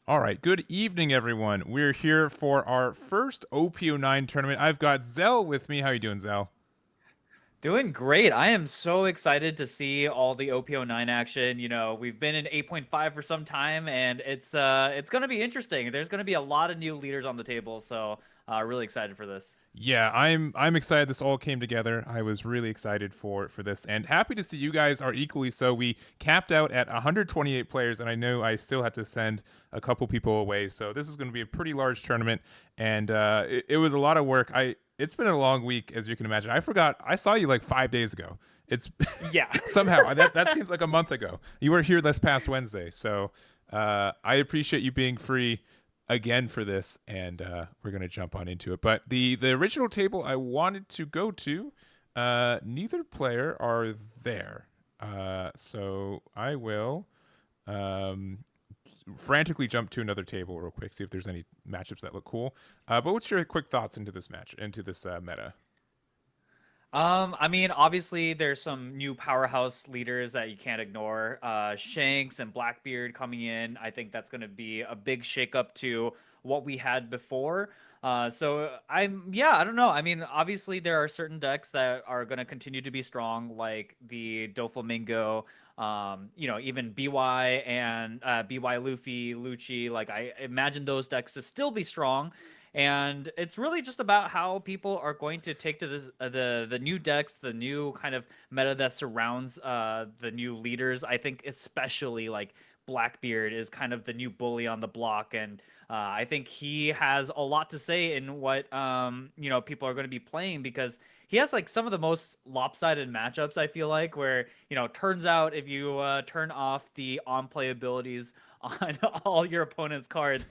All right, good evening, everyone. We're here for our first OP09 tournament. I've got Zell with me. How you doing, Zell? Doing great. I am so excited to see all the OP09 action. We've been in 8.5 for some time and it's going to be interesting. There's going to be a lot of new leaders on the table, so really excited for this. Yeah, I'm excited this all came together. I was really excited for this and happy to see you guys are equally so. We capped out at 128 players and I know I still had to send a couple people away. So this is going to be a pretty large tournament and it was a lot of work. It's been a long week as you can imagine. I forgot I saw you like 5 days ago. It's Yeah. somehow that seems like a month ago. You were here this past Wednesday. So I appreciate you being free again for this, and we're gonna jump on into it. But the original table I wanted to go to, neither player are there, so I will um, frantically jump to another table real quick, see if there's any matchups that look cool. But what's your quick thoughts into this match, into this meta? I mean, obviously there's some new powerhouse leaders that you can't ignore. Shanks and Blackbeard coming in. I think that's going to be a big shakeup to what we had before. Yeah, I don't know. I mean, obviously there are certain decks that are going to continue to be strong, like the Doflamingo, even BY and BY Luffy, Luchi. Like I imagine those decks to still be strong, and it's really just about how people are going to take to this the new decks, the new kind of meta that surrounds the new leaders. I think especially like Blackbeard is kind of the new bully on the block, and I think he has a lot to say in what people are going to be playing, because he has like some of the most lopsided matchups. I feel like where turns out if you turn off the on play abilities on all your opponent's cards,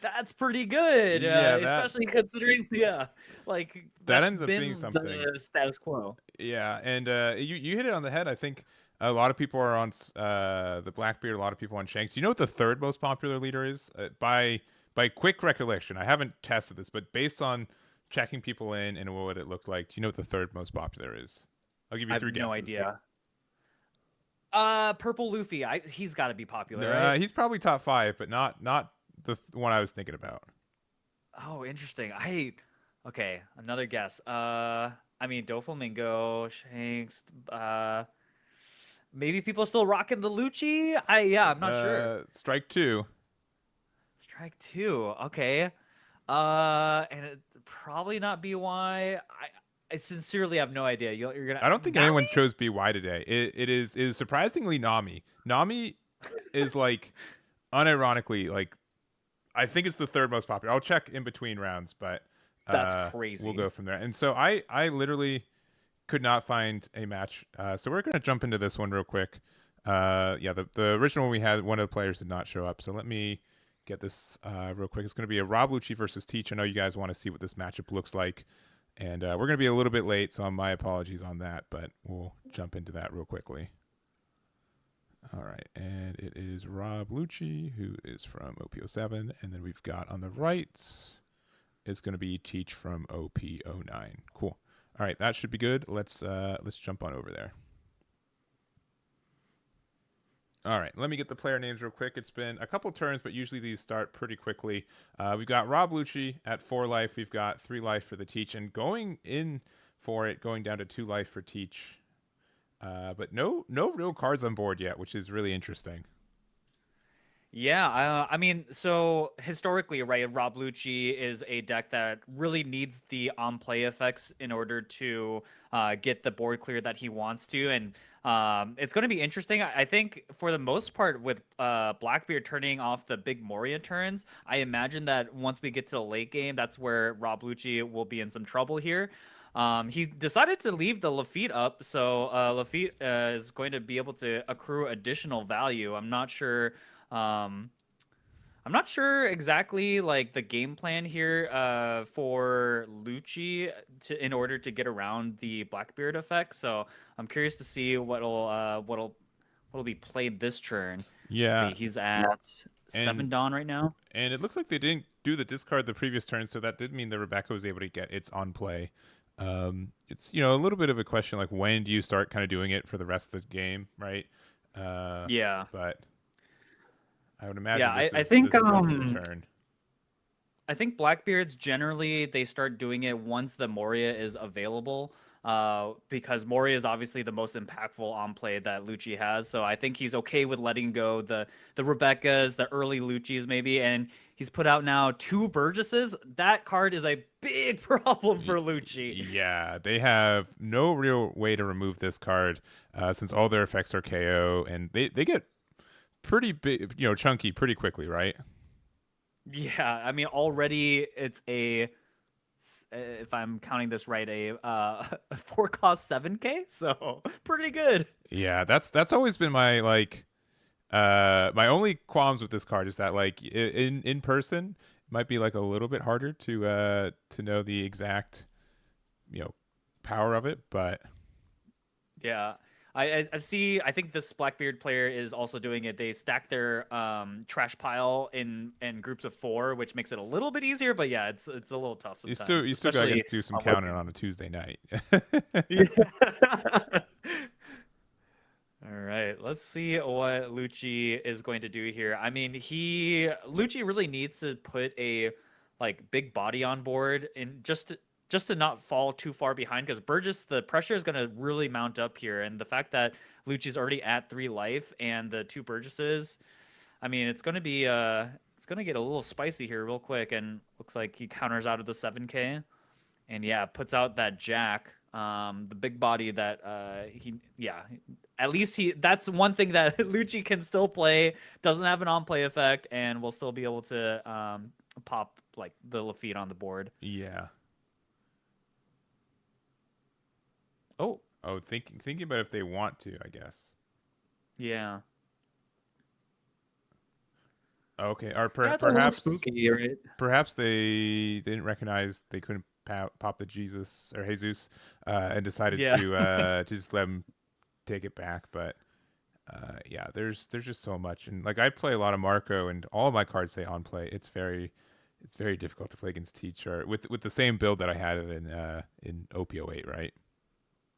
that's pretty good, Yeah, especially considering, yeah, like that that's ends up being been something. the status quo. Yeah, and you hit it on the head. I think a lot of people are on the Blackbeard. A lot of people on Shanks. You know what the third most popular leader is? By quick recollection, I haven't tested this, but based on checking people in and what it looked like, do you know what the third most popular is? I'll give you I have three no guesses. idea. Purple Luffy. He's got to be popular, right? He's probably top five, but not the one I was thinking about. Oh, interesting. Okay, another guess. I mean, Doflamingo, Shanks. Maybe people still rocking the Luchi. Yeah, I'm not sure. Strike two. Strike two. Okay. And it probably not BY. I sincerely have no idea. You're gonna I don't think Nami? anyone chose BY today. It is surprisingly Nami. Nami is like unironically like I think it's the third most popular. I'll check in between rounds, but That's we'll crazy. go from there. And so I literally could not find a match. So we're gonna jump into this one real quick. Yeah, the original one we had, one of the players did not show up. So let me get this real quick. It's gonna be a Rob Lucci versus Teach. I know you guys want to see what this matchup looks like, and we're gonna be a little bit late, so my apologies on that. But we'll jump into that real quickly. All right, and it is Rob Lucci, who is from OP07, and then we've got on the right is going to be Teach from OP09. Cool. All right, that should be good. Let's jump on over there. All right, let me get the player names real quick. It's been a couple turns, but usually these start pretty quickly. We've got Rob Lucci at 4 life. We've got 3 life for the Teach, and going in for it, going down to 2 life for Teach. But no real cards on board yet, which is really interesting. Yeah, I mean, so historically, right, Rob Luchi is a deck that really needs the on-play effects in order to get the board clear that he wants to, and it's going to be interesting. I think for the most part, with Blackbeard turning off the big Moria turns, I imagine that once we get to the late game, that's where Rob Luchi will be in some trouble here. He decided to leave the Lafitte up, so Lafitte is going to be able to accrue additional value. Um, I'm not sure exactly like the game plan here for Lucci in order to get around the Blackbeard effect. So I'm curious to see what'll be played this turn. Let's Yeah, see, he's at and 7 Dawn right now. and it looks like they didn't do the discard the previous turn, so that did mean that Rebecca was able to get its on play. It's a little bit of a question like when do you start kind of doing it for the rest of the game, right? Uh, Yeah. but I would Yeah, imagine I this think is definitely the turn. I think Blackbeards generally they start doing it once the Moria is available. Because Moria is obviously the most impactful on play that Luchi has. So I think he's okay with letting go the Rebekahs, the early Luchis maybe, and he's put out now 2 Burgesses. That card is a big problem for Luchi. Yeah, they have no real way to remove this card since all their effects are KO, and they get pretty big, chunky pretty quickly, right? Yeah, I mean already it's a if I'm counting this right, a 4 cost 7K, so pretty good. Yeah, that's always been my like my only qualms with this card is that like in person it might be like a little bit harder to know the exact you know power of it, but Yeah. I see. I think this Blackbeard player is also doing it. They stack their trash pile in groups of 4, which makes it a little bit easier. But yeah, it's a little tough sometimes, you still gotta especially do some on counting working. on a Tuesday night. Yeah. All right, let's see what Lucci is going to do here. I mean, Lucci really needs to put a like big body on board and just to not fall too far behind because Burgess the pressure is going to really mount up here, and the fact that Lucci's already at 3 life and the 2 Burgesses, I mean, it's going to get a little spicy here real quick, and looks like he counters out of the 7K and yeah, puts out that Jack, the big body that at least that's one thing that Lucci can still play, doesn't have an on play effect, and will still be able to pop like the Lafitte on the board. Yeah. Oh, Oh, thinking about if they want to, I guess. yeah. Okay, or Yeah, it's a little perhaps spooky, right? perhaps they didn't recognize they couldn't pop the Jesus or Jesus, and decided Yeah. to just let him take it back. But yeah, there's just so much, and like I play a lot of Marco, and all of my cards say on play. It's very difficult to play against T-Chart with the same build that I had in OP08, right?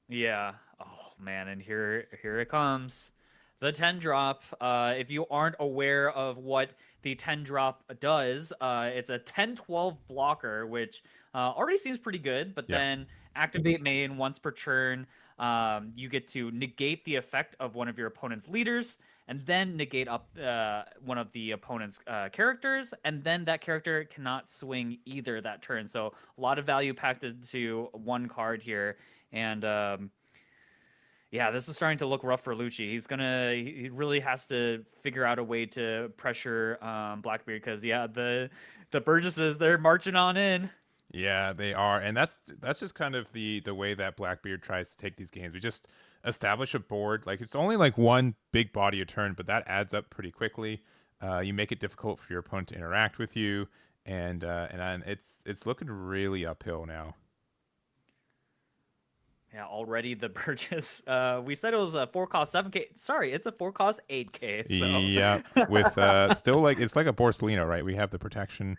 Yeah. Oh man, and here it comes. The 10 drop. If you aren't aware of what the 10 drop does, it's a 10-12 blocker, which already seems pretty good, but Yeah. then activate main once per turn. You get to negate the effect of one of your opponent's leaders, and then negate up one of the opponent's characters, and then that character cannot swing either that turn. So a lot of value packed into one card here. And yeah, this is starting to look rough for Lucci. He really has to figure out a way to pressure Blackbeard because yeah, the Burgesses they're marching on in. Yeah, they are, and that's just kind of the way that Blackbeard tries to take these games. We just establish a board, like it's only like one big body a turn, but that adds up pretty quickly. You make it difficult for your opponent to interact with you, and it's looking really uphill now. Yeah, already the Burgess. We said it was a 4 cost 7K. Sorry, it's a 4 cost 8K. So Yeah, with still like it's like a Borsellino, right? We have the protection.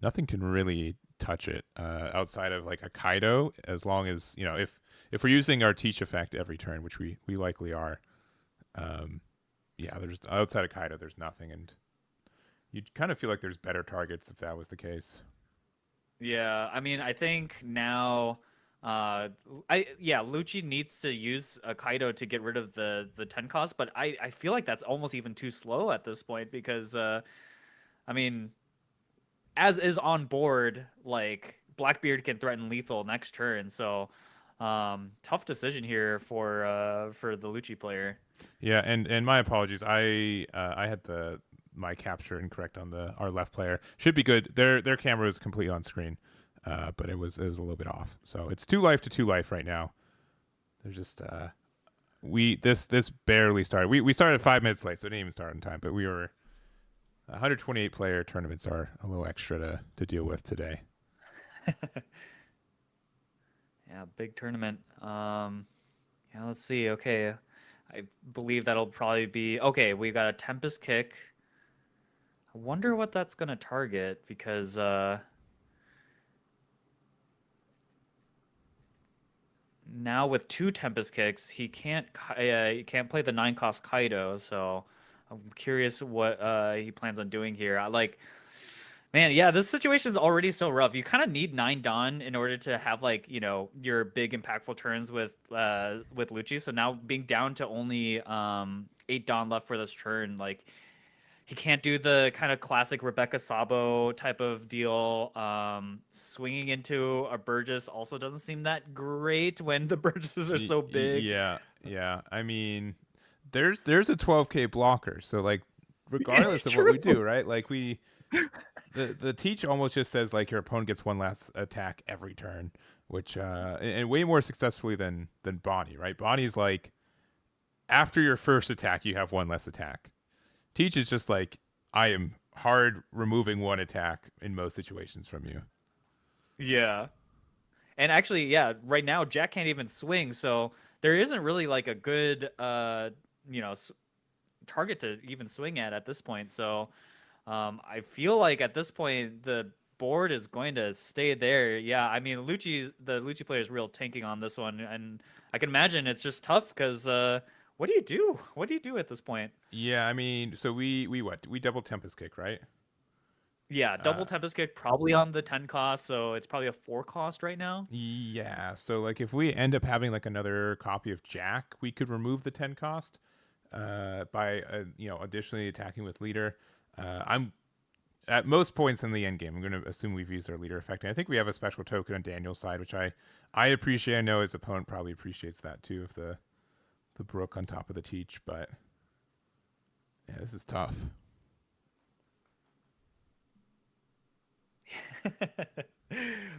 Nothing can really touch it outside of like a Kaido, as long as if we're using our teach effect every turn, which we likely are. Um, yeah, there's outside of Kaido, there's nothing, and you'd kind of feel like there's better targets if that was the case. yeah, I mean, I think now, Lucci needs to use a Kaido to get rid of the 10 cost, but I feel like that's almost even too slow at this point because I mean, as is on board, like Blackbeard can threaten lethal next turn, so tough decision here for the Lucci player. Yeah, and my apologies. I had the my capture incorrect on the our left player. Should be good. Their camera is completely on screen, but it was a little bit off. So it's 2 life to 2 life right now. There's just we this barely started. We started 5 minutes late, so it didn't even start on time. But we were 128 player tournaments are a little extra to deal with today. Yeah, big tournament. Yeah, let's see. Okay, I believe that'll probably be okay. We got a Tempest kick. I wonder what that's gonna target because now with 2 Tempest kicks, he can't play the 9 cost Kaido. So I'm curious what he plans on doing here. I like, man, yeah, this situation is already so rough. You kind of need 9 Dawn in order to have like, your big impactful turns with Luchi. So now being down to only 8 Dawn left for this turn, like he can't do the kind of classic Rebecca Sabo type of deal. Swinging into a Burgess also doesn't seem that great when the Burgesses are so big. Yeah, yeah. I mean, there's a 12k blocker, so like regardless of what we True. do, right? Like the teach almost just says like your opponent gets one less attack every turn, which and way more successfully than Bonnie, right? Bonnie's like after your first attack you have one less attack. Teach is just like I am hard removing one attack in most situations from you. Yeah. And actually, yeah, right now Jack can't even swing, so there isn't really like a good you know, target to even swing at this point. So I feel like at this point the board is going to stay there. Yeah, I mean the Luchi player is real tanking on this one, and I can imagine it's just tough because what do you do? What do you do at this point? Yeah, I mean, so we what? We double Tempest Kick, right? Yeah, Uh double Tempest Kick probably on the 10 cost, so it's probably a 4 cost right now. yeah, so like if we end up having like another copy of Jack, we could remove the 10 cost by additionally attacking with leader. I'm at most points in the end game. I'm going to assume we've used our leader effect. And I think we have a special token on Daniel's side, which I appreciate. I know his opponent probably appreciates that too, if the Brook on top of the Teach. But yeah, this is tough.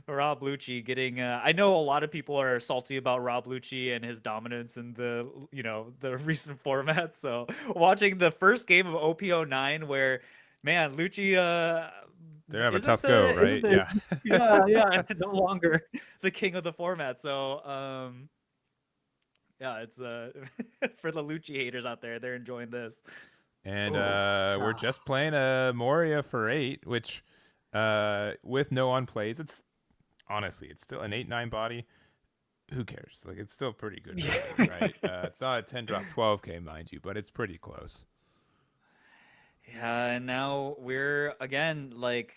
Rob Lucci getting I know a lot of people are salty about Rob Lucci and his dominance in the recent format. So watching the first game of OP09 where man, Lucci They have a tough go, isn't right? the Yeah. yeah, no longer the king of the format. So yeah, it's for the Lucci haters out there, they're enjoying this. And Oh, we're God. just playing a Moria for 8, which with no on plays, it's honestly it's still an 8-9 body. Who cares? Like it's still pretty good value, right? It's not a 10 drop 12k, mind you, but it's pretty close. Yeah, and now we're again like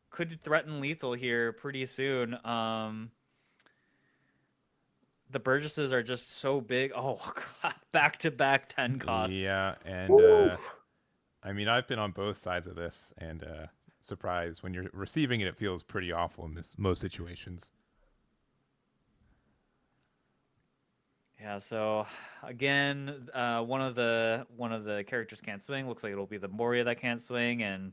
could threaten lethal here pretty soon. The Burgesses are just so big. Oh, back to back 10 costs. Yeah, and Woo. I mean I've been on both sides of this, and surprise when you're receiving it, it feels pretty awful in most situations. Yeah, so again, one of the characters can't swing. Looks like it'll be the Moria that can't swing, and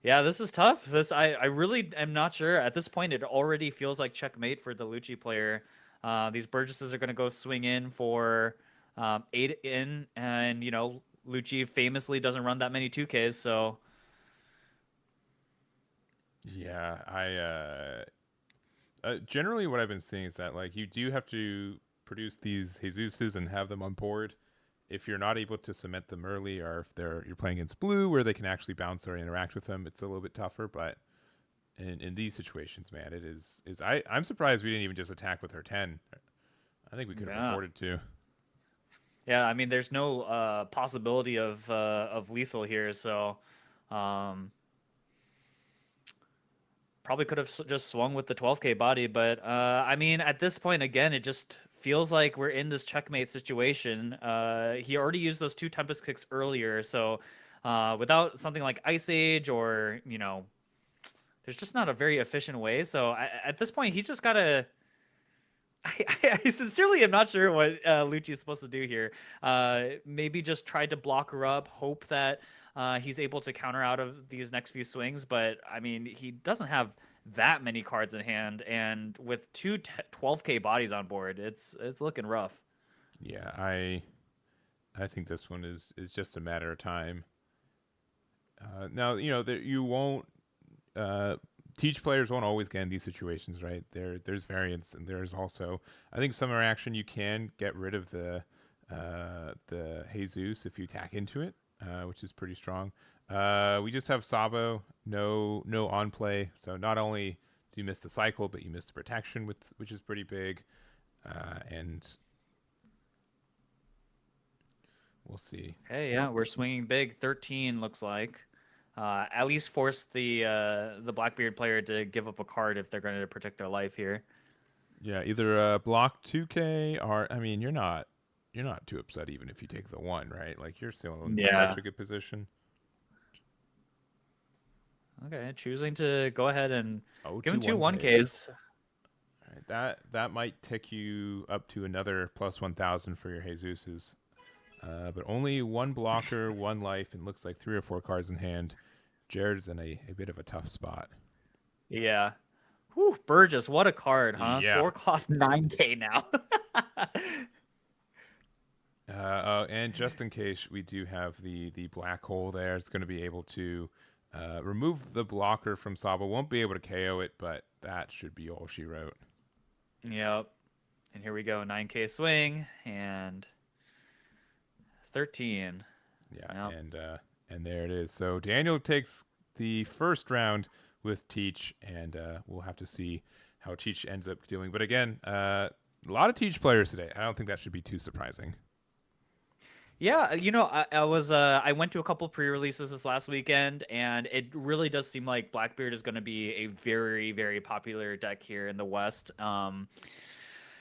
yeah, this is tough. I really am not sure. At this point, it already feels like checkmate for the Lucci player. These Burgesses are going to go swing in for 8 in, and Lucci famously doesn't run that many 2Ks, so Yeah, I generally what I've been seeing is that like you do have to produce these Jesuses and have them on board. If you're not able to cement them early, or if you're playing against blue where they can actually bounce or interact with them, it's a little bit tougher. But in these situations, man, it is I'm surprised we didn't even just attack with her 10. I think we could have yeah. afforded to. Yeah, I mean, there's no possibility of lethal here, so um, probably could have just swung with the 12k body, but I mean, at this point, again, it just feels like we're in this checkmate situation. He already used those 2 Tempest kicks earlier, so without something like Ice Age or there's just not a very efficient way. So at this point, he's just gotta. I sincerely am not sure what Lucci is supposed to do here. Maybe just try to block her up, hope that he's able to counter out of these next few swings. But I mean, he doesn't have that many cards in hand, and with 12k bodies on board, it's looking rough. Yeah, I think this one is just a matter of time. Now that you won't teach players won't always get in these situations, right? There's variance, and there's also I think some interaction you can get rid of the Jesus if you tack into it, which is pretty strong. We just have Sabo, no on play, so not only do you miss the cycle, but you miss the protection, which is pretty big. And we'll see. Okay, yeah, we're swinging big. 13 looks like. At least force the Blackbeard player to give up a card if they're going to protect their life here. Yeah, either block 2K or I mean, you're not too upset even if you take the one, right? Like you're still in such Yeah. a good position. Okay, choosing to go ahead and Oh, give him two 1Ks. 1Ks. All right, that might tick you up to another plus 1,000 for your Jesus's. But only one blocker, one life, and looks like 3 or 4 cards in hand. Jared's in a bit of a tough spot. Yeah. Whew, Burgess, what a card, huh? Yeah. 4 cost 9K now. And just in case we do have the black hole there, it's going to be able to remove the blocker from Saba. Won't be able to KO it, but that should be all she wrote. Yep. And here we go, 9K swing and 13. Yeah, Yep. and there it is. So Daniel takes the first round with Teach, and we'll have to see how Teach ends up doing. But again, a lot of Teach players today. I don't think that should be too surprising. Yeah, I went to a couple pre-releases this last weekend, and it really does seem like Blackbeard is going to be a very, very popular deck here in the West.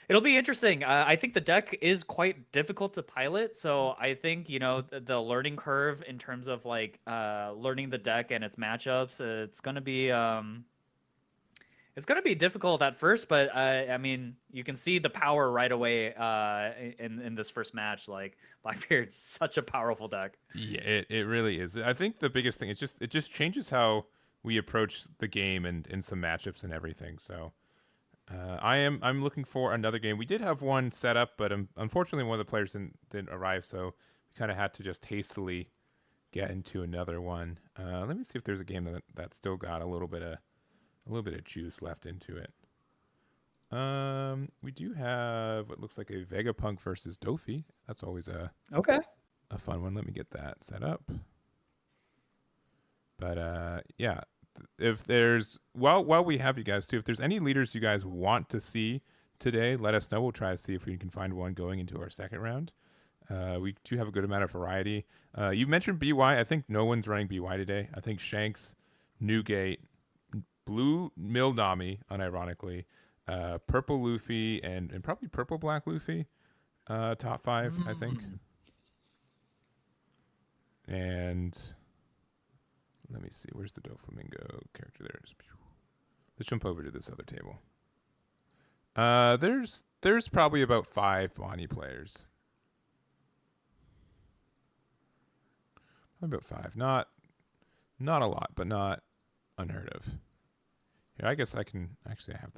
It'll be interesting. I think the deck is quite difficult to pilot, so I think the learning curve in terms of like learning the deck and its matchups, it's gonna be difficult at first, but I mean, you can see the power right away in this first match. Like Blackbeard's such a powerful deck. Yeah, it really is. I think the biggest thing is it just changes how we approach the game and in some matchups and everything. So I'm looking for another game. We did have one set up, but unfortunately one of the players didn't arrive, so we kind of had to just hastily get into another one. Let me see if there's a game that still got a little bit of juice left into it. We do have what looks like a Vegapunk versus Dofi. That's always Okay. a fun one. Let me get that set up. But yeah, if there's while we have you guys too, if there's any leaders you guys want to see today, let us know. We'll try to see if we can find one going into our second round. We do have a good amount of variety. You mentioned BY. I think no one's running BY today. I think Shanks, Newgate, Blue Milnami, unironically, Purple Luffy, and probably Purple Black Luffy, top 5, I think. And let me see, where's the Doflamingo character there? Let's jump over to this other table. There's probably about 5 Bonnie players. Probably about 5. Not a lot, but not unheard of. Here, I guess I can actually have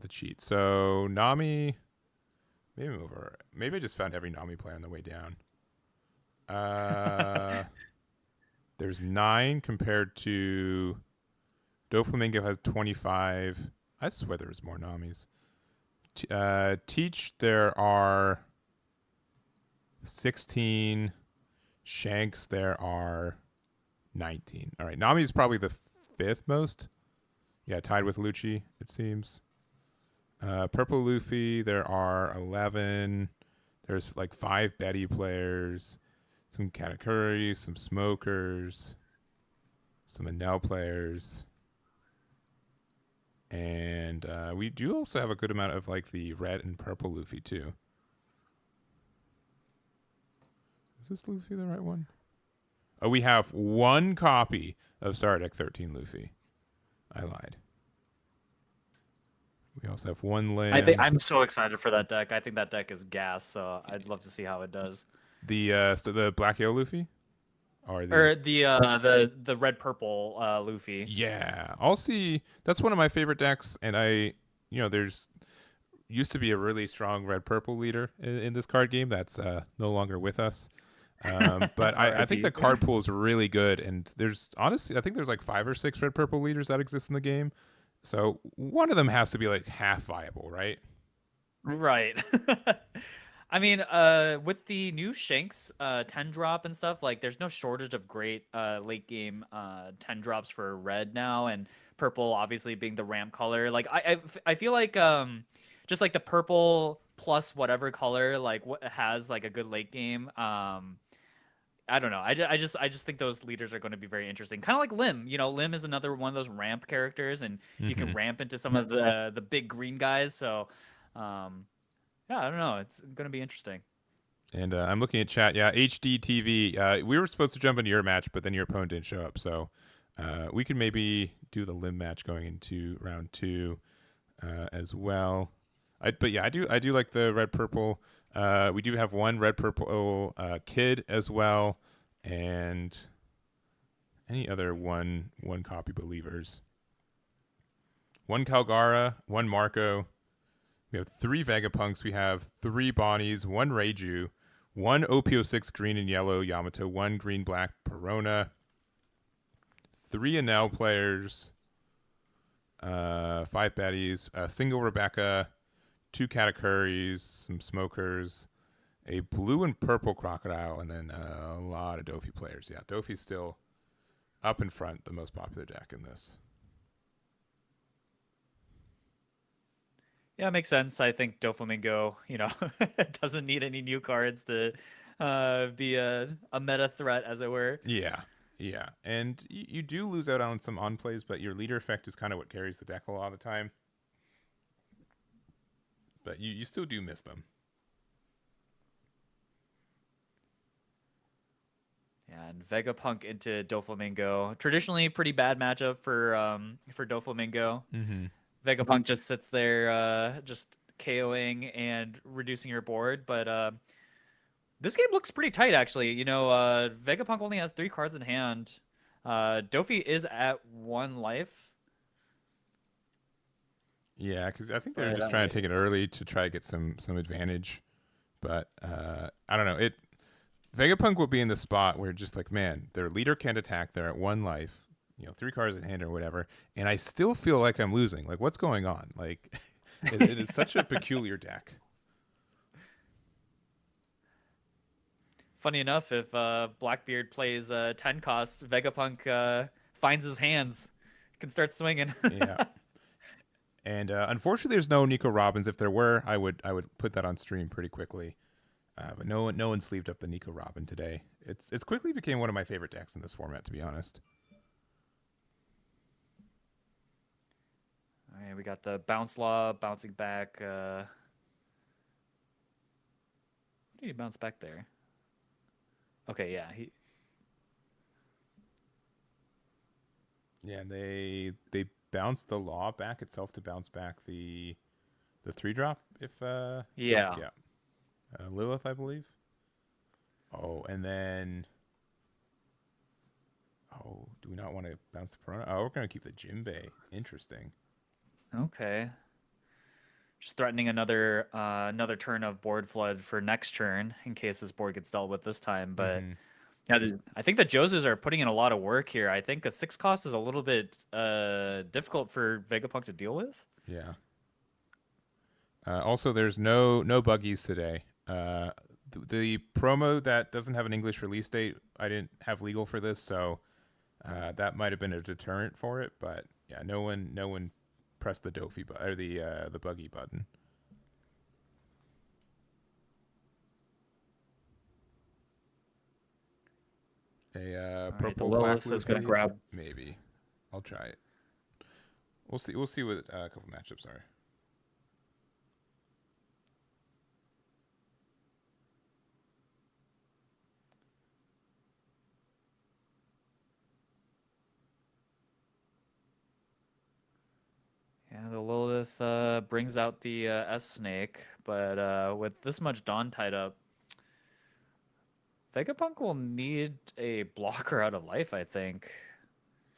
the cheat. So Nami, maybe I just found every Nami player on the way down. There's 9 compared to Doflamingo has 25. I swear there was more Namis. Teach, there are 16. Shanks, there are 19. All right, Nami is probably the 5th most. Yeah, tied with Luchi, it seems. Purple Luffy, there are 11. There's like 5 Betty players, some Katakuri, some Smokers, some Enel players. And we do also have a good amount of like the red and purple Luffy too. Is this Luffy the right one? Oh, we have 1 copy of Stardeck 13 Luffy. I lied. We also have 1 land. I'm so excited for that deck. I think that deck is gas, so I'd love to see how it does. The Black Yellow Luffy? Or the red purple Luffy. Yeah. I'll see. That's one of my favorite decks, and there's used to be a really strong red purple leader in this card game that's no longer with us. But I think the card pool is really good, and there's honestly I think there's like 5 or 6 red purple leaders that exist in the game, so one of them has to be like half viable, right? Right. I mean, with the new Shanks 10 drop and stuff, like there's no shortage of great late game 10 drops for red now, and purple obviously being the ramp color. Like I feel like just like the purple plus whatever color like what has like a good late game. I don't know. I just think those leaders are going to be very interesting. Kind of like Lim. You know, Lim is another one of those ramp characters, and you can Hmm. ramp into some of the big green guys. So, um, yeah, I don't know. It's going to be interesting. And I'm looking at chat. Yeah, HDTV. We were supposed to jump into your match, but then your opponent didn't show up. So we could maybe do the limb match going into round two as well. But yeah, I do like the red purple. We do have one red purple kid as well, and any other one copy believers. One Calgara, one Marco. We have three Vegapunks. We have three Bonnies, one Reiju, one OP06 green and yellow Yamato, one green black Perona, three Enel players, five Betties, a single Rebecca, two Katakuris, some Smokers, a blue and purple Crocodile, and then a lot of Dofi players. Yeah, Dofi's still up in front, the most popular deck in this. Yeah, it makes sense. I think Doflamingo, doesn't need any new cards to be a meta threat, as it were. Yeah, yeah, and you do lose out on some on plays, but your leader effect is kind of what carries the deck a lot of the time. But you still do miss them. Yeah, and Vegapunk into Doflamingo. Traditionally, pretty bad matchup for Doflamingo. Mm-hmm. Vegapunk just sits there, just KOing and reducing your board. But this game looks pretty tight, actually. Vegapunk only has 3 cards in hand. Dofi is at 1 life. Yeah, because I think they're just trying to take it early to try to get some advantage. But I don't know. Vegapunk will be in the spot where just like, man, their leader can't attack. They're at 1 life. 3 cards in hand or whatever, and I still feel like I'm losing. Like, what's going on? Like, it is such a peculiar deck. Funny enough, if Blackbeard plays 10 cost, Vegapunk finds his hands, can start swinging. Yeah. And unfortunately, there's no Nico Robbins. If there were, I would put that on stream pretty quickly. But no one sleeved up the Nico Robin today. It's quickly became one of my favorite decks in this format, to be honest. All right, we got the bounce law bouncing back. What did he bounce back there? Okay, yeah, Yeah, and they bounced the law back itself to bounce back the 3-drop. If yeah. Lilith, I believe. Oh, and then do we not want to bounce the Perona? Oh, we're gonna keep the Jinbei. Interesting. Okay. Just threatening another turn of board flood for next turn in case this board gets dealt with this time. But yeah, I think the Josus are putting in a lot of work here. I think a 6 cost is a little bit difficult for Vegapunk to deal with. Yeah. Also, there's no buggies today. The promo that doesn't have an English release date, I didn't have legal for this, so that might have been a deterrent for it. But yeah, no one press the Dofi or the buggy button. A purple right, black is gonna grab. Maybe. I'll try it. We'll see. We'll see what a couple matchups are. Yeah, the Lilith brings out the S Snake, but with this much Dawn tied up, Vegapunk will need a blocker out of life, I think.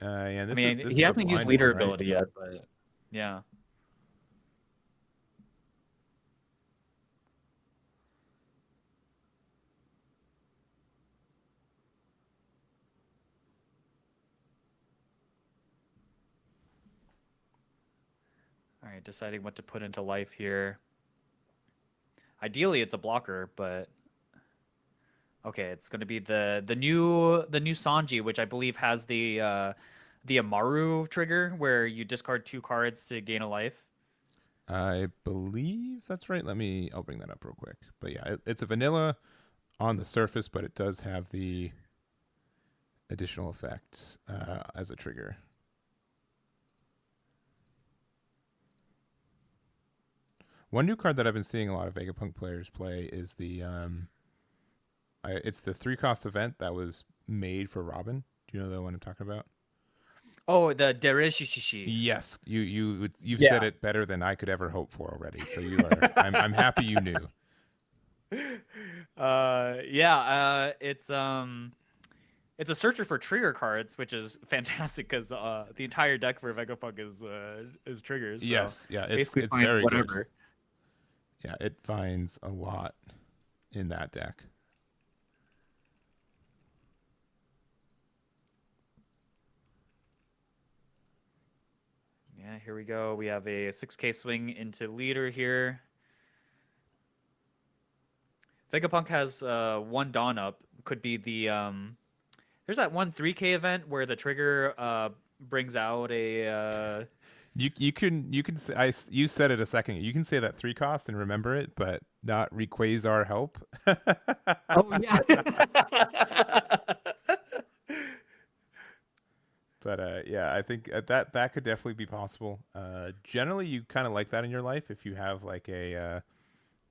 Yeah, this he is a hasn't used blind leader one, right? ability yet, but yeah. All right, deciding what to put into life here. Ideally, it's a blocker, but okay, it's going to be the new Sanji, which I believe has the Amaru trigger, where you discard 2 cards to gain a life. I believe that's right. I'll bring that up real quick. But yeah, it's a vanilla on the surface, but it does have the additional effect as a trigger. One new card that I've been seeing a lot of Vegapunk players play is it's the 3-cost event that was made for Robin. Do you know the one I'm talking about? Oh, the Derishishi. Yes, you've said Yeah. it better than I could ever hope for already. So you are. I'm happy you knew. Yeah, it's a searcher for trigger cards, which is fantastic because the entire deck for Vegapunk is triggers. So Yes, yeah, basically it's finds very good. whatever. Yeah, it finds a lot in that deck. Yeah, here we go. We have a 6K swing into leader here. Vegapunk has one Dawn up. Could be the there's that one 3K event where the trigger brings out a You can say, you said it a second. You can say that 3 cost and remember it, but not Rayquaza help. Oh yeah. But yeah, I think that could definitely be possible. Generally, you kind of like that in your life if you have like the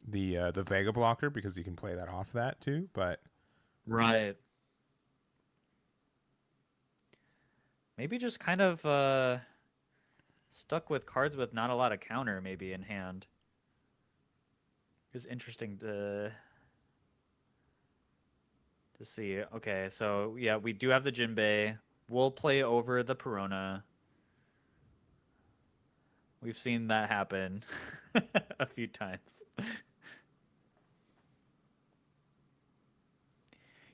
Vega blocker because you can play that off that too. But Right. Maybe just kind of stuck with cards with not a lot of counter maybe in hand. It's interesting to see. Okay, so yeah, we do have the Jinbei. We'll play over the Perona. We've seen that happen a few times.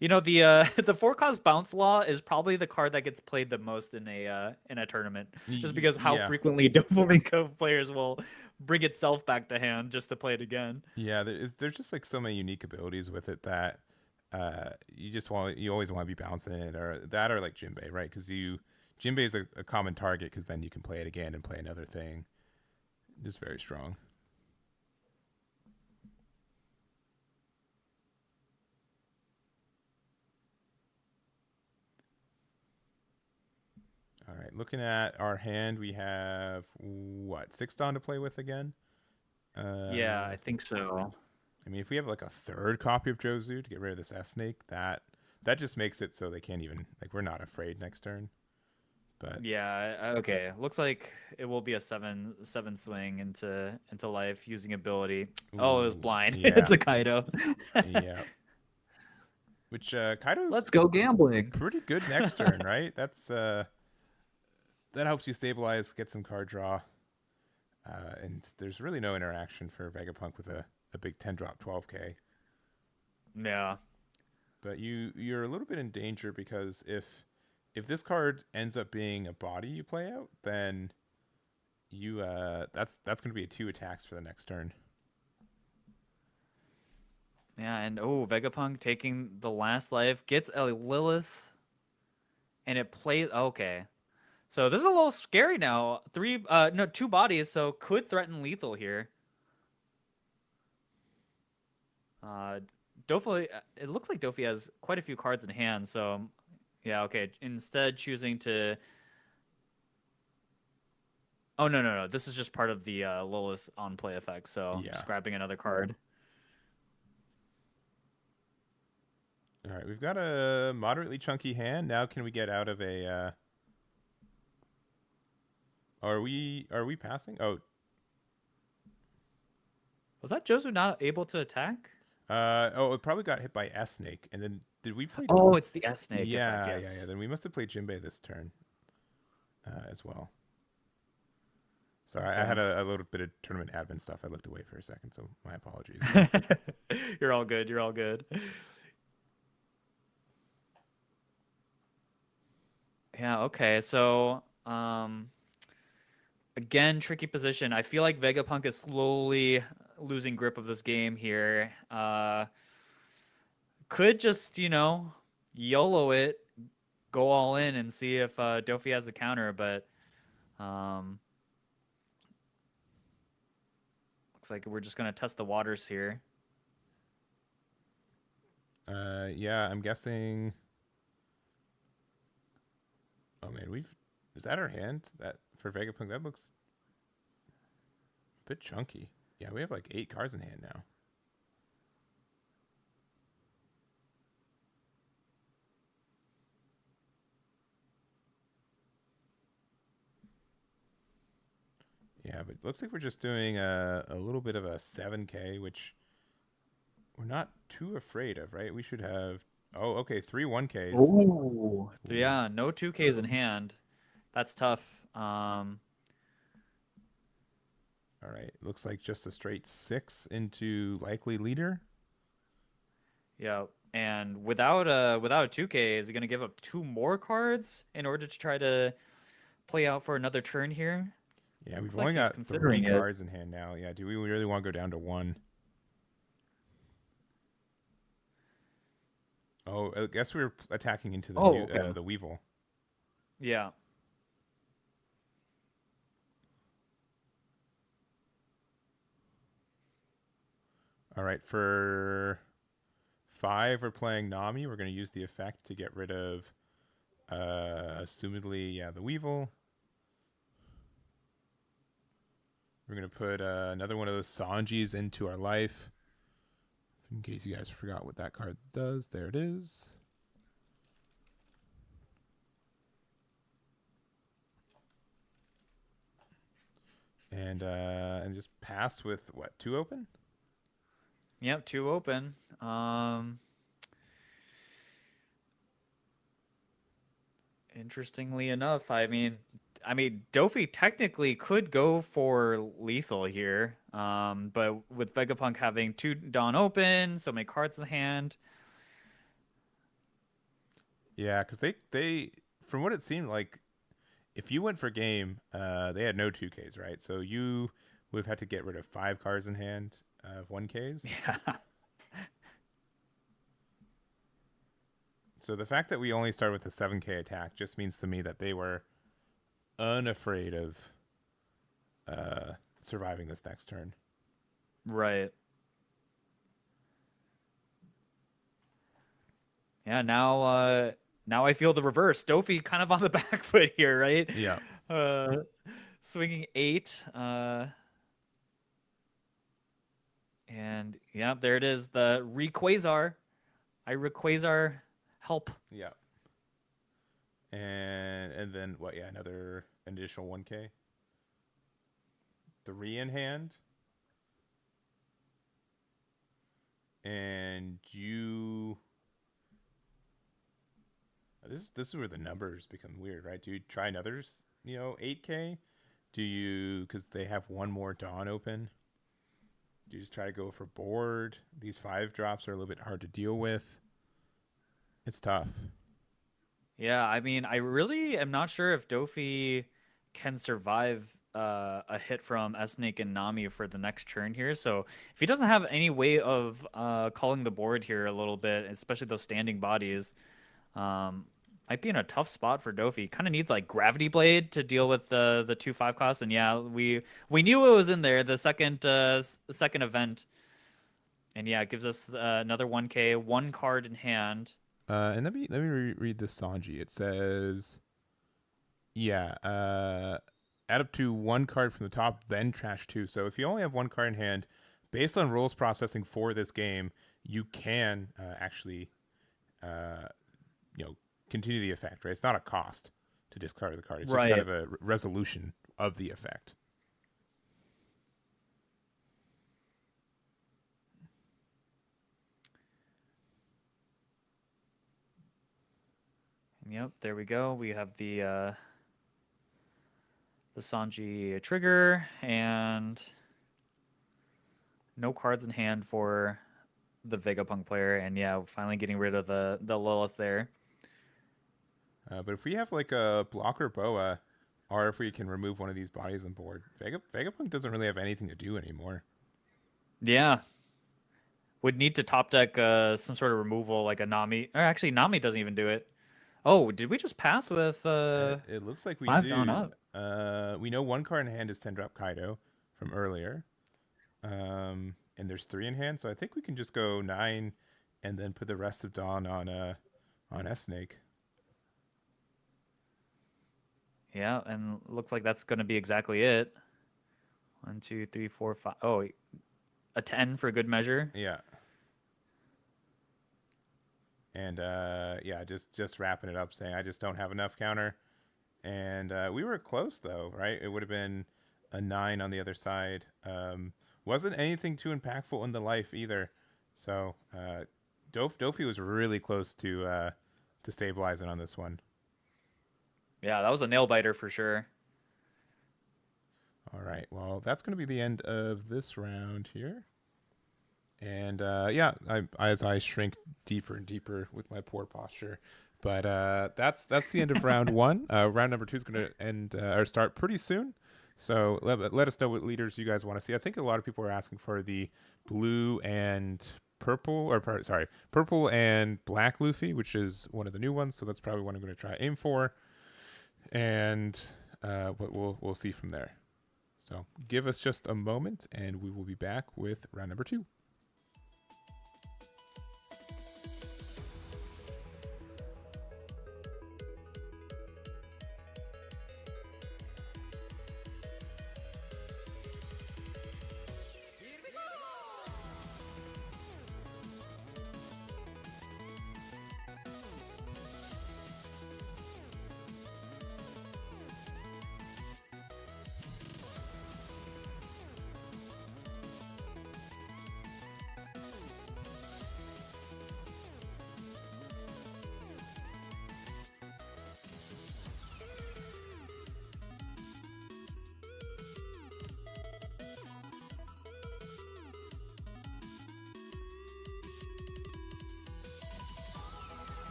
You know, the the 4-cost bounce law is probably the card that gets played the most in a tournament, just because how yeah, frequently Doflamingo players will bring itself back to hand just to play it again. yeah, there's just like so many unique abilities with it that you always want to be bouncing it or like Jinbei, right? Because Jinbei is a common target because then you can play it again and play another thing. Just very strong. All right, looking at our hand, we have what 6 Dawn to play with again. Yeah, Uh, I think so. I mean, if we have like a third copy of Jozu to get rid of this S Snake, that just makes it so they can't even like we're not afraid next turn. But Yeah, okay. Looks like it will be a 7 swing into life using ability. Oh, it was ooh, blind. yeah, It's a Kaido. yeah. Which Kaido's Let's go gambling. pretty good next turn, right? That helps you stabilize, get some card draw, and there's really no interaction for Vegapunk with a big 10 drop 12k. Yeah. But you're a little bit in danger because if this card ends up being a body you play out, then you that's going to be a 2 attacks for the next turn. Yeah, and oh, Vegapunk taking the last life gets a Lilith and it plays okay. So this is a little scary now. No, 2 bodies, so could threaten lethal here. Uh, Dofi, it looks like Dofi has quite a few cards in hand, so yeah, okay. Instead, choosing to. Oh no, no, no! This is just part of the Lilith on play effect. So Yeah. just grabbing another card. All right, we've got a moderately chunky hand. Now can we get out of a are we passing? Oh, Was that Josu not able to attack? it probably got hit by S Snake. And then did we play Oh, it's the S snake effect. Yeah, yeah, yeah. Yes. Then we must have played Jinbei this turn as well. Sorry, I Okay. had a little bit of tournament admin stuff. I looked away for a second, so my apologies. You're all good. You're all good. Yeah, okay. So, again, tricky position. I feel like Vegapunk is slowly losing grip of this game here. Could just, YOLO it, go all in and see if Dofi has a counter, but um Looks like we're just gonna test the waters here. Yeah, I'm guessing. Oh man, is that our hand? That for Vegapunk, that looks a bit chunky. Yeah, we have like 8 cards in hand now. Yeah, but it looks like we're just doing a little bit of a 7K, which we're not too afraid of, right? We should have. Oh, okay, 3 1Ks. Ooh. Ooh. Yeah, no 2Ks in hand. That's tough. All right, looks like just a straight 6 into likely leader. Yeah, and without a 2K, is he gonna give up 2 more cards in order to try to play out for another turn here? Yeah, we've Looks like only he's got 3 considering it. cards in hand now. Yeah, do we really want to go down to 1? Oh, I guess we were attacking into Oh, okay. the Weevil. Yeah. All right, for 5, we're playing Nami. We're going to use the effect to get rid of, assumedly, yeah, the Weevil. We're going to put another one of those Sanjis into our life. In case you guys forgot what that card does, there it is. And just pass with what, 2 open? Yep, 2 open. Interestingly enough, I mean, Dofi technically could go for lethal here, but with Vegapunk having 2 Dawn open, so many cards in hand. Yeah, because they from what it seemed like, if you went for game, they had no 2Ks, right? So you would have had to get rid of 5 cards in hand of 1Ks. Yeah. So the fact that we only started with a 7K attack just means to me that they were unafraid of surviving this next turn. Right. Yeah, now I feel the reverse. Dofi kind of on the back foot here, right? Yeah. Uh swinging 8 and yeah, there it is, the Rayquaza. I Rayquaza help. Yeah. And then what? Yeah, another additional 1K. 3 in hand. And you. This is where the numbers become weird, right? Do you try another 8K? Do you, because they have 1 more Dawn open? Do you just try to go for board? These 5 drops are a little bit hard to deal with. It's tough. Yeah, I mean, I really am not sure if Dofi can survive a hit from Snake and Nami for the next turn here. So if he doesn't have any way of calling the board here a little bit, especially those standing bodies, um, might be in a tough spot for Dofi. Kind of needs like Gravity Blade to deal with the 2/5 cost. And yeah, we knew it was in there the second event. And yeah, it gives us another 1K, 1 card in hand. And let me read this Sanji. It says, yeah, add up to 1 card from the top, then trash 2. So if you only have 1 card in hand, based on rules processing for this game, you can actually, continue the effect. Right? It's not a cost to discard the card. It's just kind Right. of a resolution of the effect. Yep, there we go. We have the Sanji trigger and no cards in hand for the Vegapunk player, and yeah, finally getting rid of the Lilith there. But if we have like a blocker boa, or if we can remove one of these bodies on board, Vegapunk doesn't really have anything to do anymore. Yeah, would need to top deck some sort of removal like a Nami, or actually Nami doesn't even do it. Oh, did we just pass with It looks like we 5 down do. up? We know 1 card in hand is 10 drop Kaido from earlier. And there's 3 in hand, so I think we can just go 9 and then put the rest of Dawn on S Snake. Yeah, and looks like that's going to be exactly it. 1, 2, 3, 4, 5. Oh, a 10 for good measure. Yeah. And yeah, just wrapping it up, saying I just don't have enough counter. And we were close though, right? It would have been a 9 on the other side. Wasn't anything too impactful in the life either. So Dofi was really close to stabilizing on this one. Yeah, that was a nail biter for sure. All right. Well, that's going to be the end of this round here. And yeah, as I shrink deeper and deeper with my poor posture. But that's the end of round 1. Round number 2 is going to end or start pretty soon. So let us know what leaders you guys want to see. I think a lot of people are asking for the blue and purple, or sorry, purple and black Luffy, which is one of the new ones. So that's probably what I'm going to try aim for. And what we'll see from there. So give us just a moment, and we will be back with round number 2.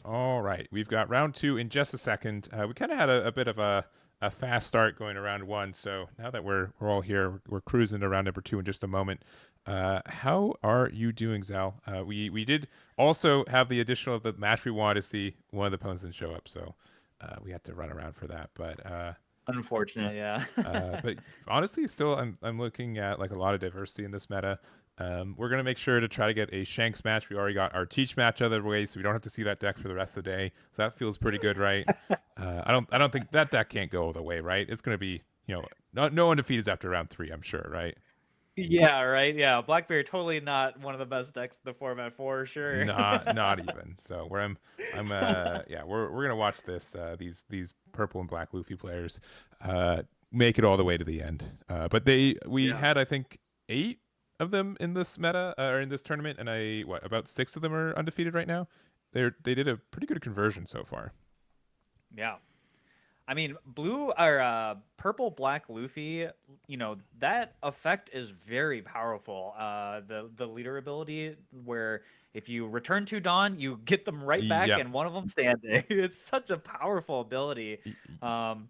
All right, we've got round two in just a second. We kind of had a bit of a fast start going to round one, so now that we're all here, we're cruising to round number two in just a moment. How are you doing, Zal? We did also have the additional of the match we wanted to see. One of the opponents didn't show up, so we had to run around for that. Unfortunate, yeah. But honestly, still, I'm looking at like a lot of diversity in this meta. We're gonna make sure to try to get a Shanks match. We already got our Teach match out of the way, so we don't have to see that deck for the rest of the day. So that feels pretty good, right? I don't think that deck can't go all the way, right? It's gonna be, no undefeated after round three, I'm sure, right? Yeah, right. Yeah, Blackbeard totally not one of the best decks in the format for sure. Not even. So where yeah, we're gonna watch this these purple and black Luffy players make it all the way to the end. But we Yeah. had, I think, 8 of them in this meta or in this tournament, and about 6 of them are undefeated right now. They did a pretty good conversion so far. Yeah. I mean, blue or purple black Luffy, that effect is very powerful. The leader ability where if you return to Dawn, you get them right back Yep. and one of them standing. It's such a powerful ability. Um,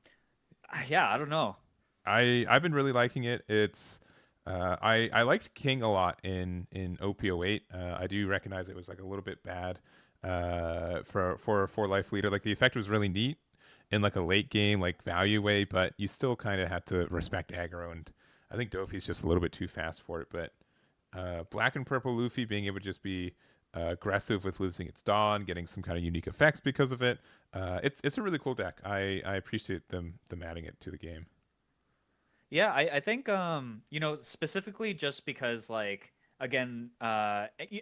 yeah, I don't know. I've been really liking it. It's I liked King a lot in OP08. I do recognize it was like a little bit bad for a 4 life leader. Like the effect was really neat in like a late game like value way, but you still kind of had to respect aggro, and I think Dofi's just a little bit too fast for it. But black and purple Luffy being able to just be aggressive with losing its Dawn, getting some kind of unique effects because of it. It's a really cool deck. I appreciate them adding it to the game. Yeah, I think specifically just because like again,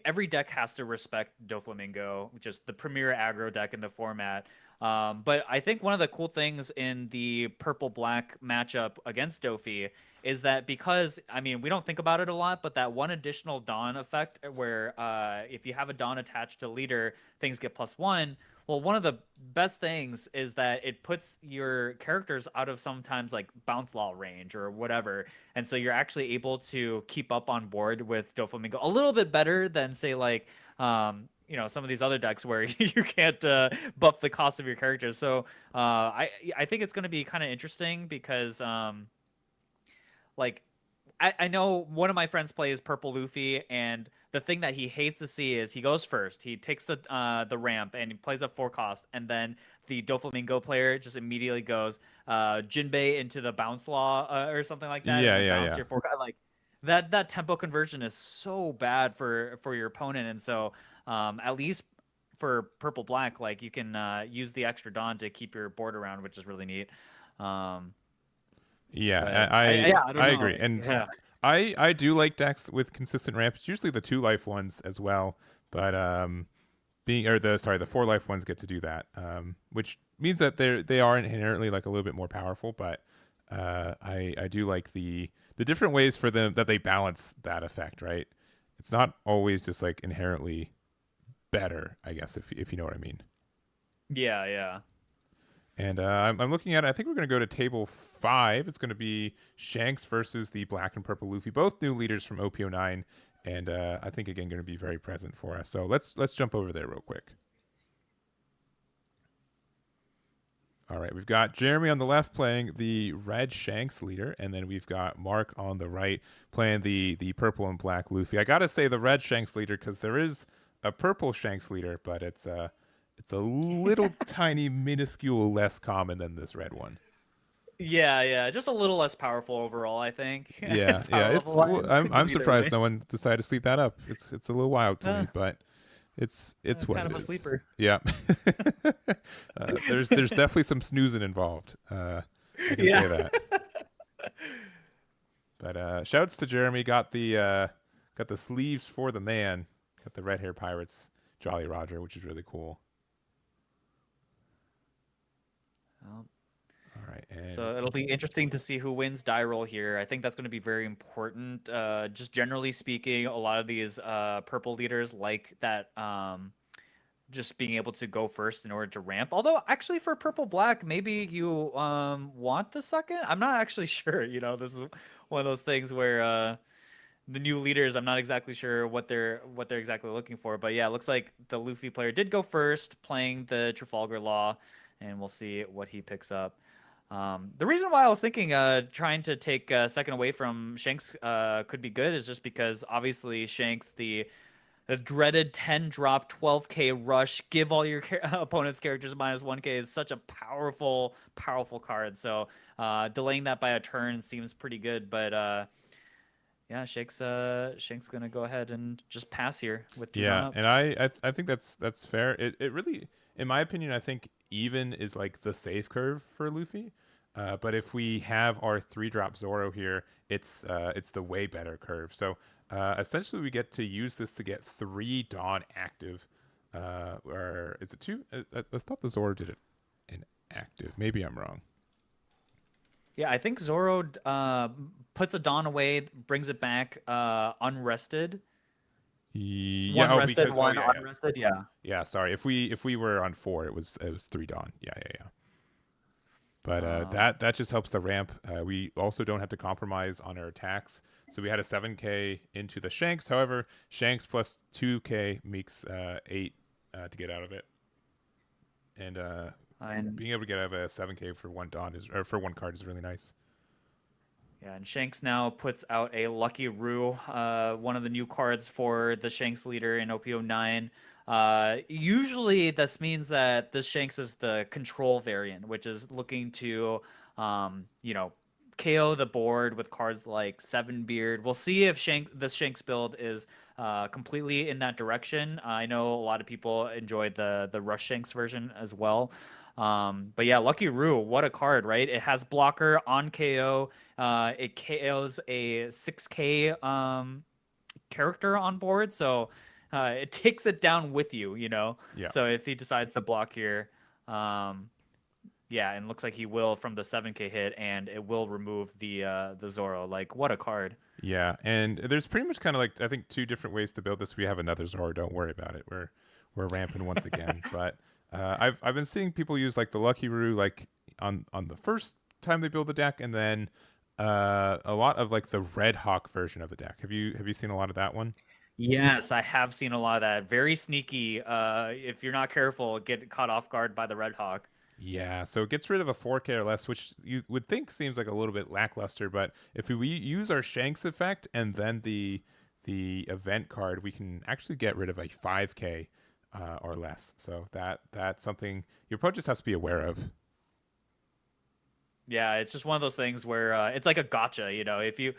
every deck has to respect Doflamingo, which is the premier aggro deck in the format. But I think one of the cool things in the purple black matchup against Dofi is that because I mean we don't think about it a lot, but that one additional Dawn effect where if you have a Dawn attached to leader, things get +1. Well, one of the best things is that it puts your characters out of sometimes like bounce law range or whatever. And so you're actually able to keep up on board with Doflamingo a little bit better than say like some of these other decks where you can't buff the cost of your characters. So I think it's going to be kind of interesting because like I know one of my friends plays purple Luffy, and the thing that he hates to see is he goes first, he takes the ramp, and he plays up 4 cost, and then the Doflamingo player just immediately goes Jinbei into the bounce law or something like that, and Yeah, then yeah, bounce yeah. your 4 cost. Like that tempo conversion is so bad for your opponent, and so at least for purple black, like you can use the extra Dawn to keep your board around, which is really neat. Um, Yeah, but yeah, I don't I know. agree, and Yeah. I do like decks with consistent ramps. Usually the 2 life ones as well, but being or the 4 life ones get to do that, which means that they are inherently like a little bit more powerful. But I do like the different ways for them that they balance that effect. Right, it's not always just like inherently better, I guess, if you know what I mean. Yeah, yeah. And I'm looking at it. I think we're going to go to table 5. It's going to be Shanks versus the black and purple Luffy, both new leaders from OP09, and I think again going to be very present for us. So let's jump over there real quick. All right, we've got Jeremy on the left playing the red Shanks leader, and then we've got Mark on the right playing the purple and black Luffy. I gotta say the red Shanks leader because there is a purple Shanks leader, but it's a little tiny minuscule less common than this red one. Yeah, yeah. Just a little less powerful overall, I think. Yeah, yeah. Power level wise, could go I'm either surprised way. no one decided to sleep that up. It's a little wild to Uh, me, but it's what kind it of a is. sleeper. Yeah. There's definitely some snoozing involved. I can say Yeah. that. But shouts to Jeremy. Got the sleeves for the man. Got the red hair pirates Jolly Roger, which is really cool. Um, All right, and so it'll be interesting to see who wins die roll here. I think that's going to be very important. Just generally speaking, a lot of these purple leaders like that just being able to go first in order to ramp. Although actually for purple black, maybe you want the second. I'm not actually sure. This is one of those things where the new leaders, I'm not exactly sure what they're exactly looking for, but yeah, it looks like the Luffy player did go first, playing the Trafalgar Law, and we'll see what he picks up. The reason why I was thinking trying to take a second away from Shanks could be good is just because obviously Shanks, the dreaded 10 drop 12k rush, give all your opponent's characters minus 1k is such a powerful, powerful card. So delaying that by a turn seems pretty good, but yeah, Shank's gonna go ahead and just pass here with 2 drawn Yeah, up. and I think that's fair. It really, in my opinion, I think even is like the safe curve for Luffy. But if we have our 3-drop Zoro here, it's the way better curve. So essentially, we get to use this to get 3 Dawn active. Or is it 2? I thought the Zoro did it in active. Maybe I'm wrong. Yeah, I think Zoro puts a Dawn away, brings it back unrested. Yeah. One Oh, rested, because one yeah, yeah, unrested. Yeah. yeah. Sorry. If we were on 4, it was 3 Dawn. Yeah, yeah, yeah. But Um, that just helps the ramp. We also don't have to compromise on our attacks. So we had a 7k into the Shanks. However, Shanks plus 2k makes 8 to get out of it. And and being able to get out of a 7k for 1 Dawn is, or for 1 card, is really nice. yeah, and Shanks now puts out a Lucky Roo, one of the new cards for the Shanks leader in OP09. Usually, this means that this Shanks is the control variant, which is looking to, you know, KO the board with cards like Seven Beard. We'll see if this Shanks build is completely in that direction. I know a lot of people enjoyed the Rush Shanks version as well. But yeah, Lucky Roo, what a card, right? It has blocker on KO. It KOs a 6k character on board, so it takes it down with you, you know. Yeah. So if he decides to block here, yeah, and looks like he will from the 7k hit, and it will remove the Zoro. Like, what a card. Yeah, and there's pretty much kind of like, I think, 2 different ways to build this. We have another Zoro. Don't worry about it. We're ramping once again. But I've been seeing people use like the Lucky Roo like on the first time they build the deck, and then a lot of like the Red Hawk version of the deck. Have you seen a lot of that one? Yes, I have seen a lot of that. Very sneaky. If you're not careful, get caught off guard by the Red Hawk. Yeah, so it gets rid of a 4K or less, which you would think seems like a little bit lackluster, but if we use our Shanks effect and then the event card, we can actually get rid of a 5K or less. So that's something your opponent just has to be aware of. Yeah, it's just one of those things where it's like a gotcha, you know. If you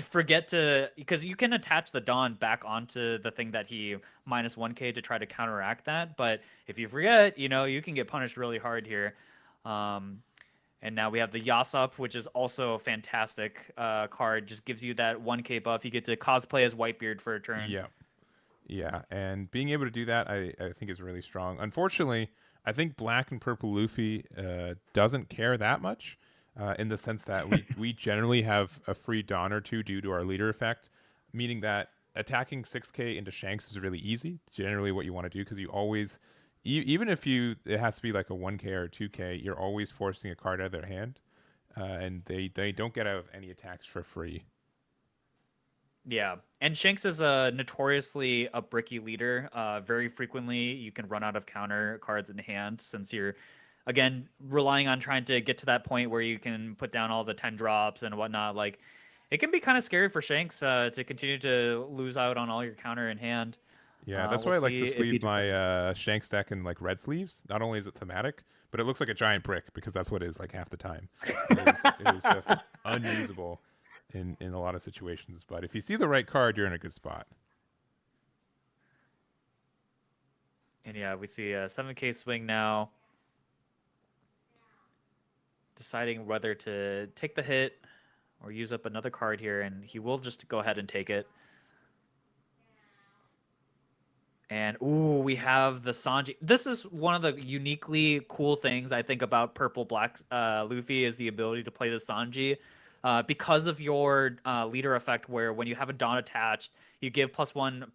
forget to, because you can attach the Dawn back onto the thing that he minus 1k to try to counteract that, but if you forget, you know, you can get punished really hard here. Um, and now we have the Yasop, which is also a fantastic card. Just gives you that 1k buff. You get to cosplay as Whitebeard for a turn. Yeah, yeah, and being able to do that, I think is really strong. Unfortunately, I think Black and Purple Luffy doesn't care that much. In the sense that we generally have a free Dawn or two due to our leader effect, meaning that attacking 6k into Shanks is really easy. Generally, what you want to do, because you always, even if it has to be like a 1k or a 2k, you're always forcing a card out of their hand, and they don't get out of any attacks for free. Yeah, and Shanks is a notoriously a bricky leader. Very frequently, you can run out of counter cards in hand since you're, again, relying on trying to get to that point where you can put down all the 10 drops and whatnot. Like, it can be kind of scary for Shanks to continue to lose out on all your counter in hand. Yeah, that's We'll why I like see to if he sleeve my decides. Shanks deck in like red sleeves. Not only is it thematic, but it looks like a giant brick because that's what it is like half the time. It is just unusable in a lot of situations. But if you see the right card, you're in a good spot. And yeah, we see a 7k swing now, deciding whether to take the hit or use up another card here, and he will just go ahead and take it. And ooh, we have the Sanji. This is one of the uniquely cool things I think about Purple Black Luffy is the ability to play the Sanji. Because of your leader effect, where when you have a Dawn attached, you give one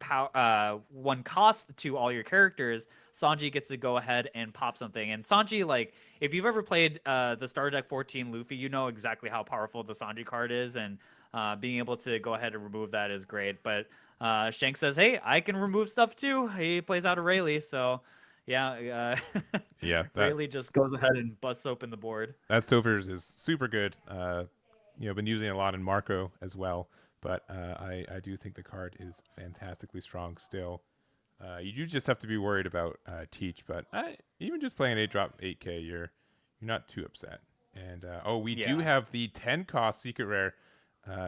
cost to all your characters. Sanji gets to go ahead and pop something. And Sanji, like, if you've ever played the Starter Deck 14 Luffy, you know exactly how powerful the Sanji card is. And being able to go ahead and remove that is great. But Shanks says, "Hey, I can remove stuff too." He plays out a Rayleigh, so yeah, Yeah, Rayleigh just goes ahead and busts open the board. that Silvers is super good. Been using it a lot in Marco as well, but I do think the card is fantastically strong still. You do just have to be worried about Teach, but even just playing 8 drop 8K, you're not too upset. And we do Yeah. have the 10 cost secret rare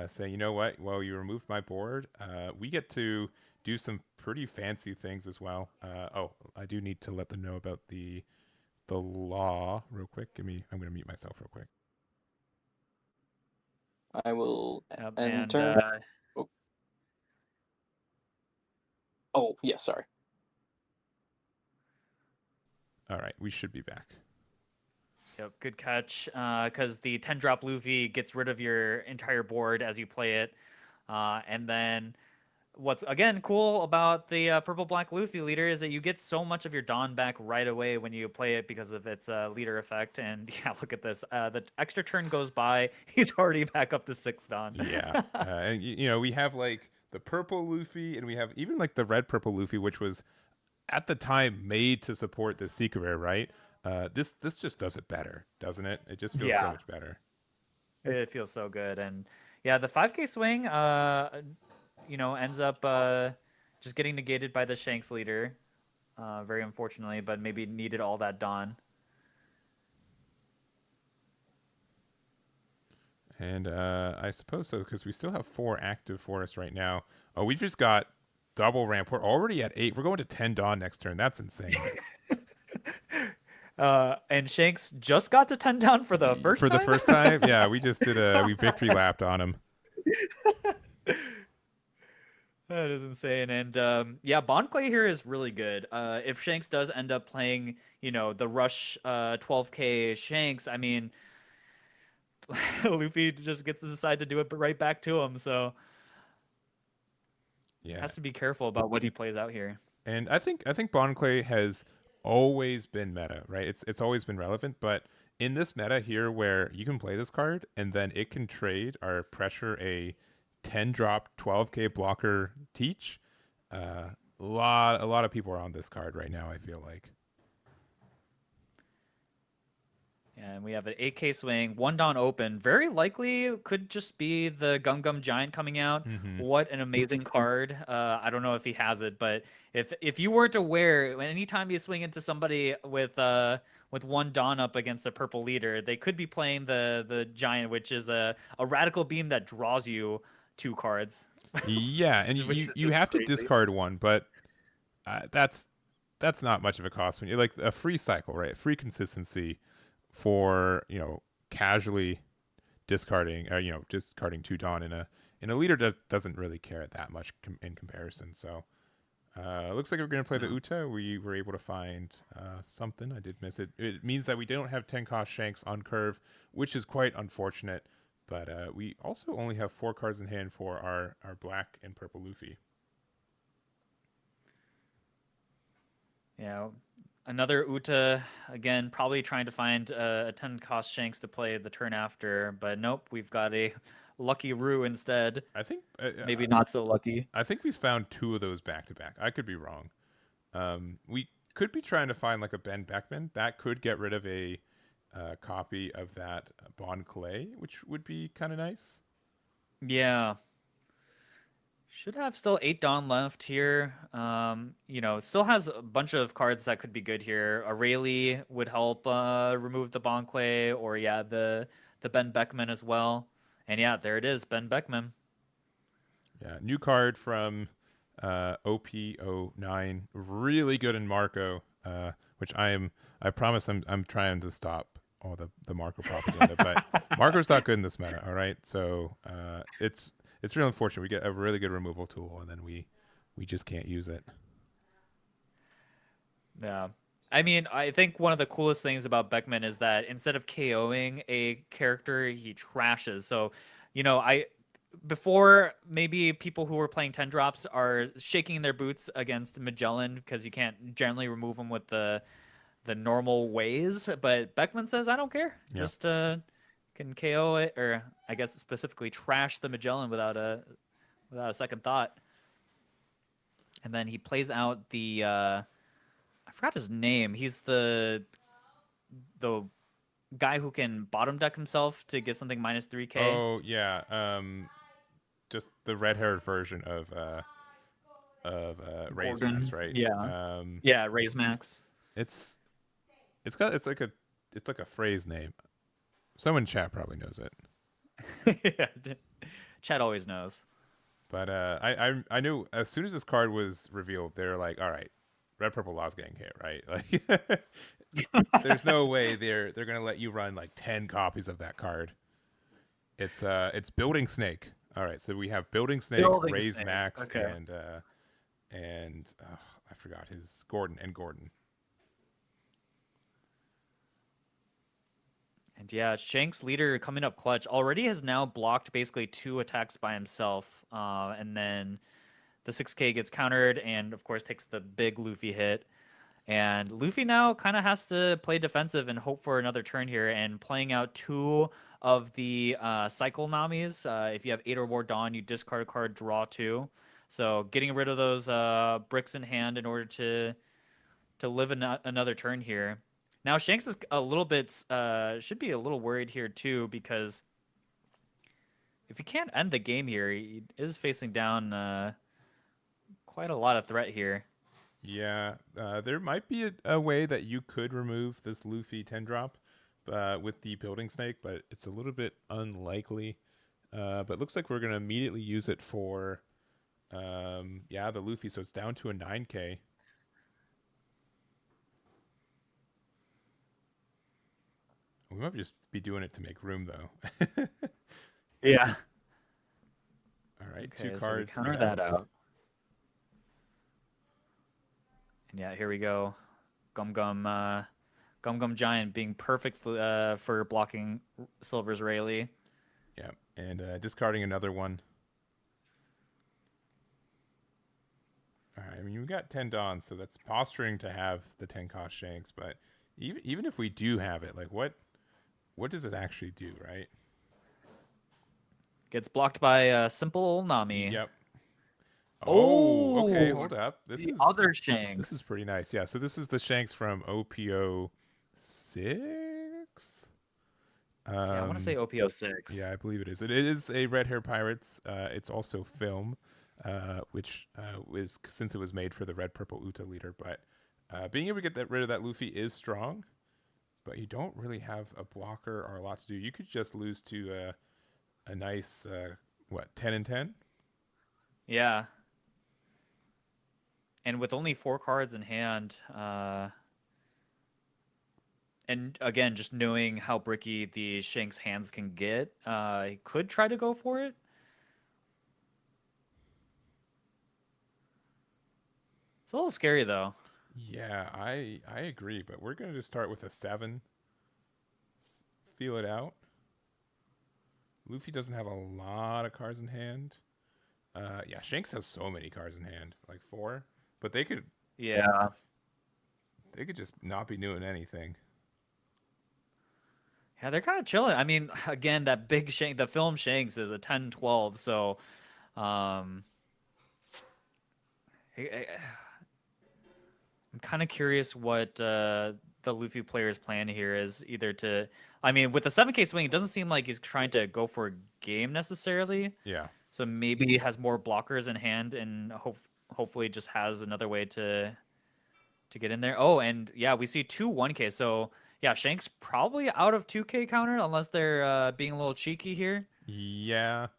saying, you know what? Well, you removed my board. We get to do some pretty fancy things as well. I do need to let them know about the law real quick. I'm gonna mute myself real quick. I will Yep, enter. and Oh, yeah, sorry. All right, we should be back. yep, good catch. Because the 10 drop Luffy gets rid of your entire board as you play it. And then what's again cool about the purple black Luffy leader is that you get so much of your Dawn back right away when you play it because of its leader effect. And yeah, look at this. The extra turn goes by, he's already back up to 6 Dawn. Yeah, and we have like the purple Luffy, and we have even like the red purple Luffy, which was at the time made to support the secret rare, right? This just does it better, doesn't it? It just feels so Yeah. much better. It feels so good. And yeah, the 5K swing, ends up just getting negated by the Shanks leader, very unfortunately, but maybe needed all that Dawn. And I suppose so, because we still have 4 active for us right now. Oh, we've just got double ramp. We're already at 8. We're going to 10 Dawn next turn. That's insane. And Shanks just got to 10 down for the first time? For the first time? Yeah, we just did we victory lapped on him. That is insane. And Bond Clay here is really good. If Shanks does end up playing, the Rush 12K Shanks, I mean, Luffy just gets to decide to do it right back to him. So Yeah, has to be careful about what he plays out here. and I think Bond Clay has always been meta, right? It's always been relevant, but in this meta here, where you can play this card and then it can trade or pressure a 10 drop 12K blocker Teach. A lot of people are on this card right now, I feel like. And we have an 8K swing, 1 Dawn open. Very likely could just be the Gum Gum Giant coming out. Mm-hmm. What an amazing card. I don't know if he has it, but if you weren't aware, anytime you swing into somebody with 1 Dawn up against a purple leader, they could be playing the Giant, which is a radical beam that draws you 2 cards. Yeah, and you have to discard 1, but that's not much of a cost when you're like a free cycle, right? Free consistency for casually discarding discarding 2 Dawn in a leader that doesn't really care that much in comparison. So looks like we're going to play the Uta. We were able to find something. I did miss it. It means that we don't have 10 cost Shanks on curve, which is quite unfortunate. But we also only have 4 cards in hand for our black and purple Luffy. Yeah, another Uta, again, probably trying to find a 10 cost Shanks to play the turn after, but nope, we've got a Lucky Roo instead. I think maybe not so lucky. I think we found 2 of those back to back. I could be wrong. We could be trying to find like a Ben Beckman. That could get rid of a copy of that Bond Clay, which would be kind of nice. Yeah. Should have still 8 Dawn left here. Still has a bunch of cards that could be good here. A Rayleigh would help remove the Bond Clay, or the Ben Beckman as well. And yeah, there it is, Ben Beckman. Yeah, new card from OP09. Really good in Marco, which I promise I'm trying to stop all the Marco propaganda, but Marco's not good in this meta, all right? So it's real unfortunate. We get a really good removal tool, and then we just can't use it. Yeah. I mean, I think one of the coolest things about Beckman is that instead of KOing a character, he trashes. So, before maybe people who were playing 10 drops are shaking their boots against Magellan because you can't generally remove them with the normal ways. But Beckman says, I don't care. Yeah. Just can KO it, or I guess specifically trash the Magellan without a second thought. And then he plays out the I forgot his name. He's the guy who can bottom deck himself to give something minus 3k. Oh yeah, just the red-haired version of Raise Gordon. Max, right? Yeah. Yeah, Raise Max. It's it's like a phrase name. Someone in chat probably knows it. Yeah. Chad always knows. But I knew as soon as this card was revealed, they were like, all right, red purple Lost Gang hit, right? Like there's no way they're gonna let you run like 10 copies of that card. It's Building Snake. All right, so we have Building Snake, Building Raise Snake, Max, okay. and I forgot his Gordon. And yeah, Shanks leader coming up clutch already has now blocked basically 2 attacks by himself. And then the 6k gets countered and of course takes the big Luffy hit. And Luffy now kind of has to play defensive and hope for another turn here, and playing out 2 of the cycle Namis. If you have 8 or more Dawn, you discard a card, draw 2. So getting rid of those bricks in hand in order to live another turn here. Now Shanks is a little bit should be a little worried here too, because if he can't end the game here, he is facing down quite a lot of threat here. Yeah, there might be a way that you could remove this Luffy 10 drop with the Building Snake, but it's a little bit unlikely. But it looks like we're going to immediately use it for, the Luffy, so it's down to a 9k. We might just be doing it to make room, though. Yeah. All right, Okay, 2 so we cards. counter that out. And yeah, here we go. Gum Gum Giant being perfect for blocking Silver's Rayleigh. Yeah, and discarding another one. All right, I mean, we got 10 Dawns, so that's posturing to have the 10 cost Shanks, but even if we do have it, like what does it actually do, right? Gets blocked by a simple Nami. Yep. Oh, okay, hold up. This the is other Shanks. This is pretty nice. Yeah, so this is the Shanks from OP06. Yeah, I want to say OP06. Yeah, I believe it is. It is a Red Hair Pirates. It's also film, which was since it was made for the Red Purple Uta leader. But being able to get rid of that Luffy is strong, but you don't really have a blocker or a lot to do. You could just lose to a nice 10 and 10. Yeah. And with only 4 cards in hand, and again, just knowing how bricky the Shanks hands can get, he could try to go for it. It's a little scary though. Yeah, I agree, but we're gonna just start with a 7. Feel it out. Luffy doesn't have a lot of cards in hand. Yeah, Shanks has so many cards in hand, like 4. But they could just not be doing anything. Yeah, they're kind of chilling. I mean, again, that big Shank, the film Shanks is a 10-12, so I'm kind of curious what the Luffy player's plan here is. Either to, I mean, with the 7k swing, it doesn't seem like he's trying to go for a game necessarily. Yeah. So maybe he has more blockers in hand and hopefully just has another way to get in there. Oh, and yeah, we see 2 1k. So yeah, Shanks probably out of 2k counter unless they're being a little cheeky here. Yeah.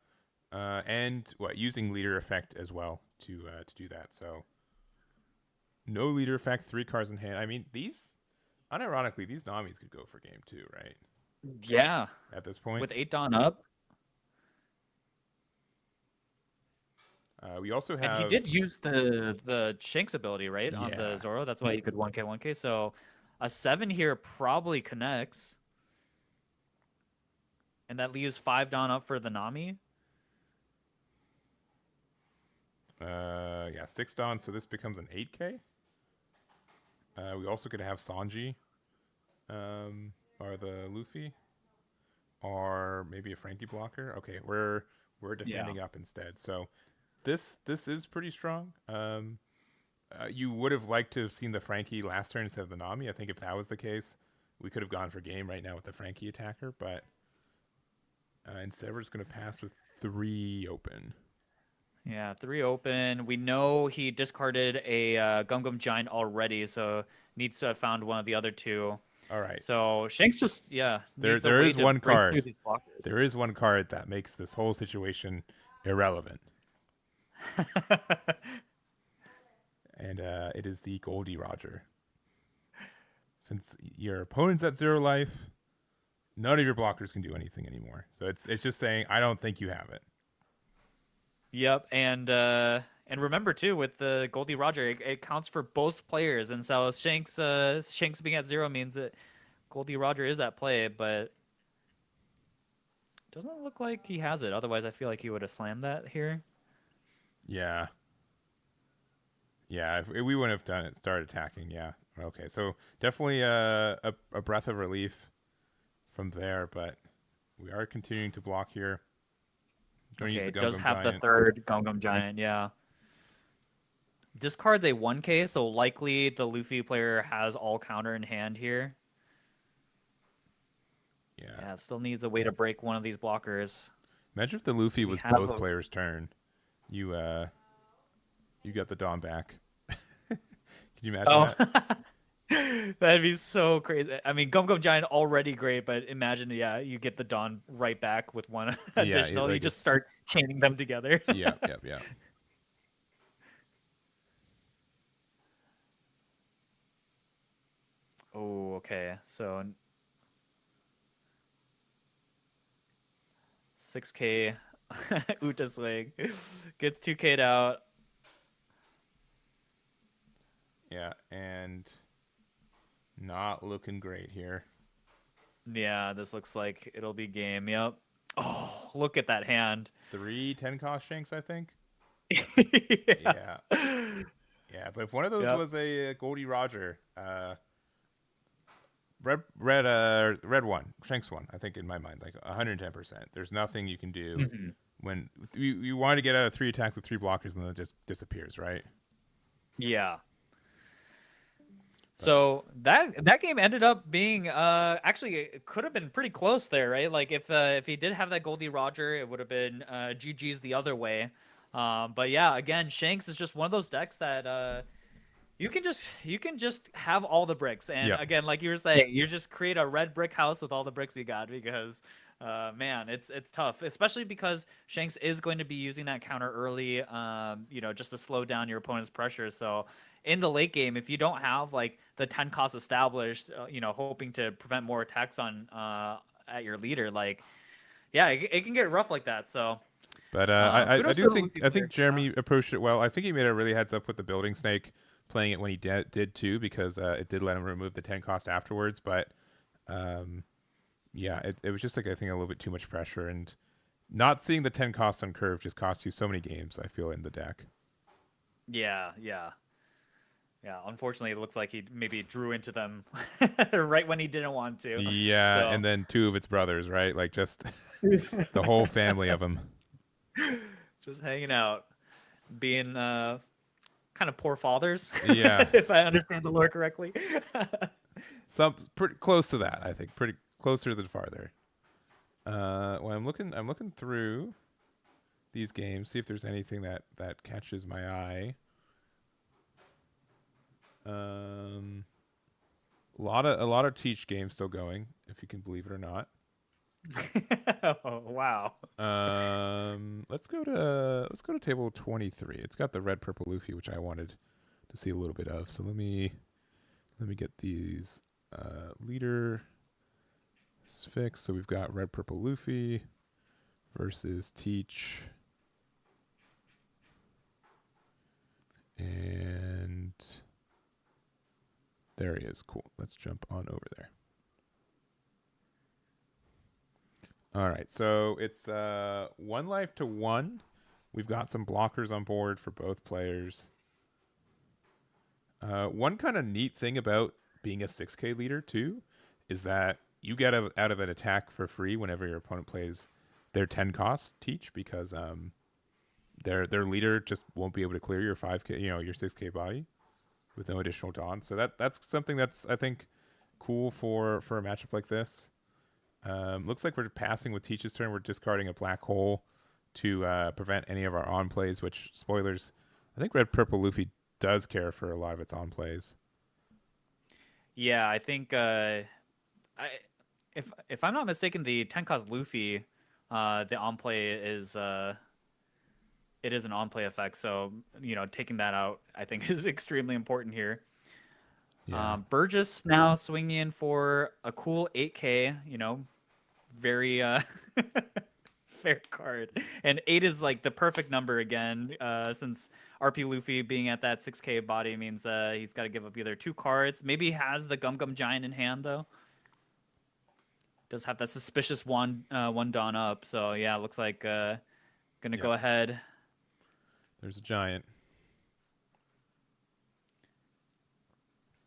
And using leader effect as well to do that. So no leader effect, 3 cards in hand. I mean, unironically, these Namis could go for game 2, right? Yeah. At this point. With 8 Dawn up. We also have. And he did use the Shanks ability, right? Yeah. On the Zoro. That's why he could 1k. So a 7 here probably connects. And that leaves 5 Dawn up for the Nami. Yeah, 6 Dawn, so this becomes an 8k. We also could have Sanji, or the Luffy. or maybe a Frankie blocker. Okay, we're Yeah. defending up instead. So this is pretty strong. You would have liked to have seen the Frankie last turn instead of the Nami. I think if that was the case, we could have gone for game right now with the Frankie attacker. But instead, we're just going to pass with 3 open. Yeah, 3 open. We know he discarded a Gum Gum Giant already, so needs to have found one of the other 2. All right. So Shanks just needs a There way is to one break card. through these blockers. There is one card that makes this whole situation irrelevant, and it is the Goldie Roger. Since your opponent's at 0 life, none of your blockers can do anything anymore. So it's just saying I don't think you have it. Yep, and remember too with the Goldie Roger, it counts for both players, and so Shanks being at 0 means that Goldie Roger is at play, but doesn't look like he has it. Otherwise, I feel like he would have slammed that here. Yeah. Yeah, if we wouldn't have done it, started attacking. Yeah. Okay, so definitely a breath of relief from there, but we are continuing to block here. Okay, use the it does Gum have Giant. the 3rd Gum Gum Giant, yeah. Discards a 1K, so likely the Luffy player has all counter in hand here. Yeah, it still needs a way to break one of these blockers. Imagine if the Luffy was both players' turn. You got the Dawn back. Can you imagine that? That'd be so crazy. I mean, Gum Gum Giant already great, but imagine, you get the Dawn right back with one additional. like you just start chaining them together. Yeah. Oh, okay. So 6K Uta swing gets 2K'd out. Yeah, and not looking great here. Yeah, this looks like it'll be game. Yep. Oh, look at that hand. 3 10-cost Shanks, I think. Yeah. Yeah, but if one of those was a Goldie Roger, red one, Shanks one, I think in my mind, like 110%. There's nothing you can do when you want to get out of 3 attacks with 3 blockers and then it just disappears, right? Yeah. So that game ended up being actually it could have been pretty close there, right? Like if he did have that Goldie Roger, it would have been GG's the other way. But yeah, again, Shanks is just one of those decks that you can just have all the bricks, and again, like you were saying, you just create a red brick house with all the bricks you got, because man, it's tough, especially because Shanks is going to be using that counter early, just to slow down your opponent's pressure. So in the late game, if you don't have like the 10 cost established, hoping to prevent more attacks on at your leader, like it can get rough like that. So. But I do think Jeremy approached it well. I think he made a really heads up with the Building Snake, playing it when he did too, because it did let him remove the 10 cost afterwards. But it was just like, I think, a little bit too much pressure, and not seeing the 10 cost on curve just costs you so many games, I feel, in the deck. Yeah. Unfortunately, it looks like he maybe drew into them right when he didn't want to. Yeah, so. And then 2 of its brothers, right? Like just the whole family of them. Just hanging out, being kind of poor fathers. Yeah. If I understand the lore correctly. Some pretty close to that, I think. Pretty closer than farther. When I'm looking through these games, see if there's anything that catches my eye. A lot of Teach games still going, if you can believe it or not. Oh, wow. Let's go to table 23. It's got the red purple Luffy, which I wanted to see a little bit of. So let me get these leader fixed. So we've got red purple Luffy versus Teach, and there he is. Cool. Let's jump on over there. All right, so it's 1 life to 1. We've got some blockers on board for both players. One kind of neat thing about being a 6K leader too is that you get out of an attack for free whenever your opponent plays their 10 cost Teach, because their leader just won't be able to clear your 5k, your 6k body with no additional Dawn. So that's something that's, I think, cool for a matchup like this. Looks like we're passing with Teach's turn. We're discarding a black hole to prevent any of our on plays, which, spoilers, I think red purple Luffy does care for a lot of its on plays. Yeah, I think if I'm not mistaken, the Tenka's Luffy, the on play is it is an on play effect. So taking that out, I think is extremely important here. Yeah. Burgess now swinging in for a cool 8K. Very fair card, and 8 is like the perfect number again. Since RP Luffy being at that 6K body means he's got to give up either 2 cards. Maybe he has the Gum Gum Giant in hand though. Does have that suspicious one Dawn up. So yeah, looks like gonna go ahead. There's a giant.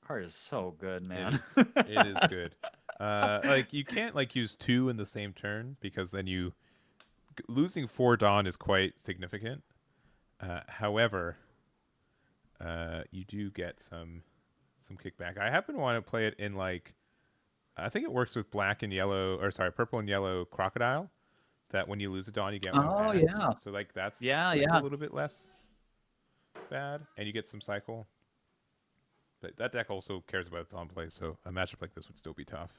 Card is so good, man. It is good. Like, you can't like use 2 in the same turn, because then losing 4 Dawn is quite significant. However, you do get some kickback. I happen to want to play it in, like, I think it works with purple and yellow Crocodile, that when you lose a Dawn you get one back. Yeah. So like that's yeah. a little bit less bad, and you get some cycle. But that deck also cares about its on play, so a matchup like this would still be tough.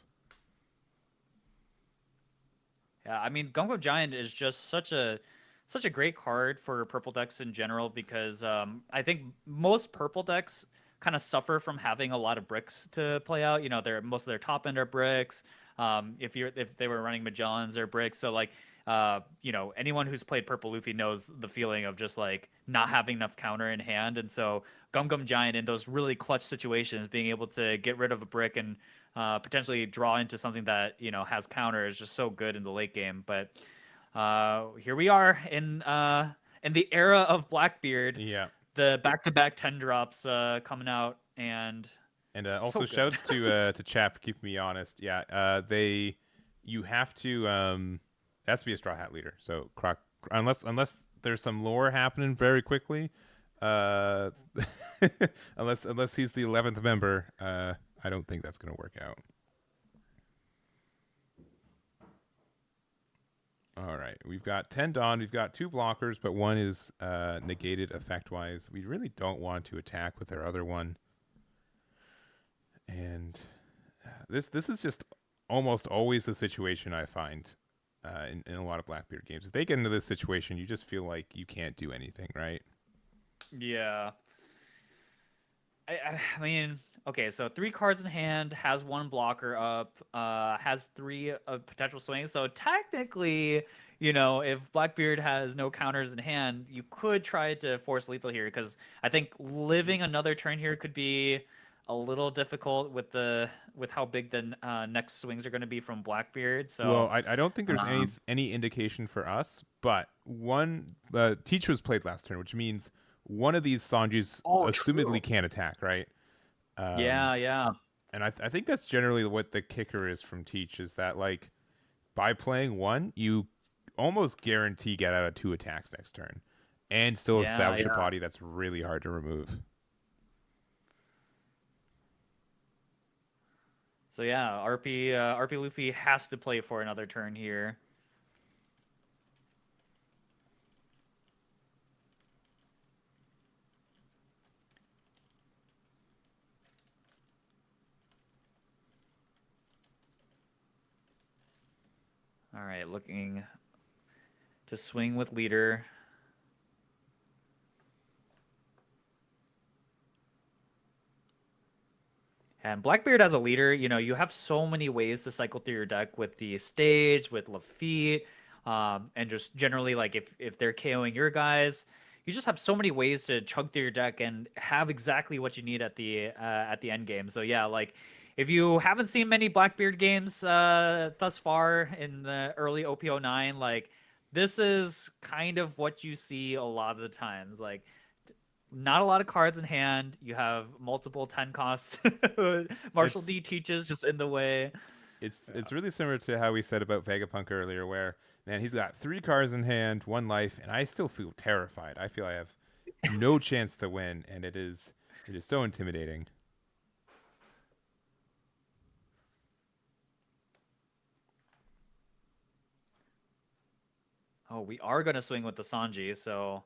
Yeah, I mean, Gum Gum Giant is just such a great card for purple decks in general, because I think most purple decks kind of suffer from having a lot of bricks to play out. Most of their top end are bricks. If they were running Magellans, they're bricks. So like, anyone who's played Purple Luffy knows the feeling of just like not having enough counter in hand. And so Gum Gum Giant in those really clutch situations, being able to get rid of a brick and potentially draw into something that has counter is just so good in the late game. But here we are in the era of Blackbeard. Yeah. The back-to-back 10 drops coming out, and also so shouts to chat for keeping me honest. Yeah, you have to it has to be a Straw Hat leader. So unless there's some lore happening very quickly, unless he's the 11th member, I don't think that's going to work out. All right, we've got 10 Dawn. We've got 2 blockers, but one is negated effect-wise. We really don't want to attack with our other one. And this is just almost always the situation I find in a lot of Blackbeard games. If they get into this situation, you just feel like you can't do anything, right? Yeah. I mean, okay, so 3 cards in hand, has 1 blocker up, has 3 potential swings. So technically, if Blackbeard has no counters in hand, you could try to force lethal here, because I think living another turn here could be a little difficult with how big the next swings are going to be from Blackbeard. So well, I don't think there's any indication for us, but one Teach was played last turn, which means one of these Sanjis assumedly can attack, right? Yeah. And I think that's generally what the kicker is from Teach, is that like by playing 1, you almost guarantee get out of 2 attacks next turn, and still establish a body that's really hard to remove. So yeah, RP Luffy has to play for another turn here. All right, looking to swing with leader. And Blackbeard as a leader, you have so many ways to cycle through your deck with the stage, with Lafitte, and just generally, like, if they're KOing your guys, you just have so many ways to chug through your deck and have exactly what you need at the end game. So yeah, like, if you haven't seen many Blackbeard games thus far in the early OP09, like, this is kind of what you see a lot of the times. Like, not a lot of cards in hand. You have multiple 10 costs. Marshall D teaches just in the way. It's really similar to how we said about Vegapunk earlier, where man he's got 3 cards in hand, 1 life, and I still feel terrified. I feel I have no chance to win, and it is so intimidating. Oh, we are gonna swing with the Sanji, so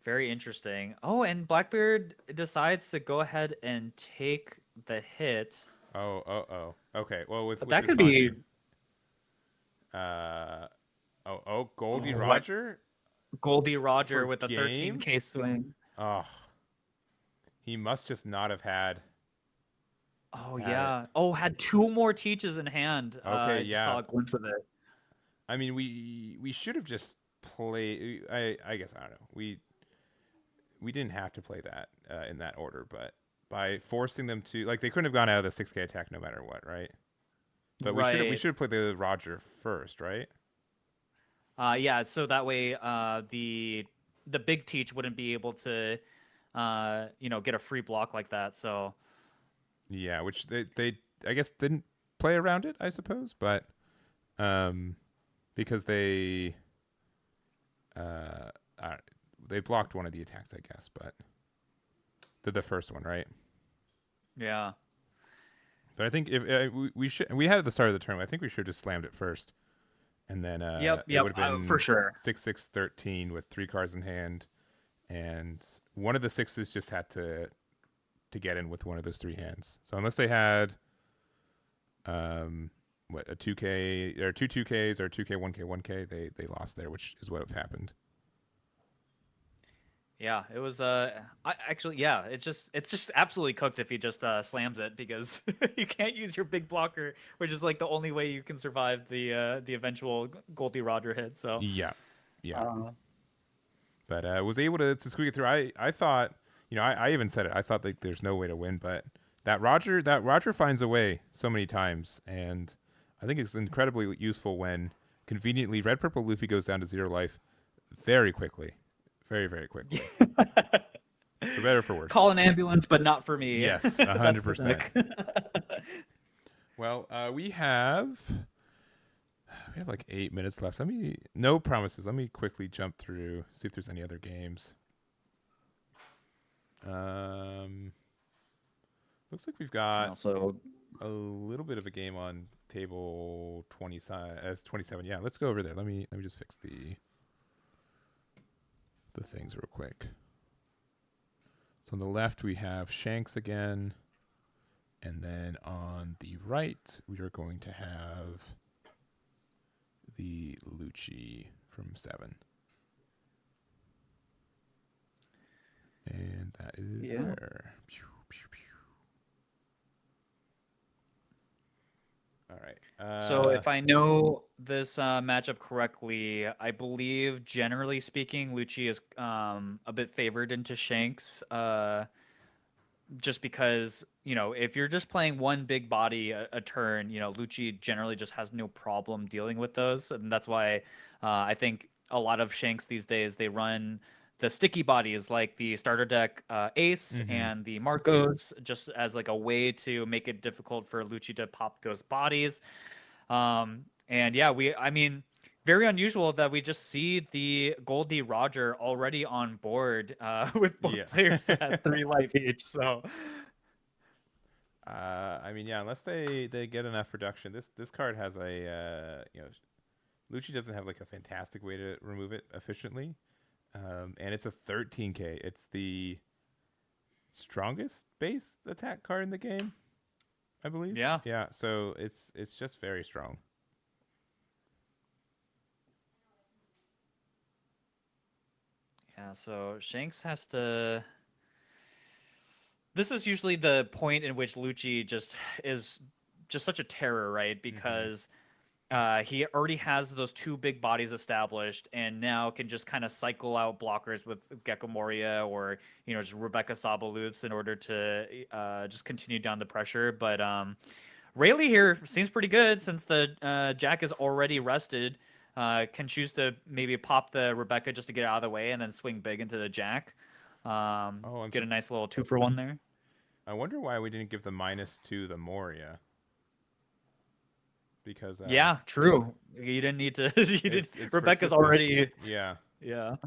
very interesting. Oh, and Blackbeard decides to go ahead and take the hit. Oh. Okay. Well, with That the could be Sanji, uh, Goldie what Roger Goldie Roger for with a game. 13k swing. Oh, he must just not have had Oh had it. yeah. Oh, had 2 more teaches in hand. Okay, I just yeah. saw a glimpse of it. I mean, we should have just played. I guess I don't know. We didn't have to play that in that order, but by forcing them to like they couldn't have gone out of the 6K attack no matter what, right? But we Right. should have played the Roger first, right? Yeah, so that way the big teach wouldn't be able to get a free block like that. So Yeah, which they I guess didn't play around it, I suppose, but um because uh uh, they blocked one of the attacks, I guess, but the first one, right? yeah. But I think if we should we had at the start of the tournament, I think we should have just slammed it first, and then it would have For been sure. 6-6-13 with 3 cards in hand, and one of the sixes just had to get in with one of those 3 hands. So unless they had what a 2K or 2 2Ks or 2K 1K 1K, they lost there, which is what happened. Yeah, it was actually yeah, it's just absolutely cooked if he just slams it because you can't use your big blocker, which is like the only way you can survive the eventual Goldie Roger hit. So Yeah, yeah. uh, But was able to squeak it through. I thought, I even said it. I thought like there's no way to win, but that Roger finds a way so many times, and I think it's incredibly useful when conveniently Red Purple Luffy goes down to 0 life very quickly, very quickly, for better or for worse. call an ambulance, but not for me. Yes, That's the 100%. deck. Well, we have like 8 minutes left. No promises. Let me quickly jump through, see if there's any other games. Looks like we've got Also, a little bit of a game on table 27. Yeah, let's go over there. Let me just fix the things real quick. So on the left we have Shanks again, and then on the right we are going to have the Luchi from 7. And that is Yeah. there. Pew, pew, pew. All right. So if I know this matchup correctly, I believe generally speaking, Luchi is a bit favored into Shanks, just because if you're just playing one big body a turn, Luchi generally just has no problem dealing with those, and that's why I think a lot of Shanks these days they run the sticky bodies like the starter deck Ace and the Marcos just as like a way to make it difficult for Luchi to pop those bodies. And yeah, I mean, very unusual that we just see the Goldie Roger already on board with both Yeah. players at 3 life each. So I mean, yeah, unless they get enough reduction. This card has a Luchi doesn't have like a fantastic way to remove it efficiently, and it's a 13K. It's the strongest base attack card in the game, I believe. yeah, Yeah, so it's just very strong. yeah. So Shanks has to. This is usually the point in which Luchi just is just such a terror, right? Because he already has those 2 big bodies established, and now can just kind of cycle out blockers with Gecko Moria or just Rebecca Saba loops in order to just continue down the pressure. But Rayleigh here seems pretty good since the Jack is already rested. Can choose to maybe pop the Rebecca just to get out of the way, and then swing big into the Jack. Get a nice little 2-for-1 there. I wonder why we didn't give the -2 the Moria. because Yeah, true. You didn't need to. You did. it's Rebecca's persistent. already. Yeah. Yeah.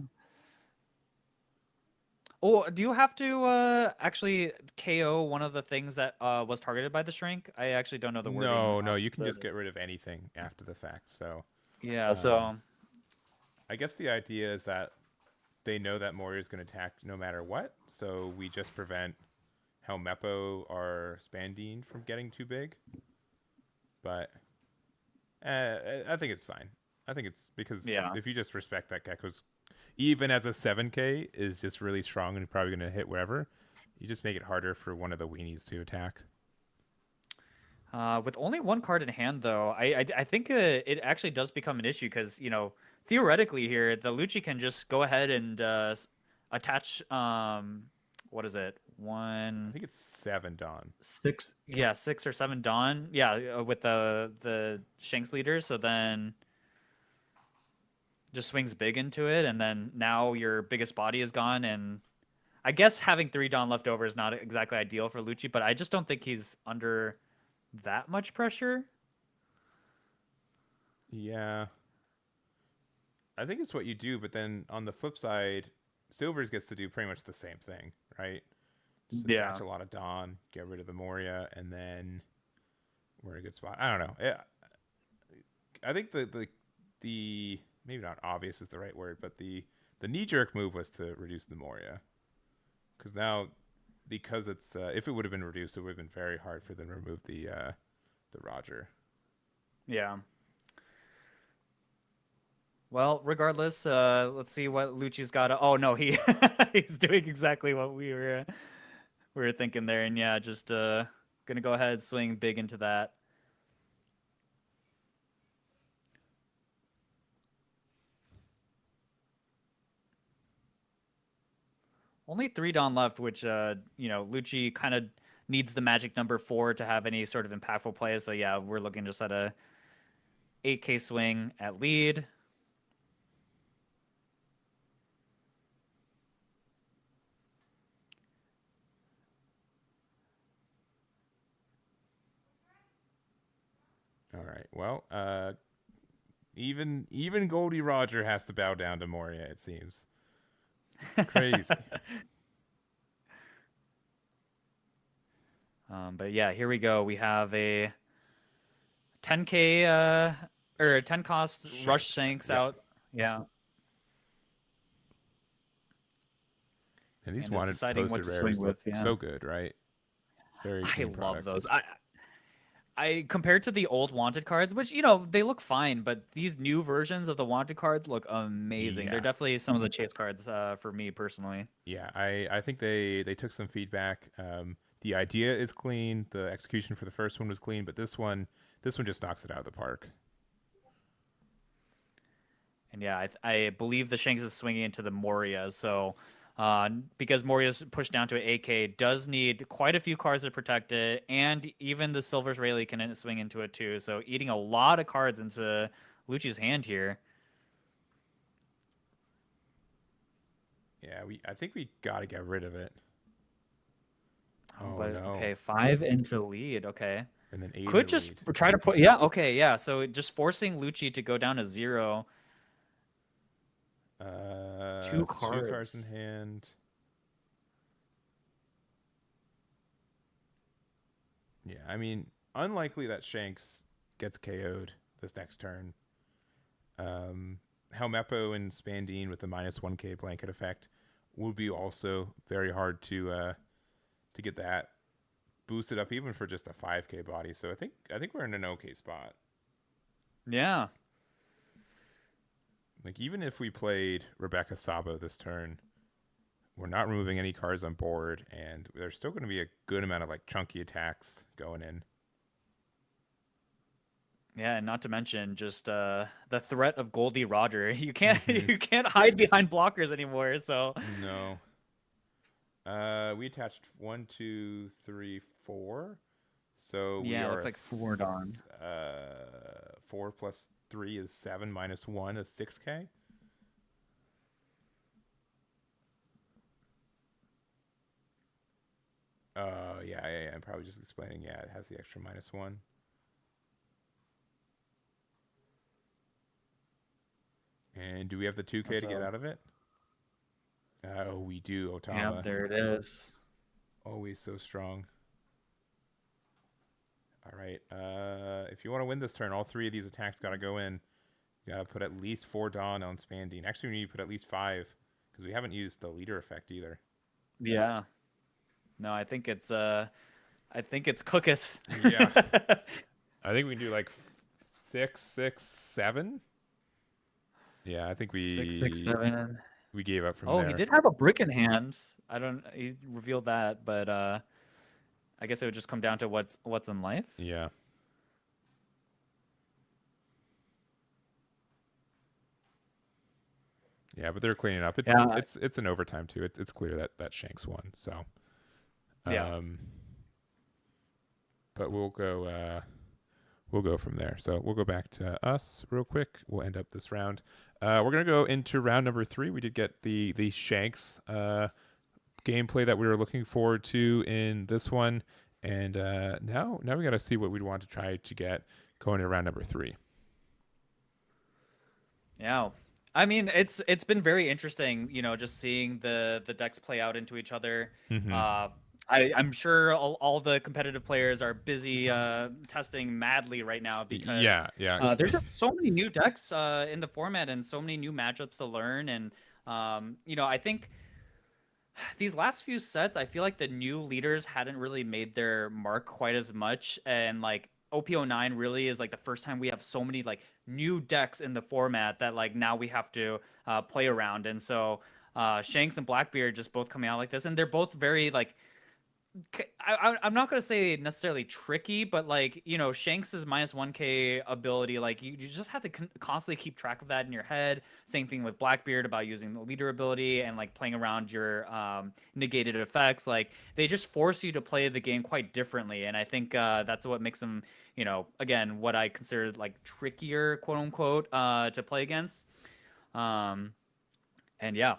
Oh, do you have to actually KO one of the things that was targeted by the shrink? I actually don't know the wording No, no, off you can the. just get rid of anything after the fact. So, Yeah. um, So. I guess the idea is that they know that Moria is going to attack no matter what, so we just prevent Helmeppo or Spandine from getting too big. But I think it's fine. I think it's because Yeah. if you just respect that Gecko's, even as a 7K, is just really strong and probably going to hit wherever, you just make it harder for one of the weenies to attack. With only one card in hand, though, I think it actually does become an issue because theoretically here the Luchi can just go ahead and attach what is it I one think it's 7 Dawn. six yeah 6 or 7 Dawn with the Shanks leader, so then just swings big into it, and then now your biggest body is gone, and I guess having 3 Dawn left over is not exactly ideal for Luchi, but I just don't think he's under that much pressure. Yeah. I think it's what you do, but then on the flip side, Silvers gets to do pretty much the same thing, right? Just attach Yeah. a lot of Dawn, get rid of the Moria, and then we're in a good spot. I don't know. I think the maybe not obvious is the right word, but the knee jerk move was to reduce the Moria, because now because it's if it would have been reduced, it would have been very hard for them to remove the Roger. Yeah. Well, regardless, let's see what Lucci's got. Oh no, he's doing exactly what we were thinking there, and yeah, just gonna go ahead swing big into that. Only 3 Dawn left, which Lucci kind of needs the magic number 4 to have any sort of impactful play. So yeah, we're looking just at a 8K swing at lead. All right. Well, even Goldie Roger has to bow down to Moria. It seems crazy. But yeah, here we go. We have a 10K or a 10 cost rush Shanks. Shanks Yep. out. Yeah. And these And is wanted deciding what posted to swing rares look with. Yeah. so good, right? Very I clean love products. those. I compared to the old wanted cards, which they look fine, but these new versions of the wanted cards look amazing. They're Yeah. definitely some of the chase cards for me personally. Yeah, I think they took some feedback. The idea is clean. The execution for the first one was clean, but this one just knocks it out of the park. And yeah, I believe the Shanks is swinging into the Moria, so because Moria's pushed down to an AK, does need quite a few cards to protect it, and even the Silver's Rayleigh can swing into it too. So eating a lot of cards into Lucci's hand here. Yeah, I think we got to get rid of it. Oh But no. okay, 5 into lead. Okay. And then 8 Could into just lead. try to put, yeah, okay, yeah. So just forcing Lucci to go down to 0. 2 2 cards in cards. hand. Yeah, I mean, unlikely that Shanks gets KO'd this next turn. Helmeppo and Spandine with the -1K blanket effect would be also very hard to get that boosted up even for just a 5K body. So I think we're in an okay spot. Yeah. Like even if we played Rebecca Sabo this turn, we're not removing any cards on board, and there's still going to be a good amount of like chunky attacks going in. Yeah, and not to mention just the threat of Goldie Roger. You can't Mhm. you can't hide behind blockers anymore. So No. We attached 1, 2, 3, 4. So we yeah, are looks like 4 Dawn. 4 plus 3 is 7 minus 1 is 6K. Yeah. I'm probably just explaining. Yeah, it has the extra -1. And do we have the 2K to get So, out of it? Oh, we do. yeah, Otama. there it is. Always so strong. All right. If you want to win this turn, all 3 of these attacks got to go in. You got to put at least 4 Dawn on Spandine. Actually, we need to put at least 5 because we haven't used the leader effect either. Yeah. No, I think it's cooketh. Yeah. I think we can do like 6, 6, 7. Yeah, I think 6, 6, 7. we gave up from Oh, there. he did have a brick in hand. He revealed that, but I guess it would just come down to what's in life. Yeah. Yeah, but they're cleaning up. It's an overtime too. It's clear that Shanks won. So Yeah. But we'll go from there. So we'll go back to us real quick. We'll end up this round. We're gonna go into round number 3. We did get the Shanks gameplay that we were looking forward to in this one, and now we got to see what we'd want to try to get going to round number 3. Yeah. I mean, it's been very interesting, just seeing the decks play out into each other. Mm-hmm. I'm sure all the competitive players are busy testing madly right now because yeah. there's just so many new decks in the format and so many new matchups to learn. And I think these last few sets, I feel like the new leaders hadn't really made their mark quite as much, and like OP09 really is like the first time we have so many like new decks in the format that like now we have to play around. And so Shanks and Blackbeard just both coming out like this, and they're both very like I'm not gonna say necessarily tricky, but like Shanks's -1K ability, like you just have to constantly keep track of that in your head. Same thing with Blackbeard about using the leader ability and like playing around your negated effects. Like they just force you to play the game quite differently, and I think that's what makes them, again, what I consider like trickier, quote unquote, to play against. And yeah.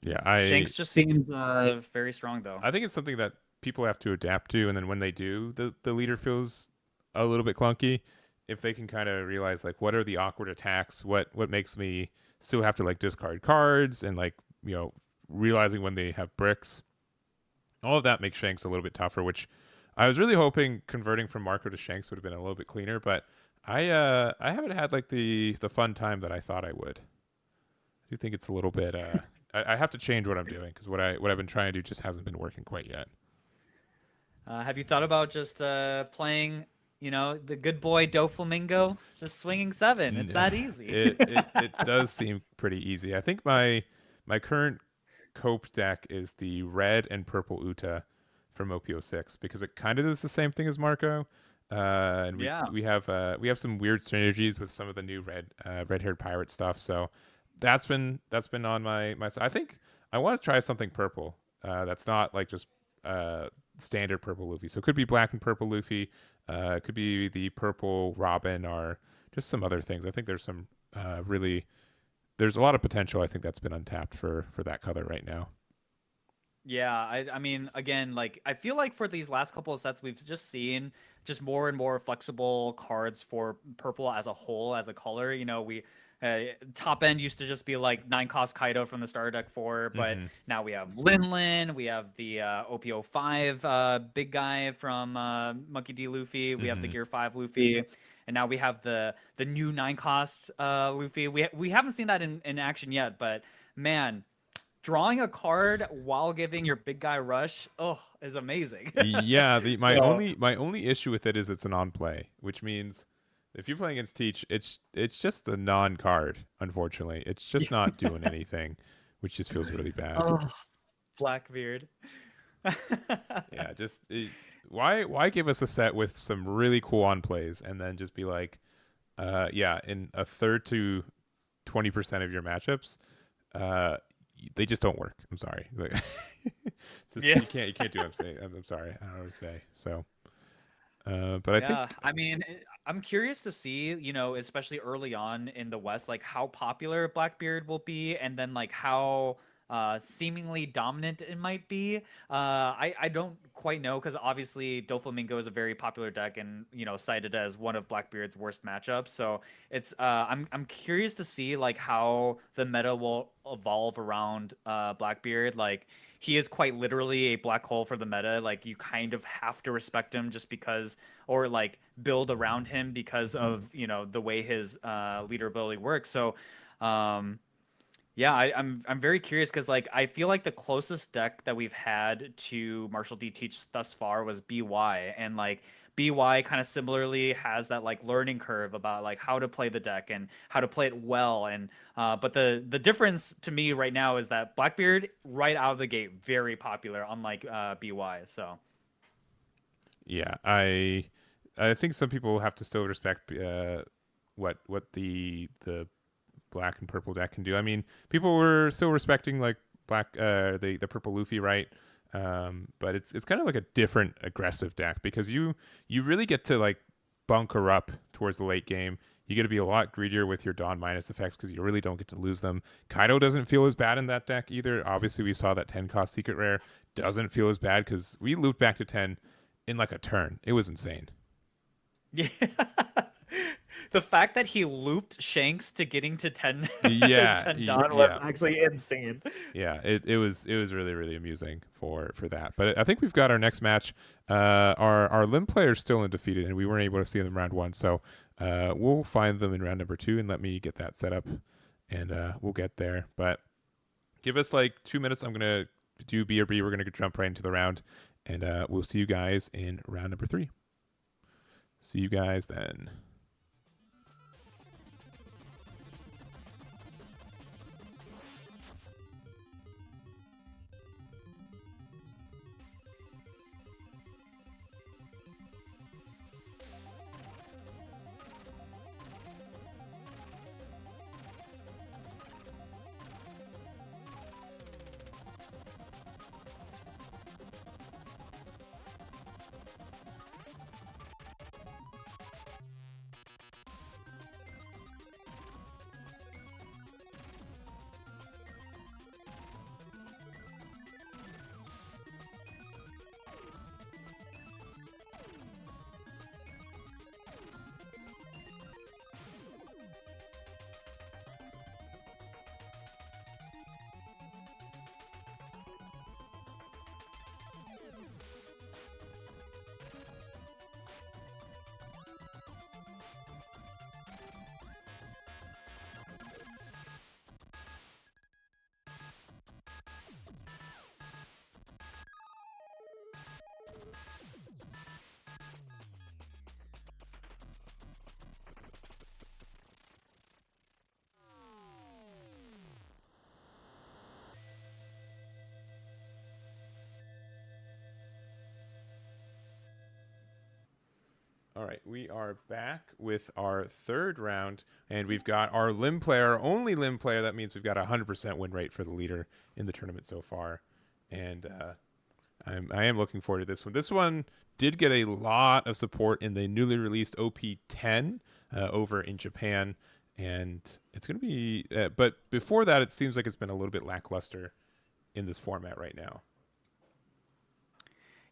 Yeah, Shanks just seems very strong though. I think it's something that people have to adapt to, and then when they do, the leader feels a little bit clunky. If they can kind of realize like what are the awkward attacks, what makes me still have to like discard cards, and like realizing when they have bricks, all of that makes Shanks a little bit tougher. Which I was really hoping converting from Marco to Shanks would have been a little bit cleaner, but I haven't had like the fun time that I thought I would. I do think it's a little bit I have to change what I'm doing because what I've been trying to do just hasn't been working quite yet. Have you thought about just playing, the good boy Doflamingo, just swinging 7? It's that easy. It does seem pretty easy. I think my current cope deck is the red and purple Uta from OP06 because it kind of does the same thing as Marco. And we have some weird synergies with some of the new red-haired pirate stuff. So that's been on my side. I think I want to try something purple. That's not like just standard purple Luffy. So it could be black and purple Luffy. It could be the purple Robin, or just some other things. I think there's some there's a lot of potential. I think that's been untapped for that color right now. Yeah, I mean, again, like I feel like for these last couple of sets, we've just seen just more and more flexible cards for purple as a whole, as a color. We top end used to just be like 9-cost Kaido from the starter deck 4, but now we have Lin, we have the OP05 big guy from Monkey D. Luffy, we have the Gear 5 Luffy, and now we have the new 9-cost Luffy. We haven't seen that in action yet, but man, drawing a card while giving your big guy rush, is amazing. Yeah, my only issue with it is it's an on play, which means if you're playing against Teach, it's just a non-card. Unfortunately, it's just not doing anything, which just feels really bad. Oh, Blackbeard. Yeah, why give us a set with some really cool on plays and then just be like, in a third to 20% of your matchups, they just don't work. I'm sorry. You can't do what I'm saying. I'm sorry. I don't know what to say. So. But I think, I mean, I'm curious to see, especially early on in the West, like how popular Blackbeard will be, and then like how seemingly dominant it might be. I don't quite know because obviously Doflamingo is a very popular deck and cited as one of Blackbeard's worst matchups. So it's I'm curious to see like how the meta will evolve around Blackbeard. Like he is quite literally a black hole for the meta. Like you kind of have to respect him just because, or like build around him because of the way his leader ability works. So. Yeah, I'm very curious because like I feel like the closest deck that we've had to Marshall D teach thus far was BY, and like BY kind of similarly has that like learning curve about like how to play the deck and how to play it well. And but the difference to me right now is that Blackbeard right out of the gate very popular, unlike BY. So Yeah, I think some people have to still respect what the black and purple deck can do. I mean, people were still respecting like the purple Luffy, right? But it's kind of like a different aggressive deck because you really get to like bunker up towards the late game. You get to be a lot greedier with your Dawn minus effects because you really don't get to lose them. Kaido doesn't feel as bad in that deck either. Obviously, we saw that 10 cost secret rare doesn't feel as bad because we looped back to 10 in like a turn. It was insane. yeah. The fact that he looped Shanks to getting to 10, Yeah, 10 Dawn was yeah. actually insane. Yeah, it was really really amusing for that. But I think we've got our next match. Our Lim players still undefeated, and we weren't able to see them in round 1. So we'll find them in round number 2, and let me get that set up, and we'll get there. But give us like 2 minutes. I'm gonna do B or B. We're gonna jump right into the round, and we'll see you guys in round number 3. See you guys then. All right, we are back with our third round, and we've got our Lim player, our only Lim player. That means we've got a 100% win rate for the leader in the tournament so far, and I am looking forward to this one. This one did get a lot of support in the newly released OP10 over in Japan, and it's going to be. But before that, it seems like it's been a little bit lackluster in this format right now.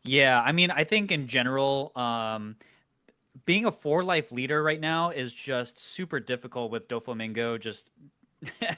Yeah, I mean, I think in general, being a 4-life leader right now is just super difficult with Doflamingo just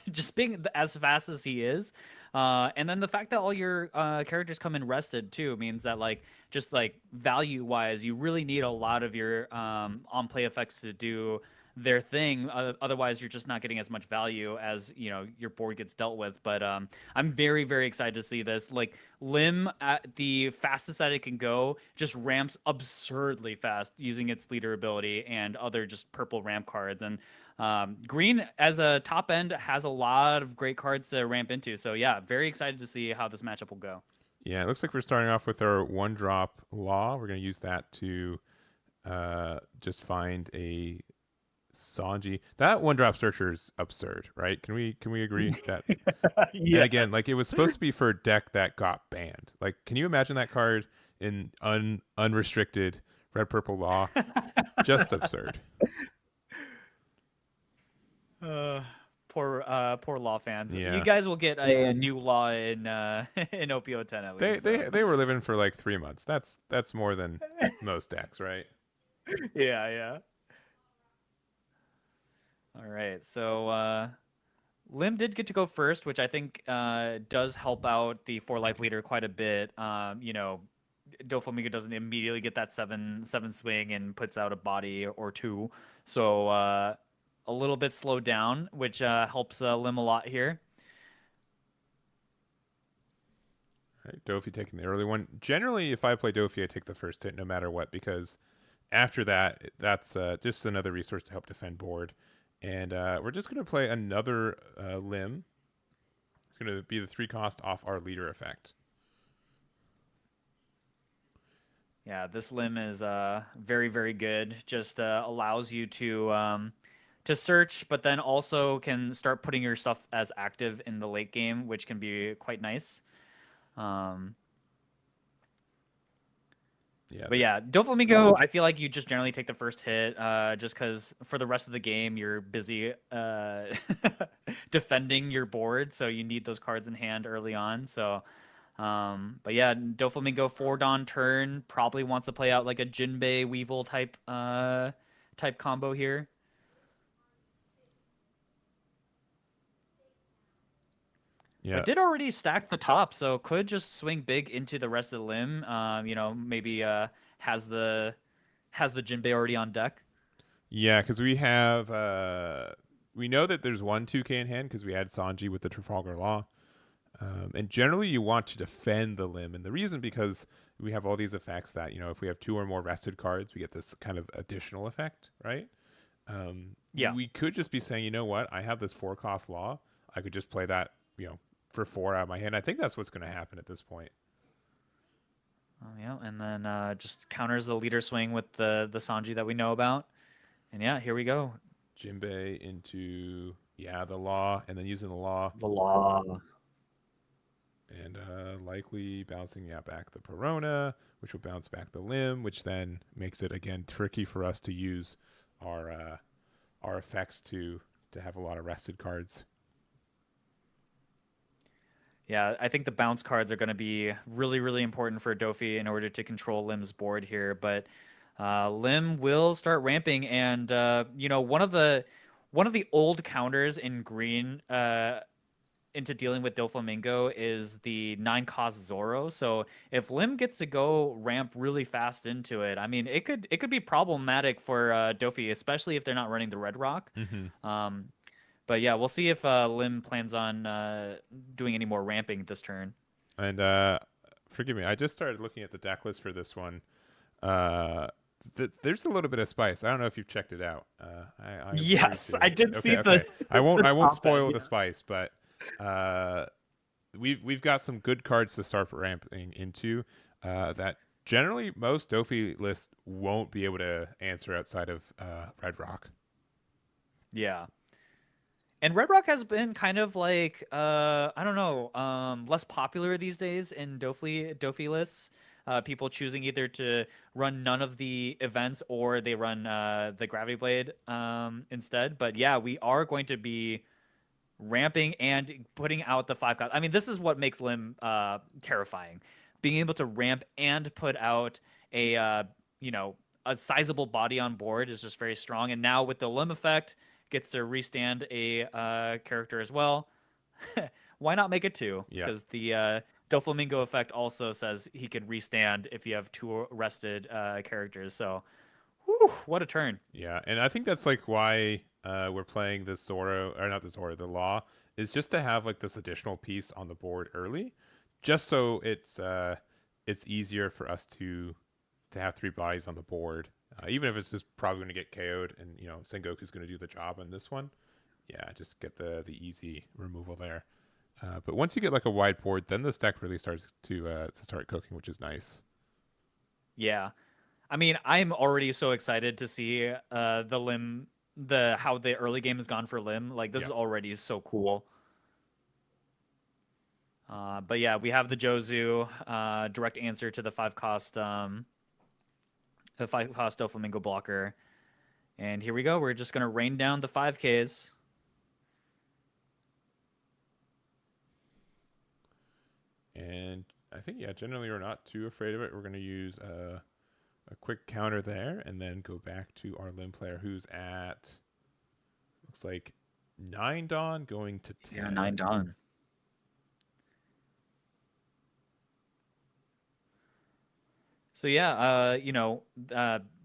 just being as fast as he is. And then the fact that all your characters come in rested too means that like just like value wise, you really need a lot of your on play effects to do their thing. Otherwise, you're just not getting as much value as your board gets dealt with. But I'm very very excited to see this. Like Lim at the fastest that it can go just ramps absurdly fast using its leader ability and other just purple ramp cards. And green as a top end has a lot of great cards to ramp into. So yeah, very excited to see how this matchup will go. Yeah, it looks like we're starting off with our 1-drop law. We're going to use that to just find a Sanji. That 1-drop searcher is absurd, right? Can we agree that? Yeah. And again, like it was supposed to be for a deck that got banned. Like, can you imagine that card in unrestricted red purple law? Just absurd. poor law fans. You Yeah. guys will get a new law in in OP09 at They least. So. they they were living for like 3 months. That's more than most decks, right? Yeah, yeah. All right. So Lim did get to go first, which I think does help out the 4 life leader quite a bit. Doflamingo doesn't immediately get that seven swing and puts out a body or two, so a little bit slowed down, which helps Lim a lot here. Right, Dofi taking the early one. Generally, if I play Dofi, I take the first hit no matter what, because after that, that's just another resource to help defend board. And we're just going to play another Lim. It's going to be the 3 cost off our leader effect. Yeah, this Lim is very, very good. Just allows you to search, but then also can start putting your stuff as active in the late game, which can be quite nice. Yeah, But yeah, Doflamingo, I feel like you just generally take the first hit, just because for the rest of the game you're busy defending your board, so you need those cards in hand early on. So, but yeah, Doflamingo 4 Dawn turn probably wants to play out like a Jinbei Weevil type combo here. yeah, But did already stack the top, so could just swing big into the rest of the Lim. Maybe has the Jinbei already on deck. yeah. Because we know that there's one 2K in hand because we had Sanji with the Trafalgar Law. And generally, you want to defend the Lim, and the reason because we have all these effects that if we have 2 or more rested cards, we get this kind of additional effect, right? Yeah. We could just be saying, you know what, I have this 4 cost Law, I could just play that, for 4 out of my hand. I think that's what's going to happen at this point. Oh yeah, and then just counters the leader swing with the Sanji that we know about, and yeah, here we go. Jinbei into the Law, and then using the Law. The Law. And likely bouncing back the Perona, which will bounce back the Lim, which then makes it again tricky for us to use our effects to have a lot of rested cards. Yeah, I think the bounce cards are going to be really, really important for Dofi in order to control Lim's board here. But Lim will start ramping, and one of the old counters in green into dealing with Doflamingo is the 9 cost Zoro. So if Lim gets to go ramp really fast into it, I mean, it could be problematic for Dofi, especially if they're not running the Red Rock. Mm-hmm. But yeah, we'll see if Lim plans on doing any more ramping this turn. And forgive me, I just started looking at the deck list for this one. There's a little bit of spice. I don't know if you've checked it out. Yes, I did see okay. the. I won't spoil yeah. the spice, but we've got some good cards to start ramping into that generally most Dofi lists won't be able to answer outside of Red Rock. Yeah. And Red Rock has been kind of like I don't know, less popular these days in Dofi lists. People choosing either to run none of the events or they run the Gravity Blade instead. But yeah, we are going to be ramping and putting out the 5 cost. I mean, this is what makes Lim terrifying. Being able to ramp and put out a sizable body on board is just very strong. And now with the Lim effect, gets to restand a character as well. Why not make it 2? Yeah. Because the Doflamingo effect also says he can restand if you have 2 rested characters. So, whew, what a turn. Yeah, and I think that's like why we're playing this Zoro, or not the Zoro, the Law, is just to have like this additional piece on the board early, just so it's easier for us to have 3 bodies on the board. Even if it's just probably going to get KO'd, and Sengoku's going to do the job on this one. Yeah, just get the easy removal there. But once you get like a wide board, then this deck really starts to start cooking, which is nice. Yeah, I mean, I'm already so excited to see the Lim, how the early game has gone for Lim. Like this is already so cool. But yeah, we have the Jozu direct answer to the 5 cost. The 5 cost Doflamingo blocker. And here we go. We're just going to rain down the 5Ks. And I think, yeah, generally we're not too afraid of it. We're going to use a quick counter there and then go back to our limb player who's at, looks like 9 Dawn going to 10. Yeah, 9 Dawn. So yeah,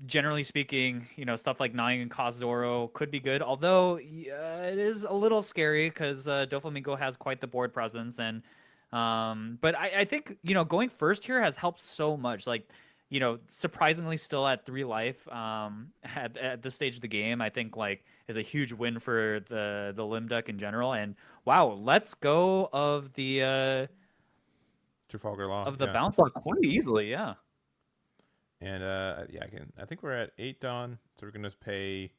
generally speaking, stuff like Nine and Kazoro could be good. Although it is a little scary because Doflamingo has quite the board presence, and but I think going first here has helped so much. Like, surprisingly still at 3 life at this stage of the game, I think like is a huge win for the limb deck in general. And wow, let's go Trafalgar Law, of the yeah. bounce lock quite easily, yeah. And yeah, I think we're at 8 Dawn, so we're gonna pay.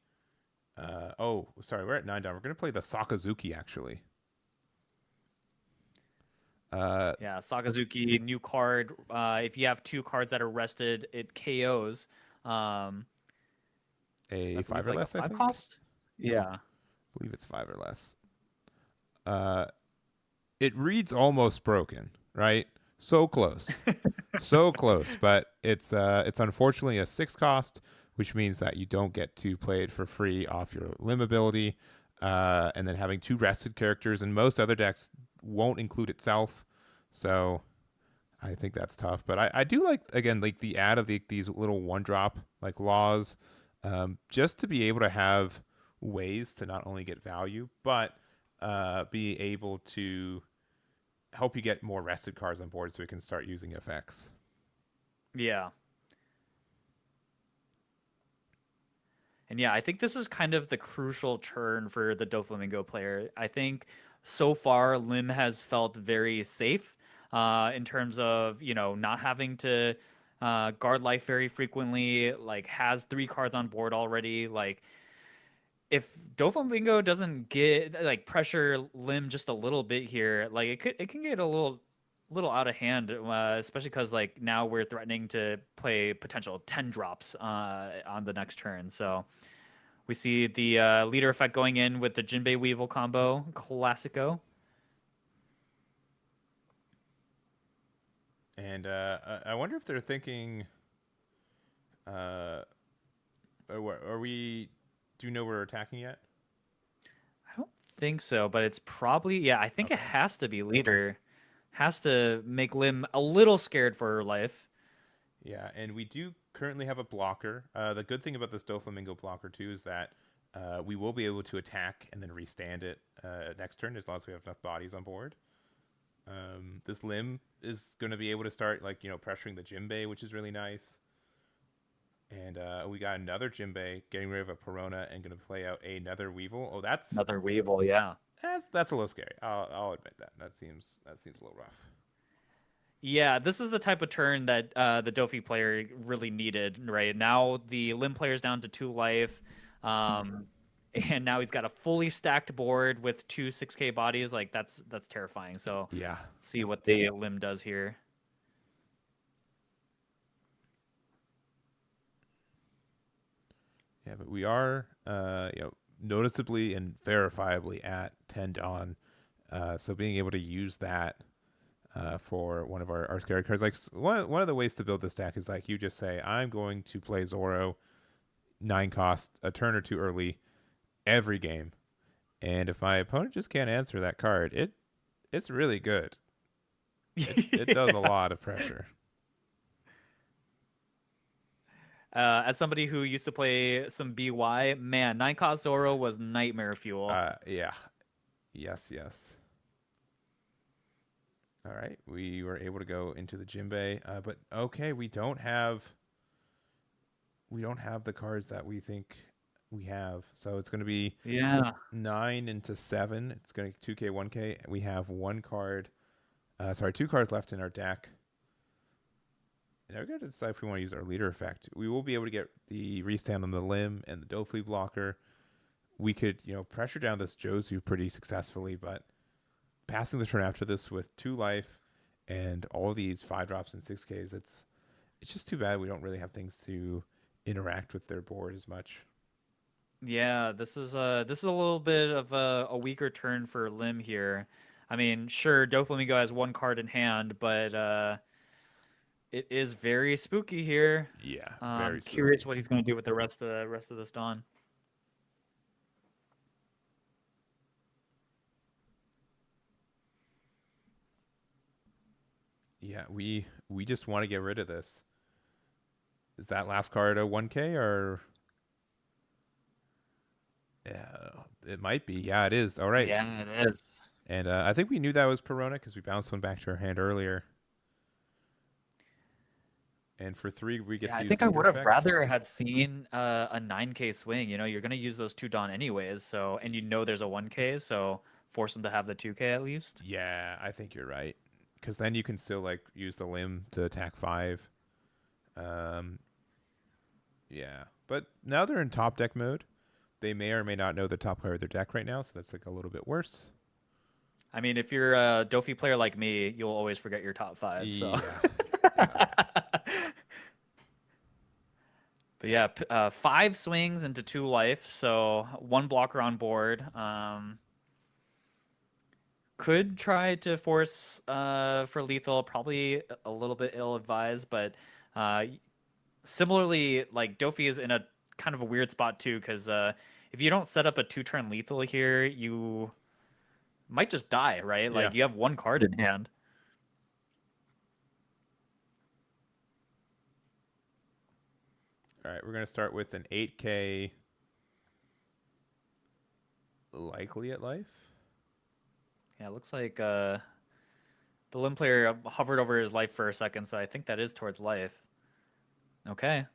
Oh, sorry, we're at 9 Dawn. We're gonna play the Sakazuki actually. Yeah, Sakazuki, new card. If you have 2 cards that are rested, it KOs. A 5 or like less, a I 5 think. cost. Yeah. I believe it's 5 or less. Uh, it reads almost broken, right? So close. So close, but it's unfortunately a 6 cost, which means that you don't get to play it for free off your limb ability, and then having 2 rested characters, and most other decks won't include itself, so I think that's tough. But I do like, again, like the add of these little 1-drop like laws, just to be able to have ways to not only get value, but be able to help you get more rested cards on board so we can start using effects. Yeah. And yeah, I think this is kind of the crucial turn for the Doflamingo player. I think so far Lim has felt very safe in terms of, not having to guard life very frequently, like has 3 cards on board already. Like if Doflamingo doesn't get like pressure Lim just a little bit here, like it can get a little out of hand, especially because like now we're threatening to play potential 10 drops on the next turn. So we see the leader effect going in with the Jinbei Weevil combo, Classico. And I wonder if they're thinking, are we? Do you know we're attacking yet? I don't think so, but it's probably, yeah, I think it Okay. has to be leader. Has to make Lim a little scared for her life. Yeah, and we do currently have a blocker. The good thing about this Doflamingo blocker too is that we will be able to attack and then restand it next turn as long as we have enough bodies on board. This limb is going to be able to start pressuring the Jinbei, which is really nice. And we got another Jinbei getting rid of a Perona and going to play out another Weevil. Oh, Another Weevil, yeah. that's a little scary. I'll admit that. That seems a little rough. Yeah, this is the type of turn that the Dofi player really needed, right? Now the Lim player's down to 2 life, and now he's got a fully stacked board with 2 6K bodies. Like that's terrifying. So Yeah. let's see what the Lim does here. Yeah, but we are, noticeably and verifiably at 10 Dawn. So being able to use that for one of our scary cards, like one of the ways to build this deck is like you just say, I'm going to play Zoro 9 cost a turn or 2 early every game, and if my opponent just can't answer that card, it's really good. It does a lot of pressure. As somebody who used to play some BY, man, 9 cost Zoro was nightmare fuel. Yeah. Yes. All right, we were able to go into the Jinbei, but okay, we don't have the cards that we think we have. So it's going to be 9 into 7. It's going to 2K, 1K. We have 2 cards left in our deck. Now we're going to decide if we want to use our leader effect. We will be able to get the restand on the limb and the Doflamingo blocker. We could, pressure down this Jozu pretty successfully, but passing the turn after this with 2 life and all these 5 drops and 6Ks, it's just too bad we don't really have things to interact with their board as much. Yeah, this is a little bit of a weaker turn for Lim here. I mean, sure, Doflamingo has one card in hand, but it is very spooky here. Yeah, very Curious spooky. what he's going to do with the rest of this Dawn. Yeah, we just want to get rid of this. Is that last card a 1K or? Yeah, it might be. Yeah, it is. All right. Yeah, it is. And I think we knew that was Perona because we bounced one back to our hand earlier. And for 3, we get Yeah, to I use think I leader would have effect. rather had seen a 9K swing. You know, you're going to use those 2 Dawn anyways, so and you know there's a 1K, so force them to have the 2K at least. Yeah, I think you're right. Because then you can still like use the limb to attack 5. Um, yeah, but now they're in top deck mode. They may or may not know the top player of their deck right now, so that's like a little bit worse. I mean, if you're a Dofi player like me, you'll always forget your top 5. So. Yeah. But yeah, 5 swings into 2 life, so 1 blocker on board. Could try to force for lethal, probably a little bit ill-advised, but similarly, like Dofi is in a kind of a weird spot too, because if you don't set up a 2-turn lethal here, you might just die, right? Like Yeah. you have 1 card in hand. All right, we're going to start with an 8K likely at life. Yeah, it looks like the limb player hovered over his life for a second, so I think that is towards life. Okay.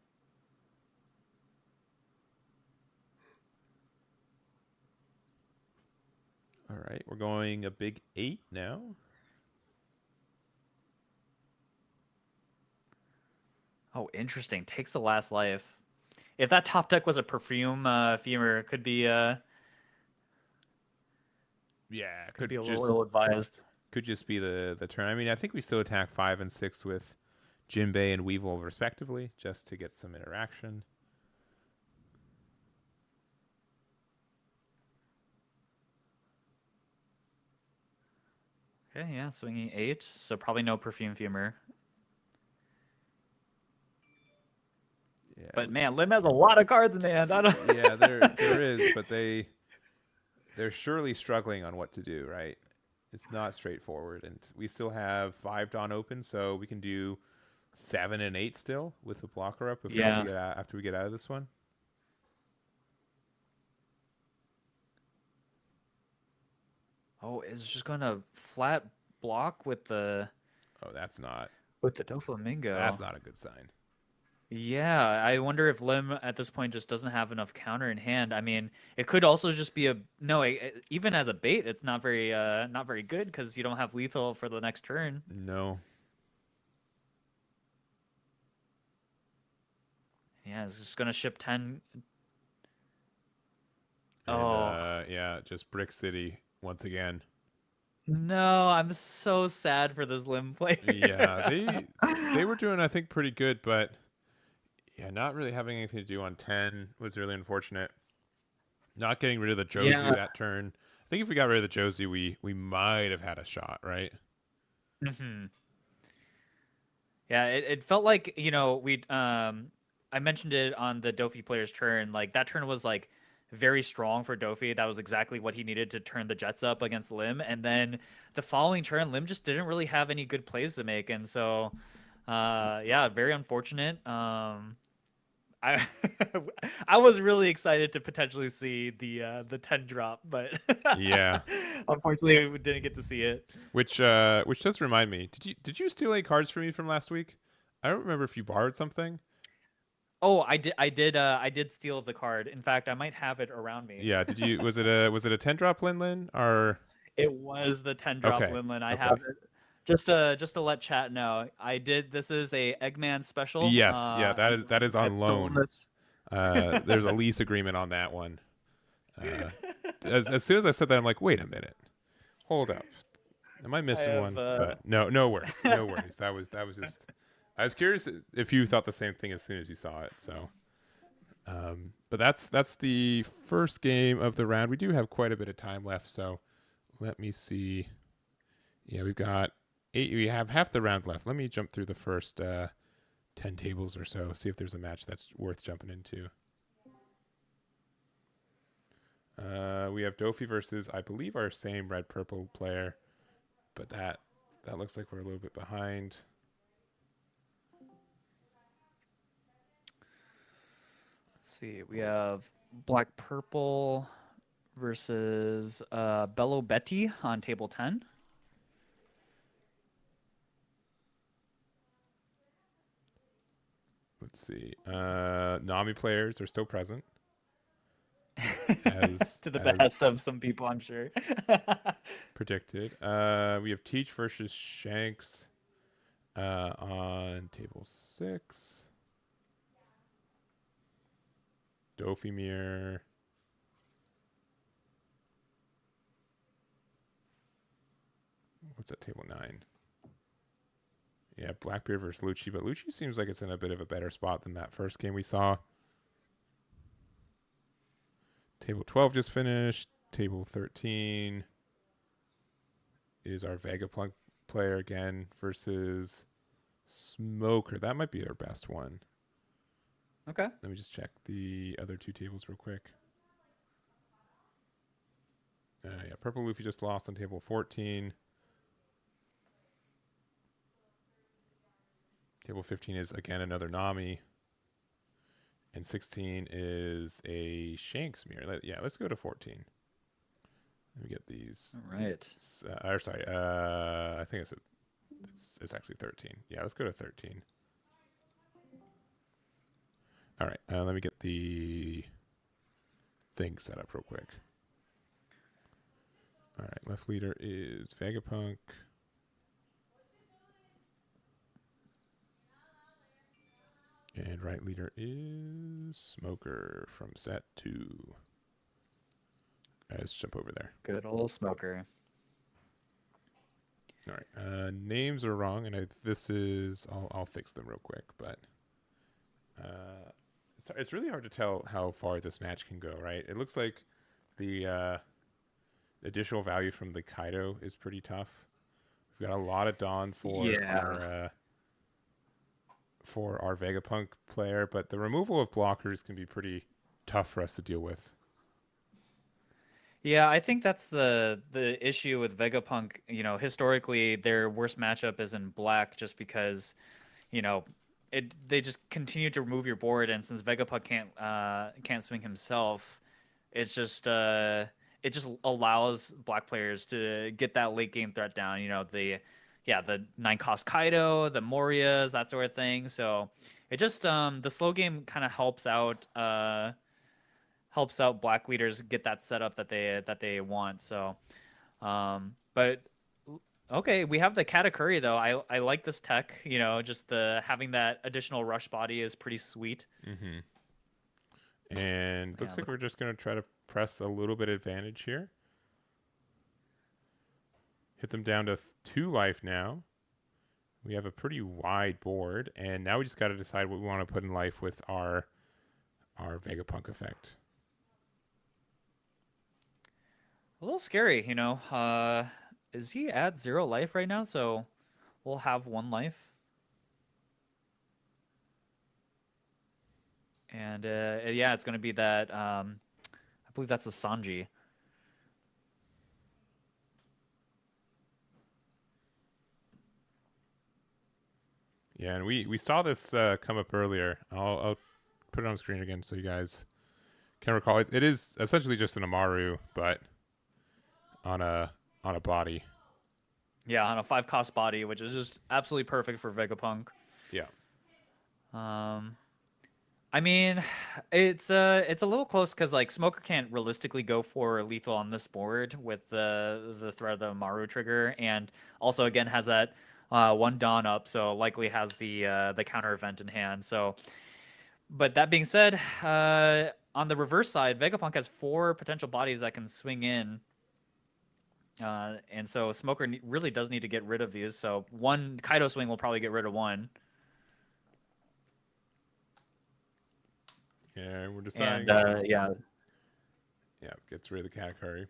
All right, we're going a big 8 now. Oh, interesting. Takes the last life. If that top deck was a perfume femur, it could be Yeah, could be a just little ill-advised. could just be the turn. I mean, I think we still attack 5 and 6 with Jinbei and Weevil respectively, just to get some interaction. Okay, yeah, swinging 8, so probably no perfume femur. Yeah, But man, Lim has a lot of cards in hand. I don't. yeah, there is, but they're surely struggling on what to do. Right, it's not straightforward, and we still have 5 Dawn open, so we can do 7 and 8 still with the blocker up if we Yeah. get out, after we get out of this one. Oh, it's just gonna flat block with the Oh, that's not Doflamingo. a good sign. Yeah, I wonder if Lim at this point just doesn't have enough counter in hand. I mean, it could also just be a no. Even as a bait, it's not very good because you don't have lethal for the next turn. No. Yeah, it's just gonna ship 10. And, Oh yeah, just Brick City once again. no, I'm so sad for this Lim player. Yeah, they were doing, I think, pretty good, but yeah, not really having anything to do on 10 was really unfortunate. Not getting rid of the Josie Yeah. that turn. I think if we got rid of the Josie, we might have had a shot, right? Hmm. Yeah, it felt like, we I mentioned it on the Dofi player's turn. Like that turn was like very strong for Dofi. That was exactly what he needed to turn the Jets up against Lim. And then the following turn, Lim just didn't really have any good plays to make. And so yeah, very unfortunate. I I was really excited to potentially see the 10 drop, but Yeah. unfortunately we didn't get to see it. Which does remind me. Did you steal any cards from me from last week? I don't remember if you borrowed something. Oh, I did steal the card. In fact, I might have it around me. Yeah, did you was it a 10 drop Lin Lin or It was the 10 drop okay. Linlin. I Okay. have it. Just to let chat know, I did. This is a Eggman special. Yes, yeah, that is on I've stolen loan. this. There's a lease agreement on that one. As soon as I said that, I'm like, wait a minute, hold up, am I missing have, one? But no worries, no worries. That was just. I was curious if you thought the same thing as soon as you saw it. So, but that's the first game of the round. We do have quite a bit of time left, so let me see. Yeah, we've got 8. We have half the round left. Let me jump through the first 10 tables or so, see if there's a match that's worth jumping into. We have Dofi versus, I believe, our same red-purple player, but that looks like we're a little bit behind. Let's see. We have black purple versus Bello Betty on table 10. Let's see. Nami players are still present. To the best of some people, I'm sure. Predicted. We have Teach versus Shanks on table 6. Doflamingo. What's at table 9? Yeah, Blackbeard versus Luchi, but Luchi seems like it's in a bit of a better spot than that first game we saw. Table 12 just finished. Table 13 is our Vegapunk player again versus Smoker. That might be our best one. Okay. Let me just check the other 2 tables real quick. Yeah, Purple Luffy just lost on table 14. Table 15 is again another Nami. And 16 is a Shanks mirror. Yeah, let's go to 14. Let me get these. All right. Or sorry, I think it's actually 13. Yeah, let's go to 13. All right, let me get the thing set up real quick. All right, left leader is Vegapunk. And right leader is Smoker from set 2. Let's jump over there. Good old Smoker. All right. Names are wrong, and this is... I'll fix them real quick, but... it's really hard to tell how far this match can go, right? It looks like the additional value from the Kaido is pretty tough. We've got a lot of Dawn for our Vegapunk player, but the removal of blockers can be pretty tough for us to deal with. Yeah, I think that's the issue with Vegapunk. You know, historically, their worst matchup is in black, just because, you know, they just continue to remove your board, and since Vegapunk can't swing himself, it's just it just allows black players to get that late game threat down. You know, the 9-cost Kaido, the Morias, that sort of thing. So it just the slow game kind of helps out black leaders get that setup that they want. So but okay, we have the Katakuri though. I like this tech, you know, just the having that additional rush body is pretty sweet. Mm-hmm. And looks like we're just going to try to press a little bit advantage here. Hit them down to 2 life now. We have a pretty wide board, and now we just got to decide what we want to put in life with our Vegapunk effect. A little scary, you know. Is he at 0 life right now? So we'll have 1 life. And yeah, it's going to be that. I believe that's a Sanji. Yeah, and we saw this come up earlier. I'll put it on screen again so you guys can recall it. It is essentially just an Amaru, but on a body. Yeah, on a 5-cost body, which is just absolutely perfect for Vegapunk. Yeah. I mean, it's a little close because like Smoker can't realistically go for lethal on this board with the threat of the Maru trigger, and also again has that 1 Dawn up, so likely has the counter event in hand. So, but that being said, on the reverse side, Vegapunk has 4 potential bodies that can swing in. And so Smoker really does need to get rid of these. So 1 Kaido swing will probably get rid of 1. Yeah, we're deciding. And yeah, gets rid of the Katakuri.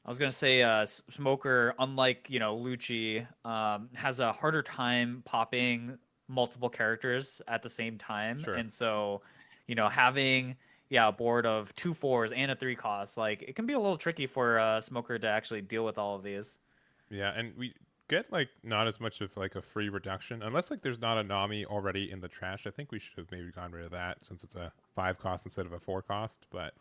I was gonna say, Smoker, unlike Luchi, has a harder time popping multiple characters at the same time, Sure. and so, having a board of 2 4s and a 3 cost, like it can be a little tricky for Smoker to actually deal with all of these. Yeah, and we get like not as much of like a free reduction unless like there's not a Nami already in the trash. I think we should have maybe gone rid of that since it's a 5 cost instead of a 4 cost, but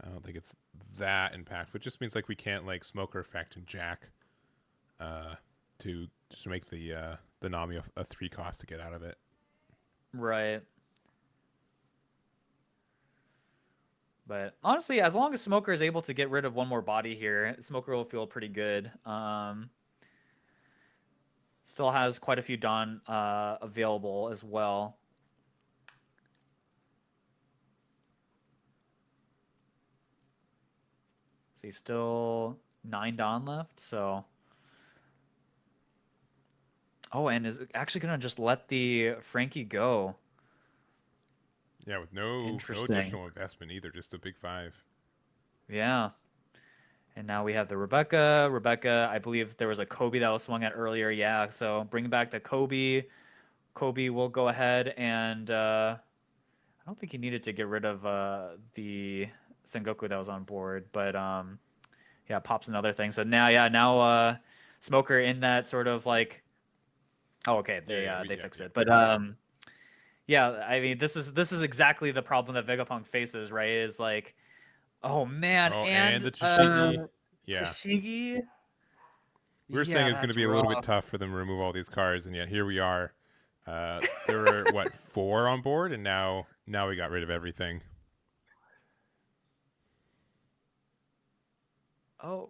I don't think it's that impactful. It just means like we can't like Smoker effect and Jack uh to make the Nami a 3 cost to get out of it. Right. But honestly, as long as Smoker is able to get rid of one more body here, Smoker will feel pretty good. Still has quite a few Dawn available as well. So he's still 9 Dawn left, so... Oh, and is actually going to just let the Frankie go. Yeah, with no Interesting. additional investment either, just a big 5. Yeah. And now we have the Rebecca. Rebecca, I believe there was a Kobe that was swung at earlier. Yeah, so bring back the Kobe. Kobe will go ahead and... I don't think he needed to get rid of the Sengoku that was on board, but yeah, pops another thing. So now Smoker in that sort of like... Oh, okay, they fixed it. But yeah, I mean, this is exactly the problem that Vegapunk faces, right? Is like, oh man, And the Tashigi. Yeah. Tashigi. We were saying it's going to that's be a little bit rough. tough for them to remove all these cars, and yet here we are. There were what 4 on board, and now we got rid of everything. Oh.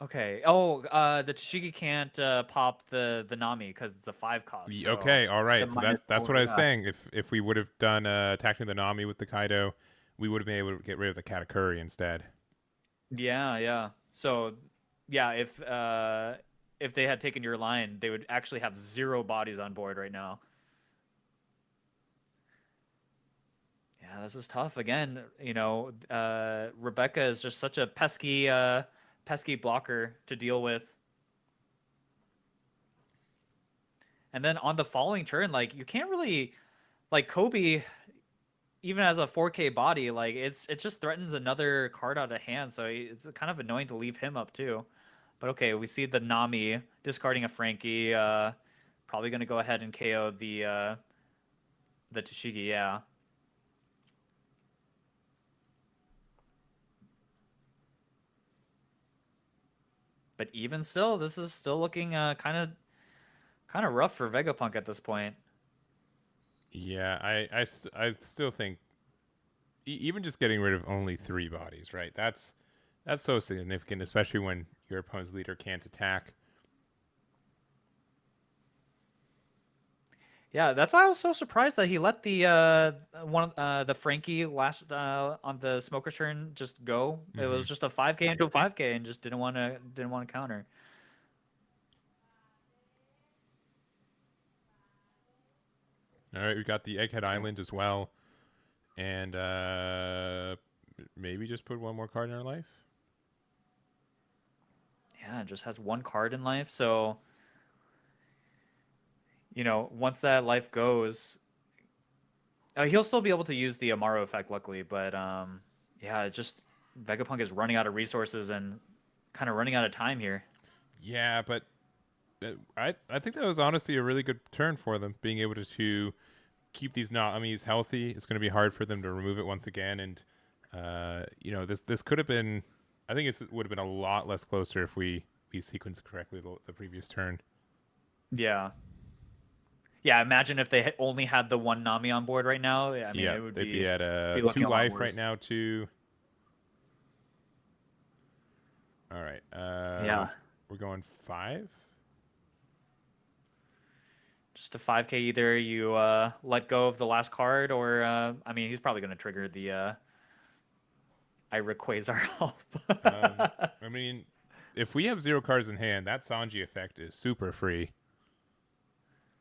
Okay. Oh, the Tashigi can't pop the Nami because it's a 5 cost. So Okay, all right. the So that's -4, what I was yeah. saying. If we would have done attacking the Nami with the Kaido, we would have been able to get rid of the Katakuri instead. Yeah. So, yeah, if they had taken your line, they would actually have 0 bodies on board right now. Yeah, this is tough. Again, Rebecca is just such a pesky blocker to deal with. And then on the following turn, like you can't really, like Kobe, even as a 4K body, like it just threatens another card out of hand, so it's kind of annoying to leave him up too. But okay, we see the Nami discarding a Frankie, probably gonna go ahead and KO the Tashigi, yeah. But even still, this is still looking kind of rough for Vegapunk at this point. Yeah, I still think even just getting rid of only 3 bodies, right? That's so significant, especially when your opponent's leader can't attack. Yeah, that's why I was so surprised that he let the the Frankie last on the Smoker turn just go. It was just a 5K into a 5K and just didn't want to counter. All right, we got the Egghead Island as well, and maybe just put one more card in our life. Yeah, it just has 1 card in life, so once that life goes, he'll still be able to use the Amaro effect, luckily. But yeah, it just Vegapunk is running out of resources and kind of running out of time here. Yeah, but I think that was honestly a really good turn for them, being able to keep these Namis healthy. It's going to be hard for them to remove it once again, and this could have been. I think it would have been a lot less closer if we sequenced correctly the previous turn. Yeah. Yeah, imagine if they only had the 1 Nami on board right now. I mean, it would they'd be at be looking 2 a lot life right worse. now too. All right. Yeah. We're going 5. Just a 5K. Either you let go of the last card, or I mean, he's probably going to trigger the I Rayquaza help. I mean, if we have 0 cards in hand, that Sanji effect is super free.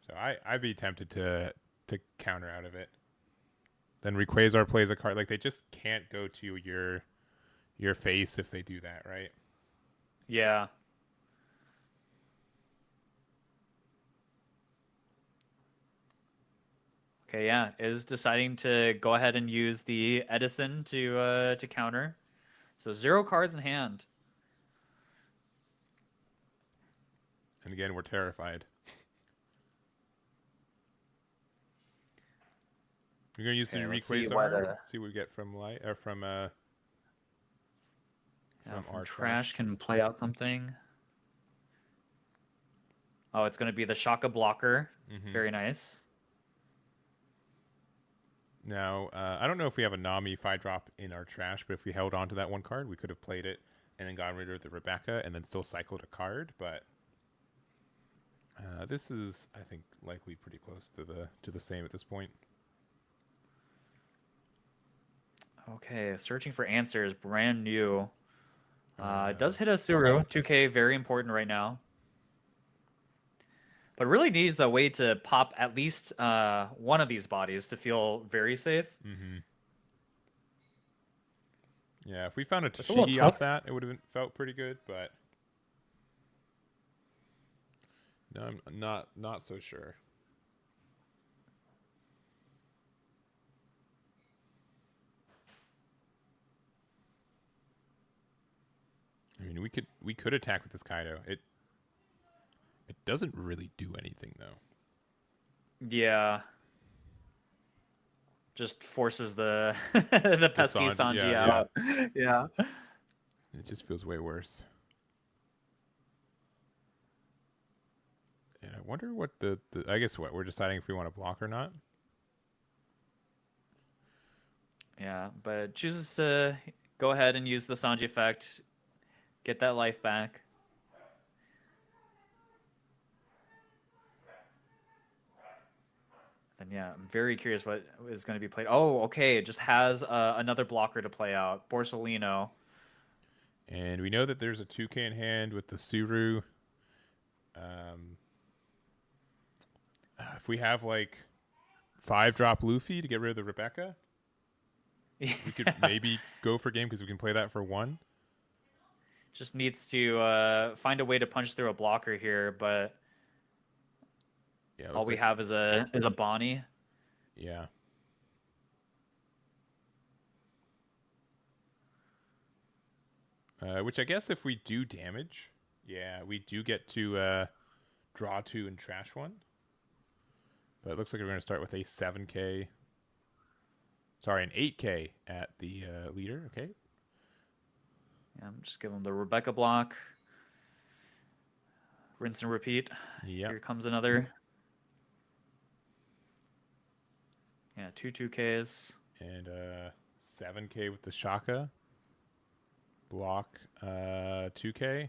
So I'd be tempted to counter out of it. Then Rayquaza plays a card, like they just can't go to your your face if they do that, right? Yeah. Okay, yeah, is deciding to go ahead and use the Edison to counter. So 0 cards in hand. And again, we're terrified. You're gonna use the Okay, let's see Requasar. See what we get from light or from yeah, from from our trash can play out something. Oh, it's gonna be the Shaka blocker. Very nice. Now, I don't know if we have a Nami 5-drop in our trash, but if we held on to that one card, we could have played it and then gotten rid of the Rebecca and then still cycled a card. But this is, I think, likely pretty close to the same at this point. Okay, searching for answers, brand new. It does hit a Suru. 2K, very important right now. But really needs a way to pop at least one of these bodies to feel very safe. Yeah, if we found a It's a little Tashigi off tough. that, it would have felt pretty good, but no, I'm not so sure. I mean, we could attack with this Kaido. It doesn't really do anything though. Yeah. Just forces the the pesky Sanji out. Yeah. It just feels way worse. And I wonder what I guess what we're deciding if we want to block or not. Yeah, but it chooses to go ahead and use the Sanji effect, get that life back. And yeah, I'm very curious what is going to be played. Oh, okay, it just has another blocker to play out, Borsalino. And we know that there's a 2K in hand with the Suru. If we have like 5-drop Luffy to get rid of the Rebecca, we could maybe go for game because we can play that for 1. Just needs to find a way to punch through a blocker here, but yeah, all we have is a Bonnie. Yeah. Which I guess if we do damage, yeah, we do get to draw 2 and trash 1. But it looks like we're going to start with a 7K. Sorry, an 8K at the leader. Okay. Yeah, I'm just giving him the Rebecca block. Rinse and repeat. Yeah. Here comes another. Yeah, 2 2Ks. And 7K with the Shaka. Block 2K.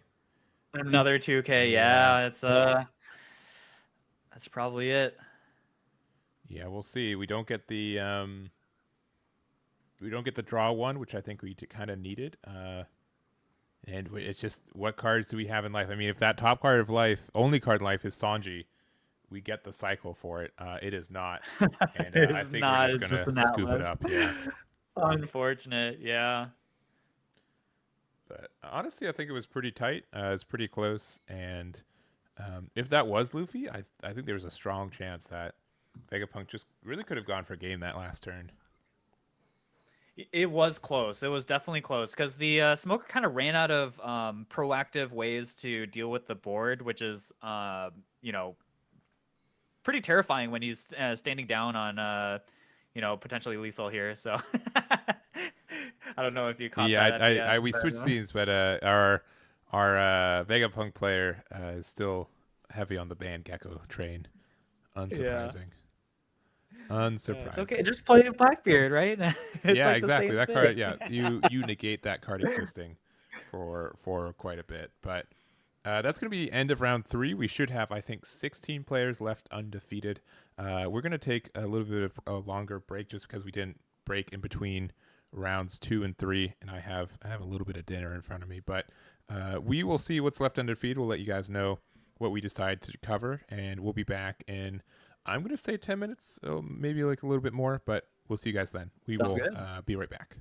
Another 2K. Yeah, it's that's probably it. Yeah, we'll see. We don't get the draw 1, which I think we kind of needed. And it's just, what cards do we have in life? I mean, if that top card of life, only card in life is Sanji, we get the cycle for it. It is not. And I think we're just going to scoop it up. Yeah. Unfortunate. Yeah. But honestly, I think it was pretty tight. It was pretty close. And if that was Luffy, I think there was a strong chance that Vegapunk just really could have gone for game that last turn. It was close. It was definitely close because the Smoker kind of ran out of proactive ways to deal with the board, which is, pretty terrifying when he's standing down on, potentially lethal here. So I don't know if you caught that. Yeah, we switched scenes, but our Vegapunk player is still heavy on the Band Gecko train. Unsurprising. Yeah. Unsurprising. It's okay. Just play Blackbeard, right? Yeah, exactly. That card. Yeah, you negate that card existing for quite a bit. But that's going to be end of round 3. We should have, I think, 16 players left undefeated. We're going to take a little bit of a longer break just because we didn't break in between rounds 2 and 3, and I have a little bit of dinner in front of me. But we will see what's left undefeated. We'll let you guys know what we decide to cover, and we'll be back in, I'm going to say 10 minutes, maybe like a little bit more, but we'll see you guys then. We will be right back.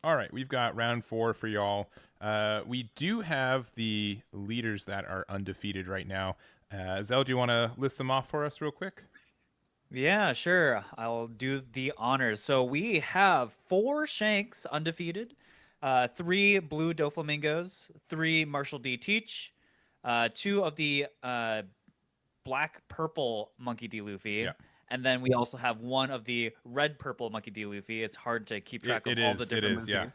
All right, we've got round 4 for y'all. We do have the leaders that are undefeated right now. Zell, do you want to list them off for us real quick? Yeah, sure. I'll do the honors. So we have 4 Shanks undefeated, 3 blue Doflamingos, 3 Marshall D Teach, 2 of the black purple Monkey D Luffy, Yeah, and then we also have 1 of the red purple Monkey D Luffy. It's hard to keep track of all the it different is. Yeah,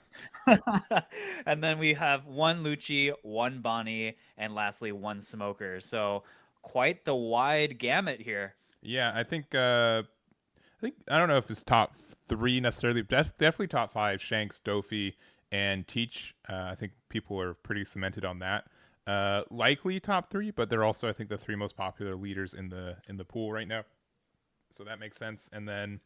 Luffys. And then we have 1 Luchi, 1 Bonnie, and lastly 1 Smoker. So quite the wide gamut here. yeah. I think I don't know if it's top 3 necessarily. Definitely top 5. Shanks, Dofi, and Teach. I think people are pretty cemented on that. Likely top 3, but they're also I think the 3 most popular leaders in the pool right now. So that makes sense. And then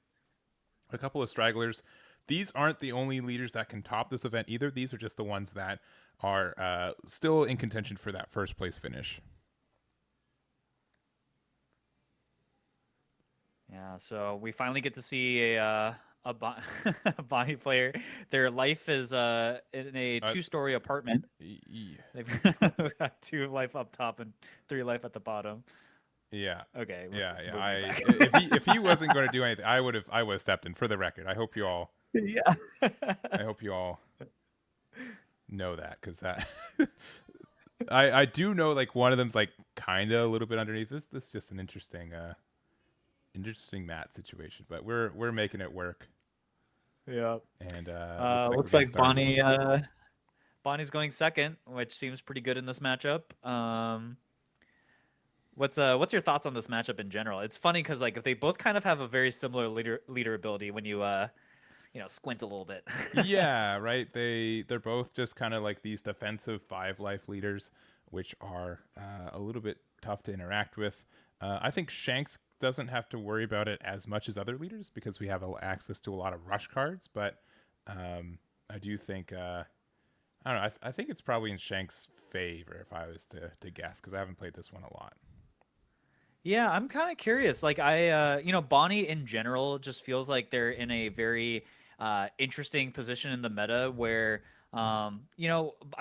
a couple of stragglers. These aren't the only leaders that can top this event either. These are just the ones that are still in contention for that first place finish. Yeah, so we finally get to see a Bonnie player. Their life is in a 2-story apartment. They've got 2 life up top and 3 life at the bottom. Yeah. Okay. Yeah. If Back. he wasn't going to do anything, I would have stepped in. For the record, I hope you all. Yeah. I hope you all know that because that. I do know like one of them's like kind of a little bit underneath. This is just an interesting mat situation, but we're making it work. Yeah. And looks like Bonnie's going second, which seems pretty good in this matchup. What's your thoughts on this matchup in general? It's funny because like if they both kind of have a very similar leader ability when you squint a little bit. Yeah, right. They're both just kind of like these defensive 5 life leaders, which are a little bit tough to interact with. I think Shanks doesn't have to worry about it as much as other leaders because we have access to a lot of rush cards. But I do think I don't know. I think it's probably in Shanks' favor if I was to guess because I haven't played this one a lot. Yeah, I'm kind of curious. Like Bonnie in general just feels like they're in a very interesting position in the meta where I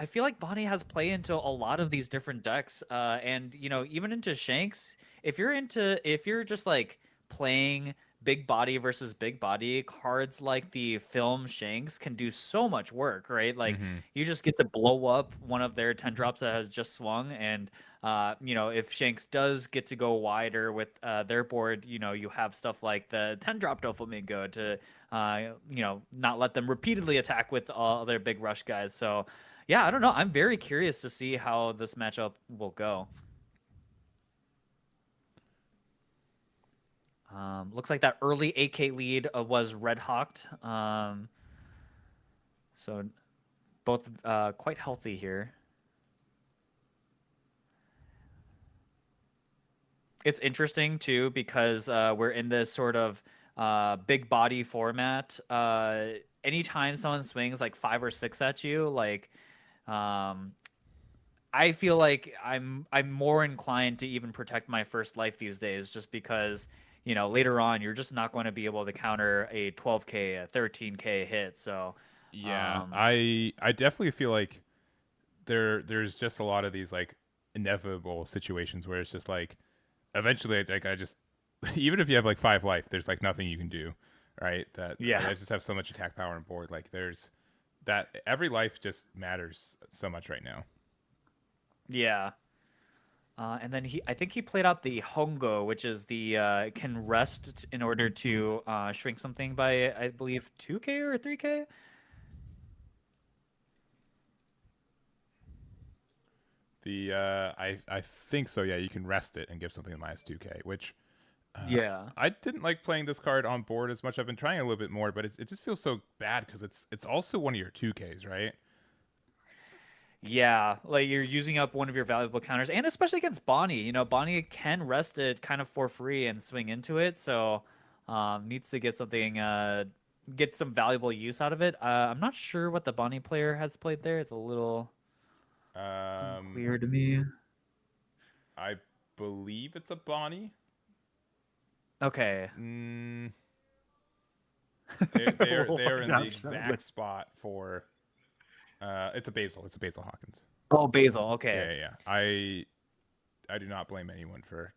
feel like Bonnie has play into a lot of these different decks, and even into Shanks. If you're just like playing big body versus big body, cards like the film Shanks can do so much work, right? Like Mm-hmm. you just get to blow up one of their 10 drops that has just swung, and if Shanks does get to go wider with their board, you have stuff like the 10 drop Doflamingo to, not let them repeatedly attack with all their big rush guys. So, yeah, I don't know. I'm very curious to see how this matchup will go. Looks like that early AK lead was Red Hawked. So both quite healthy here. It's interesting too because we're in this sort of big body format. Anytime someone swings like 5 or 6 at you, like I feel like I'm more inclined to even protect my first life these days, just because later on you're just not going to be able to counter a 12k, a 13k hit. So Yeah, I definitely feel like there's just a lot of these like inevitable situations where it's just like eventually like I just even if you have like 5 life, there's like nothing you can do, right? That yeah, I just have so much attack power on board. Like there's that every life just matters so much right now. yeah. And then I think he played out the Hongo, which is the can rest in order to shrink something by, I believe, 2k or 3k. The I think so. Yeah, you can rest it and give something a minus 2k, which Yeah. I didn't like playing this card on board as much. I've been trying a little bit more, but it just feels so bad because it's also one of your 2ks, right? Yeah, like you're using up one of your valuable counters, and especially against Bonnie. Bonnie can rest it kind of for free and swing into it, so needs to get something, get some valuable use out of it. I'm not sure what the Bonnie player has played there. It's a little Um, unclear to me. I believe it's a Bonnie. Okay. They're in the That's right. exact spot for. It's a Basil. It's a Basil Hawkins. Oh, Basil. Yeah, Okay. yeah, yeah. I do not blame anyone for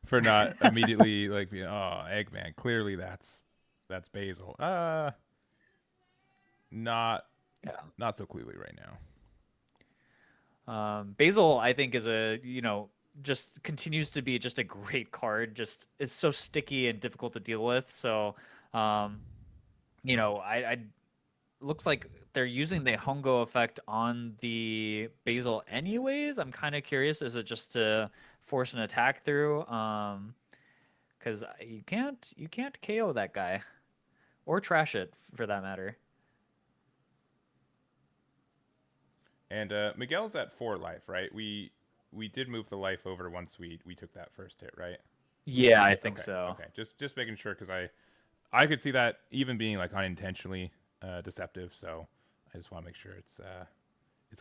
for not immediately like being, oh, Eggman. Clearly that's Basil. Not Yeah. not so clearly right now. Basil, I think, is just continues to be just a great card. Just it's so sticky and difficult to deal with. So, um, I looks like they're using the Hongo effect on the Basil anyways. I'm kind of curious, is it just to force an attack through? Because you can't KO that guy or trash it for that matter. And Miguel's at 4 life, right? We did move the life over once we took that first hit, right? Yeah, I think Okay, so. okay. Just making sure because I could see that even being like unintentionally deceptive. So I just want to make sure it's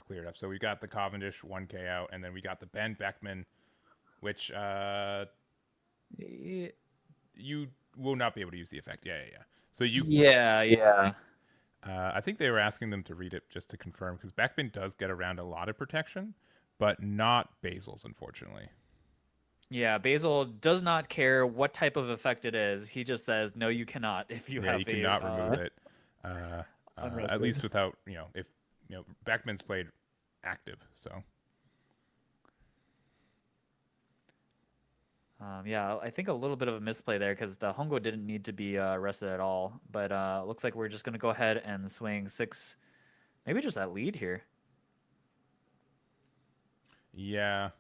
cleared up. So we got the Cavendish 1K out, and then we got the Ben Beckman, which Y- you will not be able to use the effect. Yeah, yeah, yeah. So you, Yeah, yeah. I think they were asking them to read it just to confirm because Beckman does get around a lot of protection, but not Basil's, unfortunately. Yeah, Basil does not care what type of effect it is. He just says, "No, you cannot if you Yeah, have you cannot remove it. Uh, at unrested." least without if Beckman's played active, so. Yeah, I think a little bit of a misplay there because the Hongo didn't need to be rested at all. But looks like we're just gonna go ahead and swing six, maybe just that lead here. Yeah,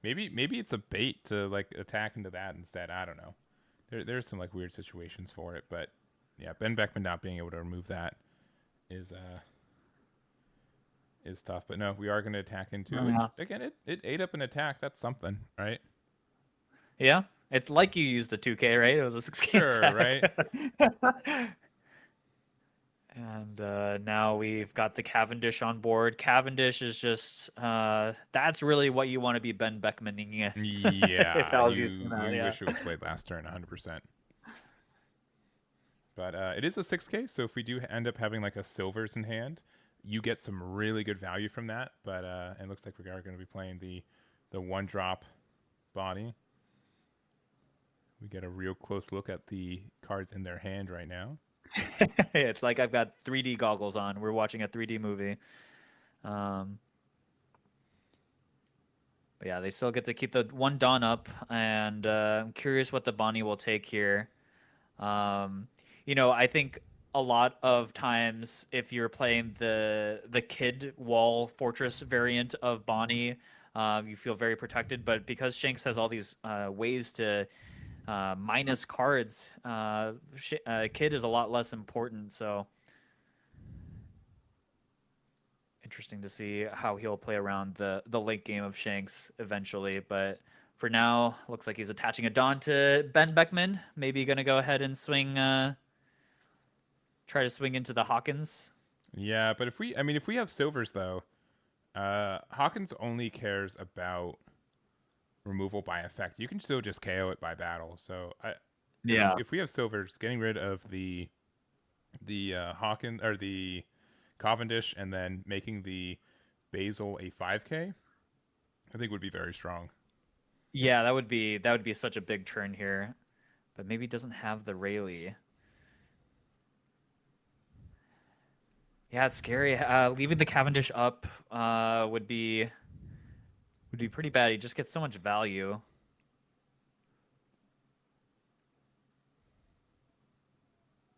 maybe it's a bait to like attack into that instead. I don't know. There's some like weird situations for it, but yeah, Ben Beckman not being able to remove that is is tough. But no, we are going to attack into, which Yeah. again it ate up an attack. That's something, right? Yeah, it's like you used a 2K, right? It was a 6K Sure, right? attack. And now we've got the Cavendish on board. Cavendish is just that's really what you want to be Ben Beckmaning if Yeah, I was using you that. we Yeah. wish it was played last turn, 100%. But it is a 6K, so if we do end up having like a silvers in hand, you get some really good value from that. But it looks like we are going to be playing the one drop body. We get a real close look at the cards in their hand right now. It's like I've got 3D goggles on. We're watching a 3D movie. Um, but yeah, they still get to keep the one Dawn up, and I'm curious what the Bonnie will take here. I think a lot of times if you're playing the Kid Wall Fortress variant of Bonnie, you feel very protected. But because Shanks has all these ways to minus cards, Kid is a lot less important. So interesting to see how he'll play around the late game of Shanks eventually. But for now, looks like he's attaching a Dawn to Ben Beckman. Maybe gonna go ahead and swing, try to swing into the Hawkins. Yeah, but if we have silvers though, Hawkins only cares about removal by effect. You can still just KO it by battle. So Yeah. if we have silvers, getting rid of the Hawkins or the Cavendish and then making the Basil a 5K, I think would be very strong. Yeah, that would be such a big turn here, but maybe it doesn't have the Rayleigh. Yeah, it's scary. Leaving the Cavendish up would be pretty bad. He just gets so much value.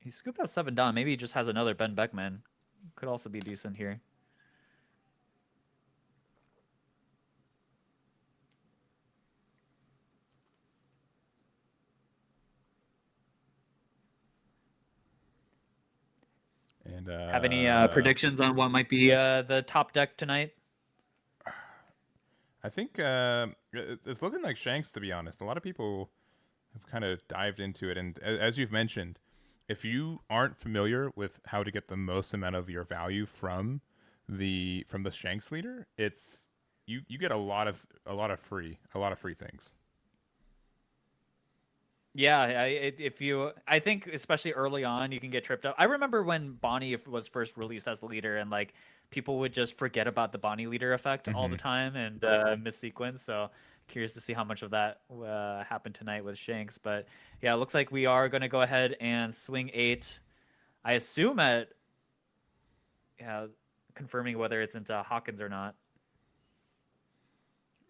He scooped up 7 Dawn. Maybe he just has another Ben Beckman. Could also be decent here. And Have any predictions on what might be the top deck tonight? I think it's looking like Shanks, to be honest. A lot of people have kind of dived into it, and as you've mentioned, if you aren't familiar with how to get the most amount of your value from the Shanks leader, it's you get a lot of free things. Yeah, I think especially early on, you can get tripped up. I remember when Bonnie was first released as the leader, and like people would just forget about the Bonnie leader effect all the Hmm. time and miss sequence. So curious to see how much of that happened tonight with Shanks. But yeah, it looks like we are going to go ahead and swing 8. I assume at yeah, confirming whether it's into Hawkins or not.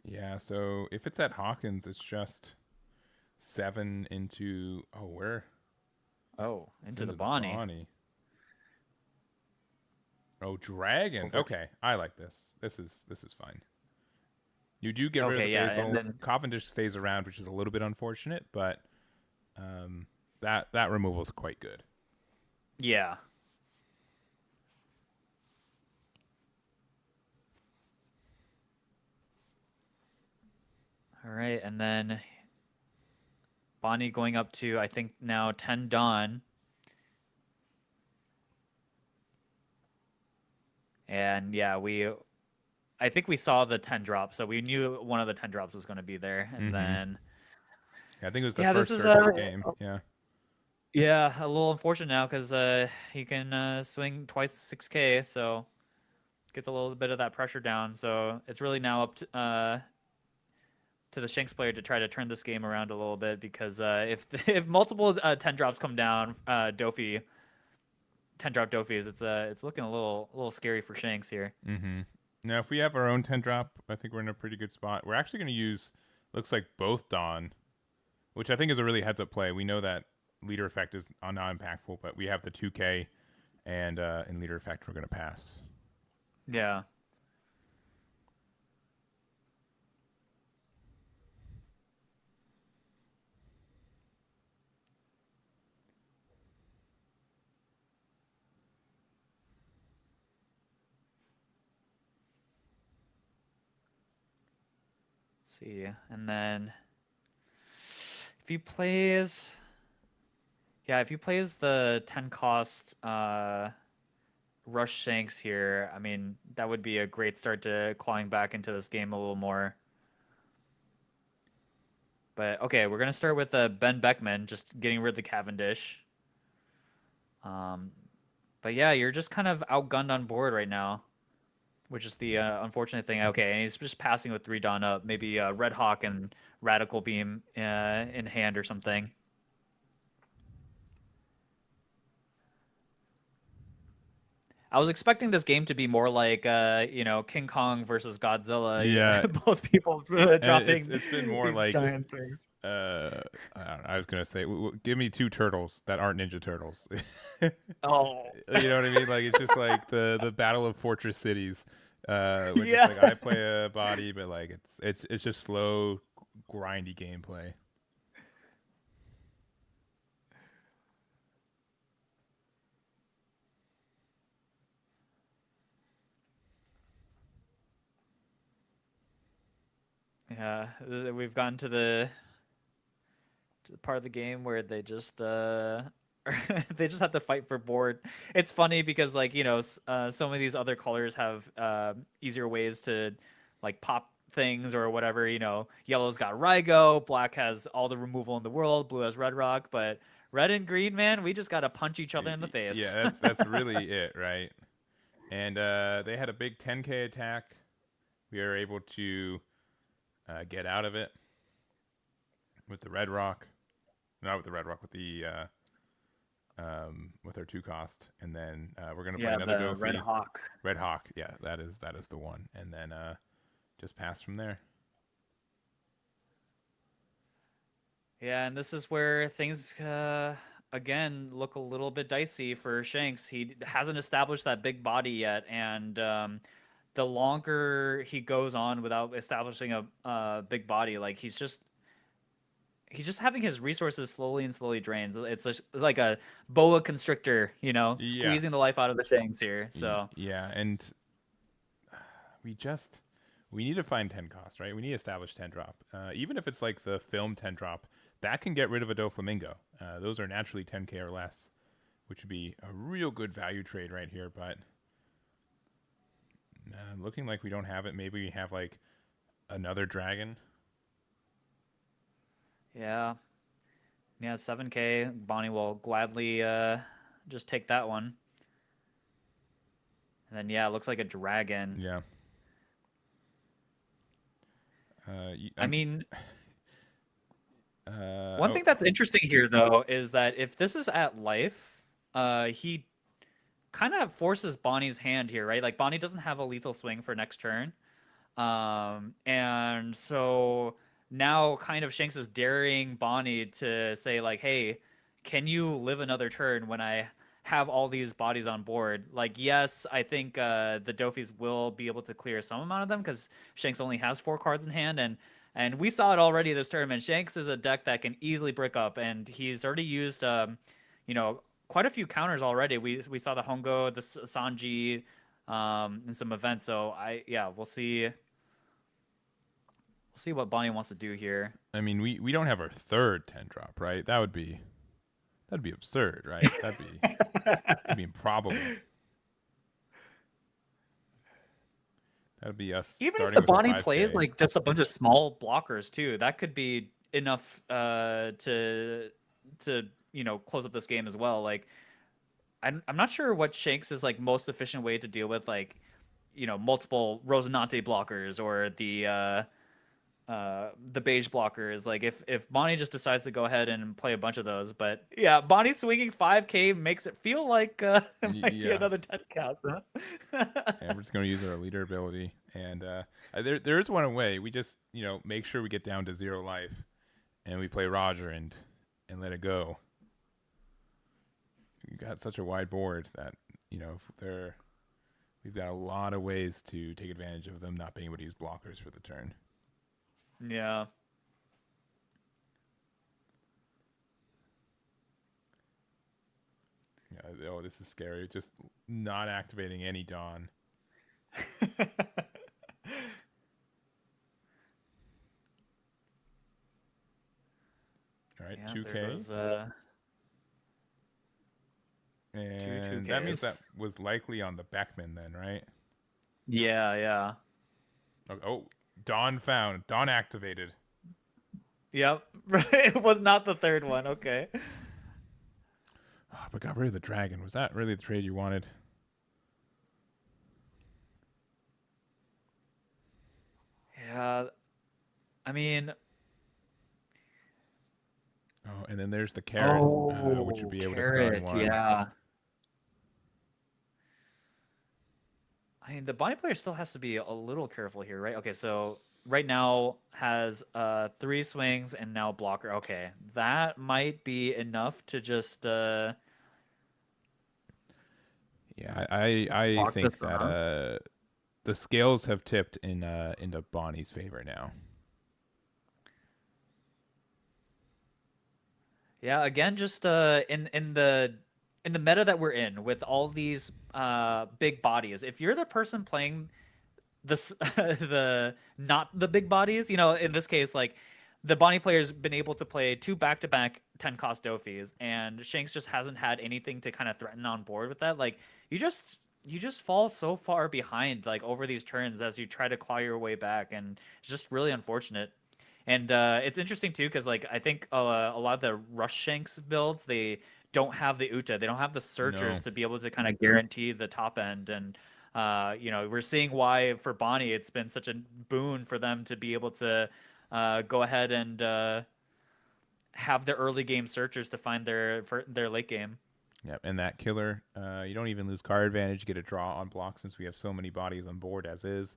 Yeah, so if it's at Hawkins, it's just 7 into, oh, where? Oh, It's into the into the Bonnie. Bonnie. Oh, Dragon. Over. Okay, I like this. This is fine. You do get rid of the Okay, yeah, and Basil. then Cavendish stays around, which is a little bit unfortunate, but um, that removal is quite good. yeah. All right, and then Bonnie going up to I think now 10 Dawn. And yeah, I think we saw the 10 drop, so we knew one of the 10 drops was going to be there. And Mm-hmm. then Yeah, I think it was the yeah, this first is search of the game. Yeah. yeah, a little unfortunate now cuz he can swing twice 6k, so gets a little bit of that pressure down. So it's really now up to the Shanks player to try to turn this game around a little bit because if multiple 10 drops come down, Dofi 10 drop Dofies, it's looking a little scary for Shanks here. Mm-hmm. Now, if we have our own 10 drop, I think we're in a pretty good spot. We're actually going to use, looks like both Dawn, which I think is a really heads up play. We know that leader effect is not impactful, but we have the 2K, and in leader effect, we're going to pass. Yeah. Let's see, and then if he plays, yeah, if he plays the 10 cost Rush Shanks here, I mean, that would be a great start to clawing back into this game a little more. But okay, we're gonna start with Ben Beckman, just getting rid of the Cavendish. Um, but yeah, you're just kind of outgunned on board right now, which is the unfortunate thing. Okay, and he's just passing with 3 Dawn up, maybe Red Hawk and Radical Beam in hand or something. I was expecting this game to be more like, King Kong versus Godzilla. Yeah, Both people and dropping it's been more these like, giant things. I don't know, I was going to say, give me 2 turtles that aren't Ninja Turtles. Oh, You know what I mean? Like, it's just like the battle of fortress cities. Where just yeah. like I play a body, but like it's just slow, grindy gameplay. Yeah, we've gotten to the part of the game where they just they just have to fight for board. It's funny because like so many of these other colors have easier ways to like pop things or whatever. Yellow's got Rygo, black has all the removal in the world, blue has Red Rock, but red and green, man, we just gotta punch each other in the Yeah, face. that's really it, right? And they had a big 10K attack. We were able to get out of it with the Red Rock, not with the Red Rock, with our 2 cost, and then we're gonna play Yeah, another the Red Dofi. Hawk. Red Hawk, yeah, that is the one, and then just pass from there. Yeah, and this is where things again look a little bit dicey for Shanks. He hasn't established that big body yet, and the longer he goes on without establishing a big body, like he's just having his resources slowly and slowly drained. It's just like a boa constrictor, Yeah, squeezing the life out of the Shanks here. So yeah, and we just we need to find 10 cost, right? We need to establish 10 drop. Even if it's like the film 10 drop, that can get rid of a Doflamingo. Those are naturally 10k or less, which would be a real good value trade right here. But looking like we don't have it. Maybe we have like another dragon. yeah, Yeah, 7K. Bonnie will gladly just take that one. And then yeah, it looks like a dragon. Yeah. I mean, one oh, thing that's interesting here though is that if this is at life, he kind of forces Bonnie's hand here, right? Like Bonnie doesn't have a lethal swing for next turn. And so now kind of Shanks is daring Bonnie to say like, "Hey, can you live another turn when I have all these bodies on board?" Like, yes, I think the Dofis will be able to clear some amount of them because Shanks only has 4 cards in hand, and we saw it already this tournament. Shanks is a deck that can easily brick up, and he's already used, you know, quite a few counters already. We saw the Hongo, the Sanji, in some events. So yeah, we'll see. We'll see what Bonnie wants to do here. I mean, we don't have our third 10 drop, right? That'd be absurd, right? That'd be improbable. That'd be us. Even if starting the with a Bonnie 5K. plays like just a bunch of small blockers too, that could be enough to close up this game as well. Like I'm not sure what Shanks is like most efficient way to deal with like multiple Rosinante blockers or the beige blockers. Like if Bonnie just decides to go ahead and play a bunch of those, but yeah, Bonnie swinging 5K makes it feel like it might be another 10 cast. Huh? And we're just going to use our leader ability, and there is one way. We just make sure we get down to 0 life, and we play Roger and let it go. We got such a wide board that we've got a lot of ways to take advantage of them not being able to use blockers for the turn. Yeah. Yeah. Oh, this is scary. Just not activating any Dawn. All right, Yeah, 2K. there goes, and that means that was likely on the Beckman then, right? Yeah. Oh, Dawn found. Dawn activated. Yep. It was not the third one. Okay. Oh, but got rid of the dragon. Was that really the trade you wanted? Yeah. I mean. Oh, and then there's the carrot, which would be able to start in 1. Yeah. I mean, the Bonnie player still has to be a little careful here, right? Okay, so right now has 3 swings and now blocker. Okay, that might be enough to just yeah, I think that the scales have tipped into Bonnie's favor now. Yeah, again, just in the meta that we're in with all these big bodies, if you're the person playing this the not the big bodies, in this case, like the Bonnie player's been able to play 2 back-to-back 10-cost Dofis, and Shanks just hasn't had anything to kind of threaten on board with that. Like you just fall so far behind like over these turns as you try to claw your way back, and it's just really unfortunate. And it's interesting too because like I think a lot of the Rush Shanks builds, they don't have the Uta, they don't have the searchers to be able to kind of guarantee the top end. And we're seeing why for Bonnie it's been such a boon for them to be able to go ahead and have the early game searchers to find their late game. Yep, and that killer, you don't even lose card advantage, get a draw on block since we have so many bodies on board as is.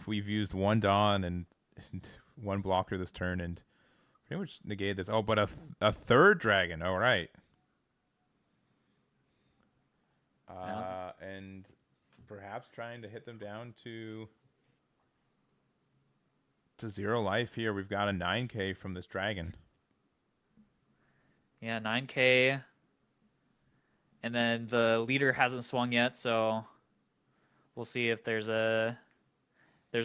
We've used 1 Dawn and 1 blocker this turn and pretty much negated this. Oh, but a third dragon. All right. And perhaps trying to hit them down to 0 life here. We've got a 9K from this dragon. Yeah, 9K. And then the leader hasn't swung yet, so we'll see if there's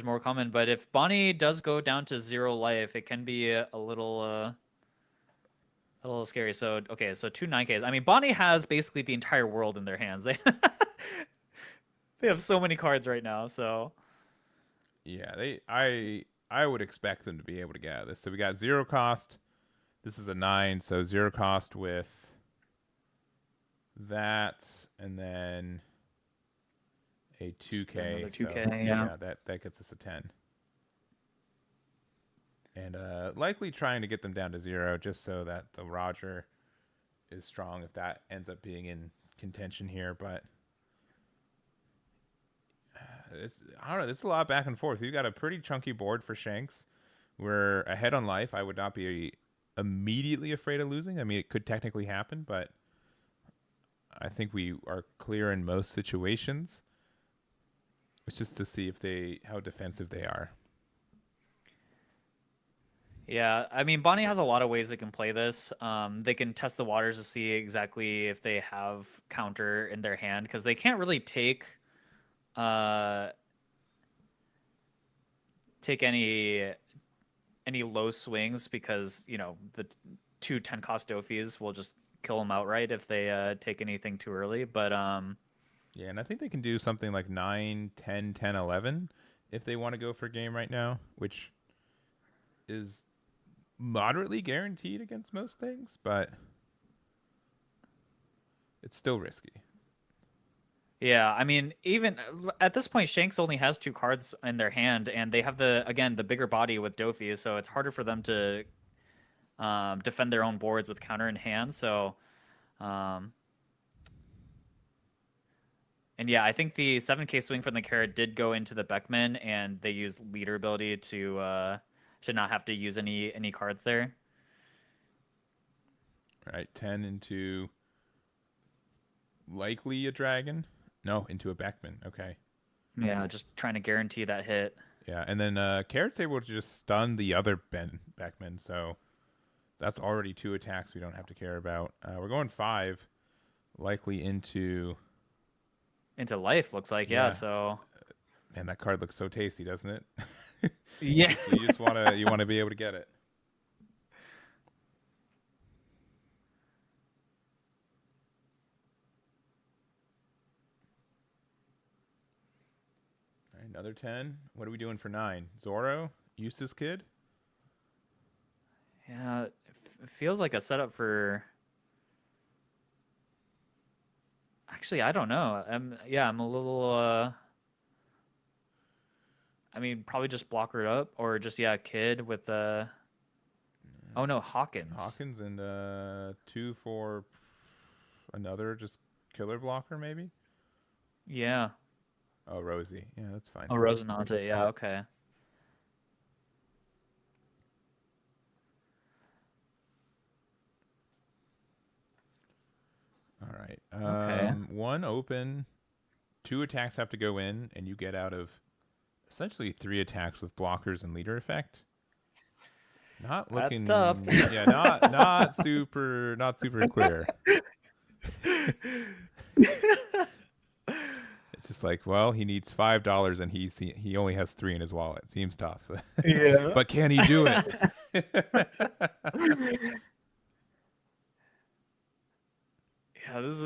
more coming. But if Bonnie does go down to 0 life, it can be a little scary. So okay, so 2 9Ks. I mean, Bonnie has basically the entire world in their hands. They have so many cards right now. So yeah, I would expect them to be able to get out of this. So we got 0 cost This is a 9, so 0 cost with that, and then a 2K. Another So 2K, yeah. that gets us a 10. And likely trying to get them down to 0 just so that the Roger is strong if that ends up being in contention here. But I don't know. This is a lot back and forth. We've got a pretty chunky board for Shanks. We're ahead on life. I would not be immediately afraid of losing. I mean, it could technically happen, but I think we are clear in most situations. It's just to see how defensive they are. Yeah, I mean, Bonnie has a lot of ways they can play this. They can test the waters to see exactly if they have counter in their hand, because they can't really take any low swings, because the two 10 cost Dofies will just kill them outright if they take anything too early. But yeah, and I think they can do something like 9, 10, 10, 11 if they want to go for a game right now, which is moderately guaranteed against most things, but it's still risky. yeah, I mean, even at this point, Shanks only has 2 cards in their hand, and they have the bigger body with Dofi, so it's harder for them to defend their own boards with counter in hand. So, and yeah, I think the 7K swing from the carrot did go into the Beckman, and they used leader ability to not have to use any cards there. All right, 10 into likely a dragon. No, into a Beckman. Okay. Yeah, just trying to guarantee that hit. Yeah, and then Carrot's able to just stun the other Beckman, so that's already 2 attacks we don't have to care about. We're going 5, likely into life, looks like. Yeah, so man, that card looks so tasty, doesn't it? yeah. So you just want to be able to get it. All right, another 10. What are we doing for 9? Zoro? Eustace Kid? Yeah, it feels like a setup for... Actually, I don't know. I'm a little... I mean, probably just blocker it up, or just, Kid with... Oh, no, Hawkins. Hawkins and 2 for another just killer blocker, maybe? Yeah. Oh, Rosie. Yeah, that's fine. Oh, Rosinante. Yeah, okay. All right. Okay. 1 open, 2 attacks have to go in, and you get out of essentially 3 attacks with blockers and leader effect. Not looking. That's tough. Yeah, not super clear. It's just like, well, he needs $5 and he only has 3 in his wallet. Seems tough. Yeah. But can he do it? Yeah, this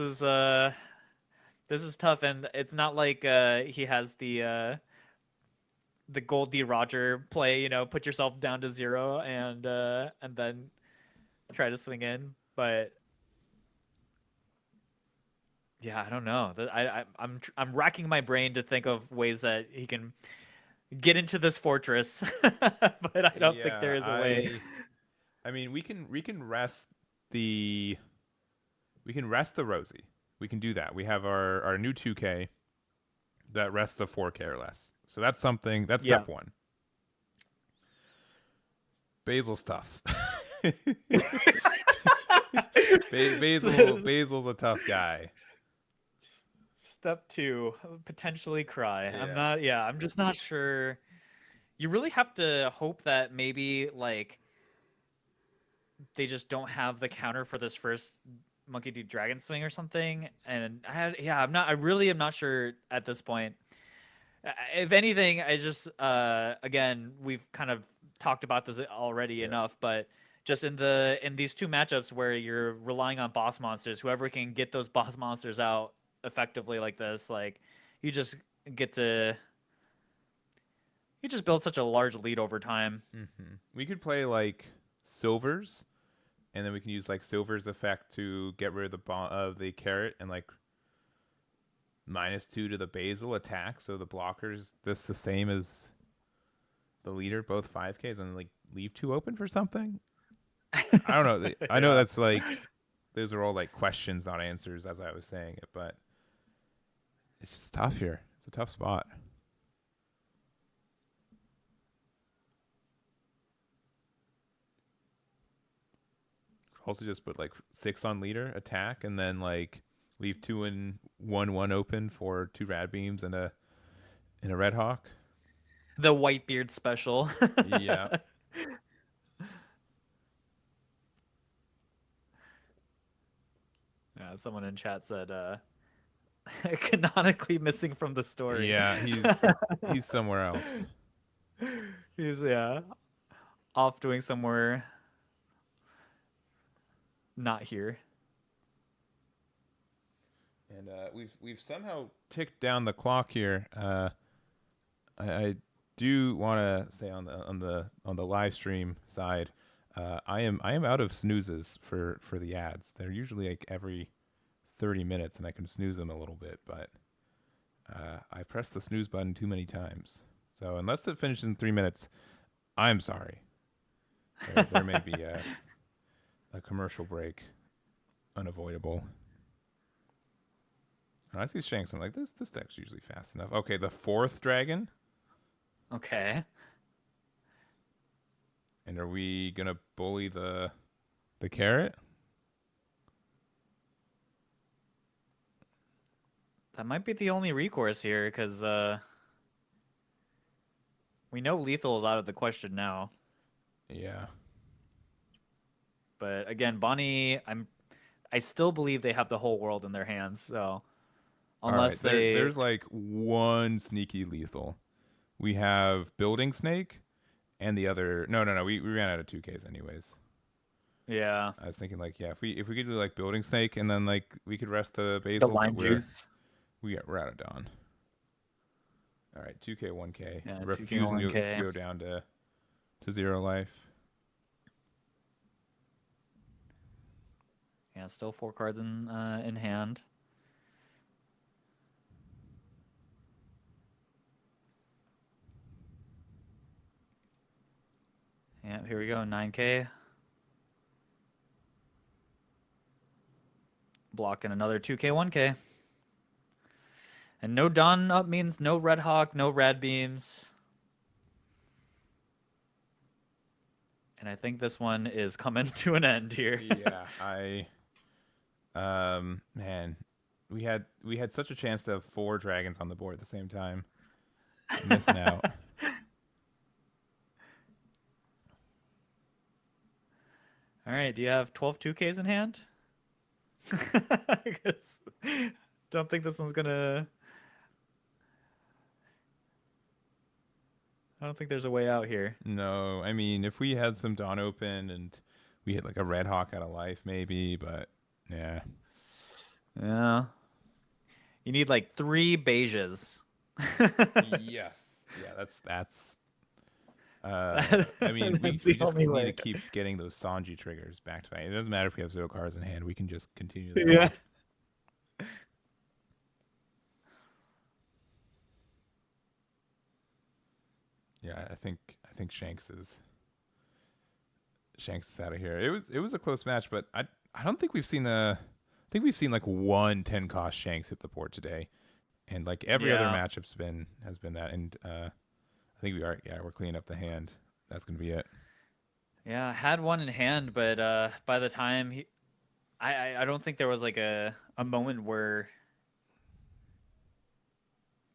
is tough, and it's not like he has the Gold D Roger play, put yourself down to 0 and then try to swing in. But yeah, I don't know. I'm racking my brain to think of ways that he can get into this fortress, but I don't think there is a way. I mean, we can rest the Rosie. We can do that. We have our new 2K that rests a 4K or less. So that's something. That's step 1. Basil's tough. Basil's a tough guy. Step 2, potentially cry. Yeah. I'm just not sure. You really have to hope that maybe like they just don't have the counter for this first Monkey D Dragon Swing or something. And I really am not sure at this point. If anything, I just again, we've kind of talked about this already enough, but just in these 2 matchups where you're relying on boss monsters, whoever can get those boss monsters out effectively like this, like you just build such a large lead over time. Mm-hmm. We could play like silvers and then we can use like Silver's effect to get rid of the carrot and like -2 to the basal attack. So the blockers this the same as the leader, both 5Ks, and like leave 2 open for something. I don't know. I know that's like those are all like questions, not answers, as I was saying it, but it's just tough here. It's a tough spot. Also just put like 6 on leader attack and then like leave 2 and 1/1 open for 2 rad beams and a red hawk. The Whitebeard special. Yeah. Yeah, someone in chat said canonically missing from the story. Yeah, he's somewhere else. He's off doing somewhere not here. And we've somehow ticked down the clock here. I do want to say on the live stream side, I am out of snoozes for the ads. They're usually like every 30 minutes, and I can snooze them a little bit, but I pressed the snooze button too many times. So unless it finishes in 3 minutes, I'm sorry. There may be a commercial break, unavoidable. And I see Shanks. I'm like, this deck's usually fast enough. Okay, the 4th dragon. Okay. And are we gonna bully the carrot? That might be the only recourse here, because we know lethal is out of the question now. Yeah. But again, Bonnie, I still believe they have the whole world in their hands. So unless there's like one sneaky lethal. We have Building Snake, and the other. No. We ran out of 2Ks anyways. Yeah. I was thinking like, yeah, if we could do like Building Snake, and then like we could rest the The basil. lime juice. We're out of dawn. All right, 2K, 1K. Yeah, Refusing 2K, to 1K. go down to 0 life. Yeah, still 4 cards in hand. Yeah, here we go, 9K. Blocking another 2K, 1K. And no Dawn up means no Red Hawk, no Rad Beams. And I think this one is coming to an end here. Yeah, man, we had such a chance to have 4 dragons on the board at the same time. Missing out. All right, do you have 12 2Ks in hand? I guess. Don't think this one's gonna. I don't think there's a way out here. No, I mean, if we had some Dawn open and we had like a Red Hawk out of life, maybe, but yeah. Yeah. You need like 3 beiges. Yes. Yeah, that's. I mean, we just need to keep getting those Sanji triggers back to back. It doesn't matter if we have 0 cards in hand. We can just continue that. Yeah. Yeah, I think Shanks is out of here. It was a close match, but I don't think we've seen I think we've seen like 1 10 cost Shanks hit the board today, and like every other matchup's has been that. And I think we're cleaning up the hand. That's gonna be it. Yeah, had one in hand, but by the time I don't think there was like a moment where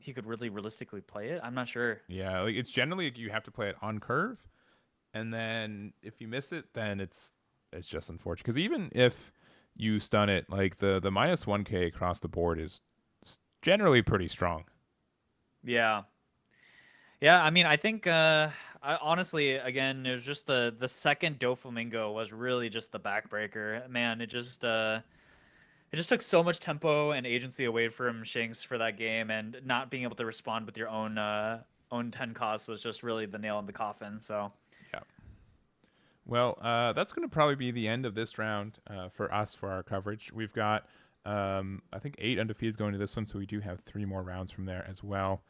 he could really realistically play it. I'm not sure. Yeah, like it's generally like, you have to play it on curve, and then if you miss it, then it's just unfortunate. Because even if you stun it, like the -1K across the board is generally pretty strong. Yeah. Yeah, I mean, I think honestly, again, it was just the second Doflamingo was really just the backbreaker. Man, it just took so much tempo and agency away from Shanks for that game, and not being able to respond with your own 10 costs was just really the nail in the coffin. So yeah. Well, that's going to probably be the end of this round for us for our coverage. We've got, I think, 8 undefeateds going to this one, so we do have 3 more rounds from there as well.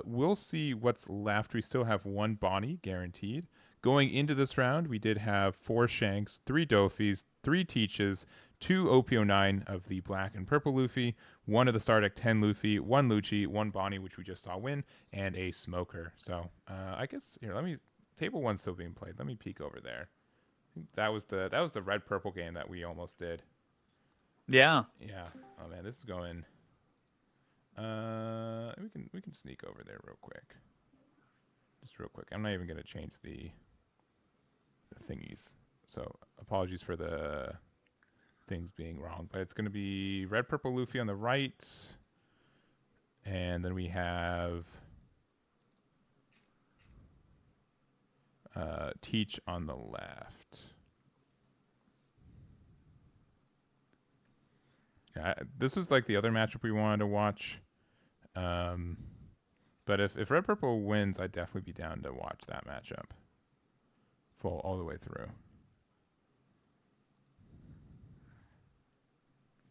We'll see what's left. We still have 1 Bonnie guaranteed. Going into this round, we did have 4 Shanks, 3 Dofis, 3 Teaches, 2 OP09 of the black and purple Luffy, 1 of the Star Deck 10 Luffy, 1 Luchi, 1 Bonnie, which we just saw win, and a Smoker. So I guess here, let me. Table 1's still being played. Let me peek over there. I think that was the red purple game that we almost did. Yeah. Yeah. Oh man, this is going. We can sneak over there real quick. Just real quick. I'm not even gonna change the thingies. So apologies for the things being wrong, but it's gonna be red purple Luffy on the right, and then we have Teach on the left. Yeah, this was like the other matchup we wanted to watch. But if Red Purple wins, I'd definitely be down to watch that matchup full all the way through.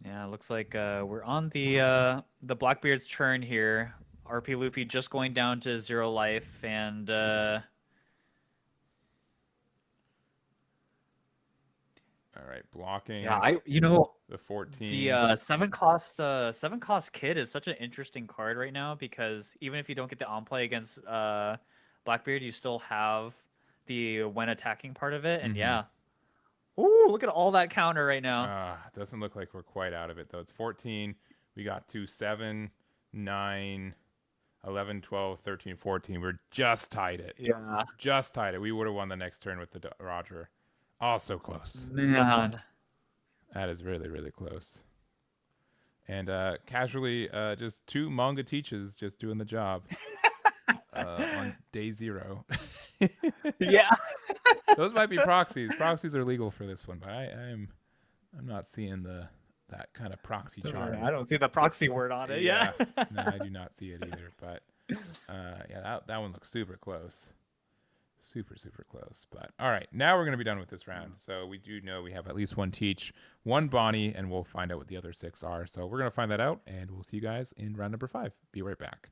Yeah, it looks like we're on the Blackbeard's turn here. RP Luffy just going down to 0 life, and All right, blocking. yeah, the 14. the 7 cost kid is such an interesting card right now, because even if you don't get the on play against Blackbeard, you still have the when attacking part of it, and yeah. Ooh, look at all that counter right now. Doesn't look like we're quite out of it though. It's 14. We got to 7, 9, 11, 12, 13, 14. We're just tied it. Yeah. Just tied it. We would have won the next turn with the Roger. Oh, so close. Man. That is really, really close. And casually, just 2 manga Teaches just doing the job on day 0. Yeah. Those might be proxies. Proxies are legal for this one, but I'm not seeing that kind of proxy charm. I don't see the proxy word on it. Yeah. No, I do not see it either. But yeah, that one looks super close. Super, super close. But all right, now we're going to be done with this round. So we do know we have at least 1 Teach, 1 Bonnie, and we'll find out what the other 6 are. So we're going to find that out, and we'll see you guys in round number 5. Be right back.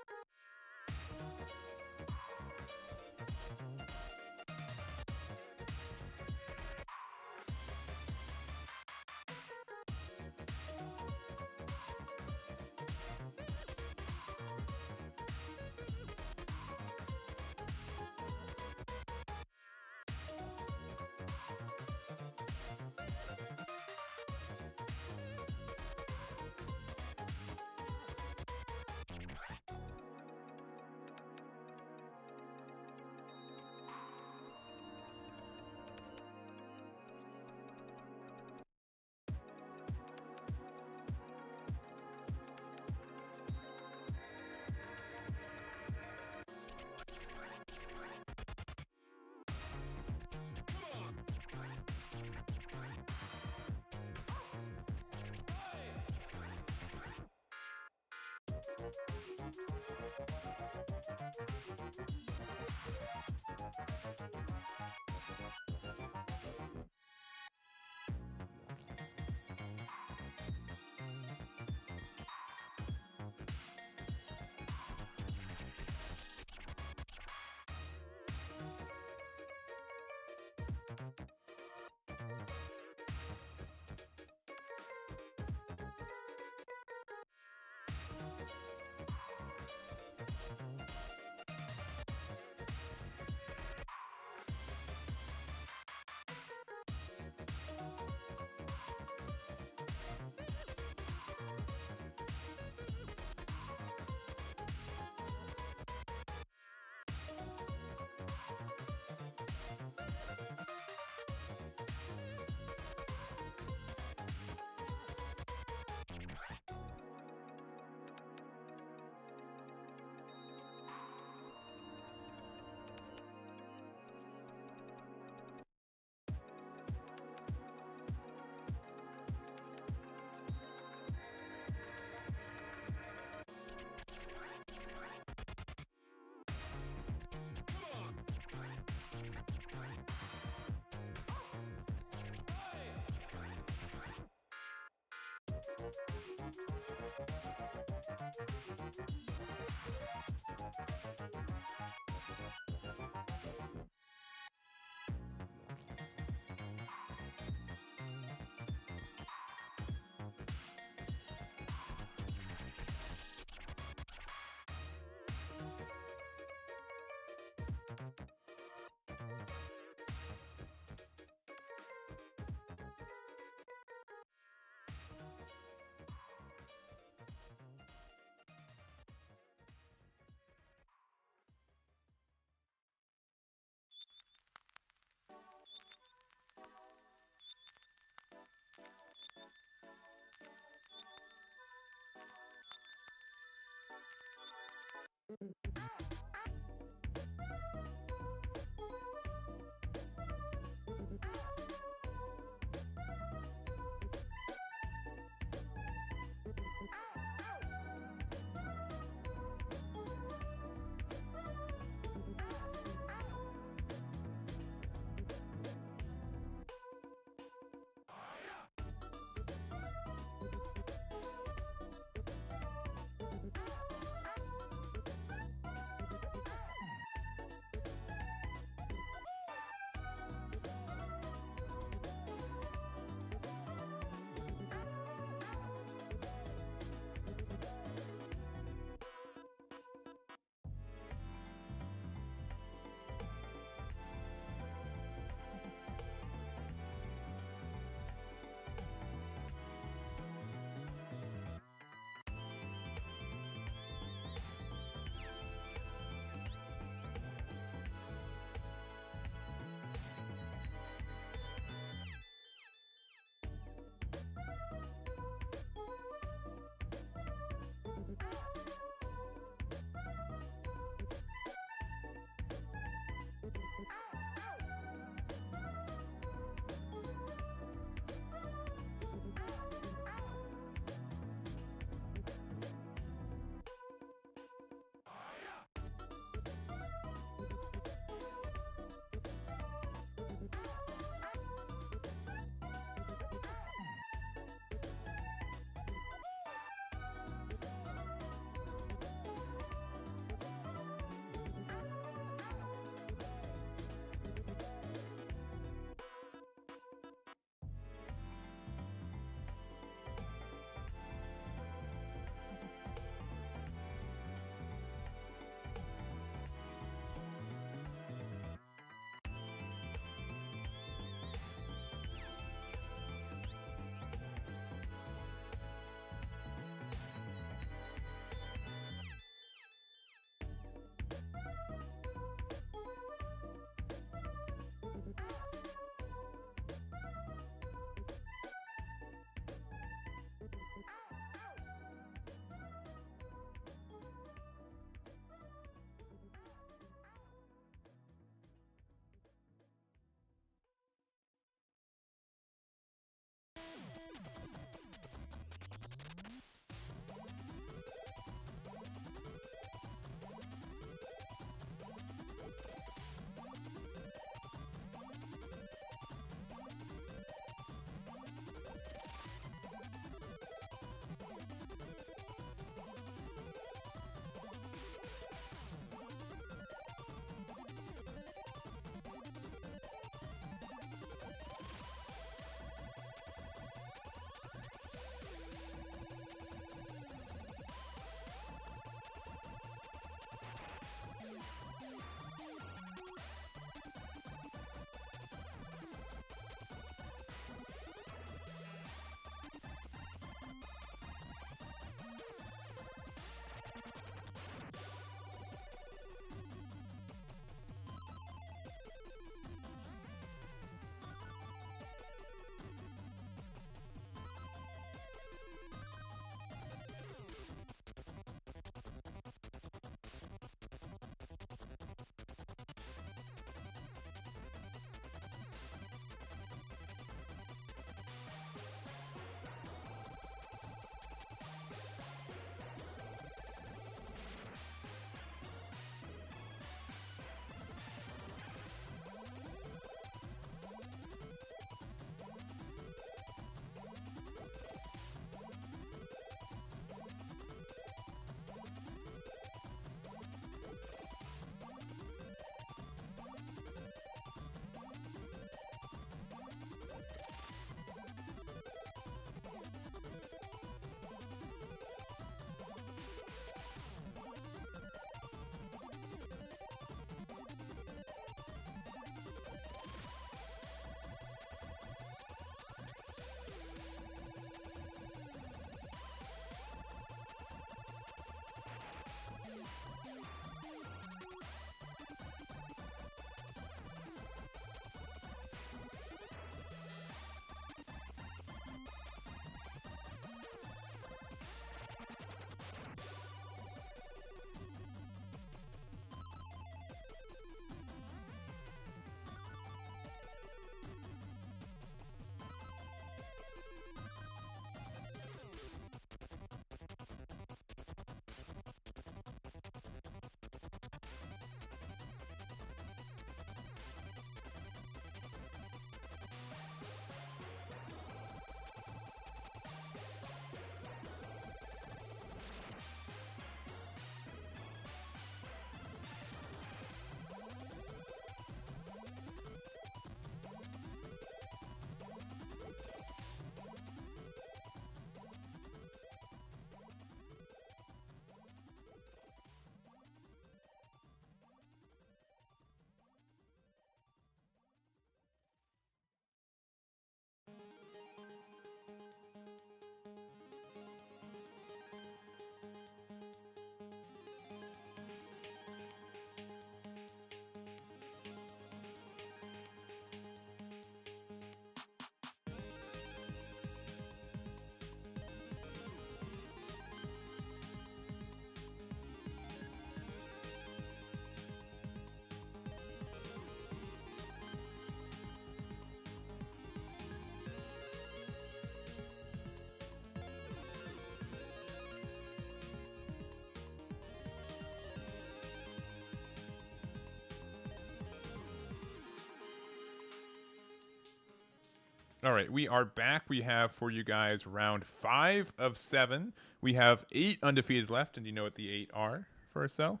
All right, we are back. We have for you guys round 5 of 7. We have 8 undefeateds left, and do you know what the 8 are for ourselves?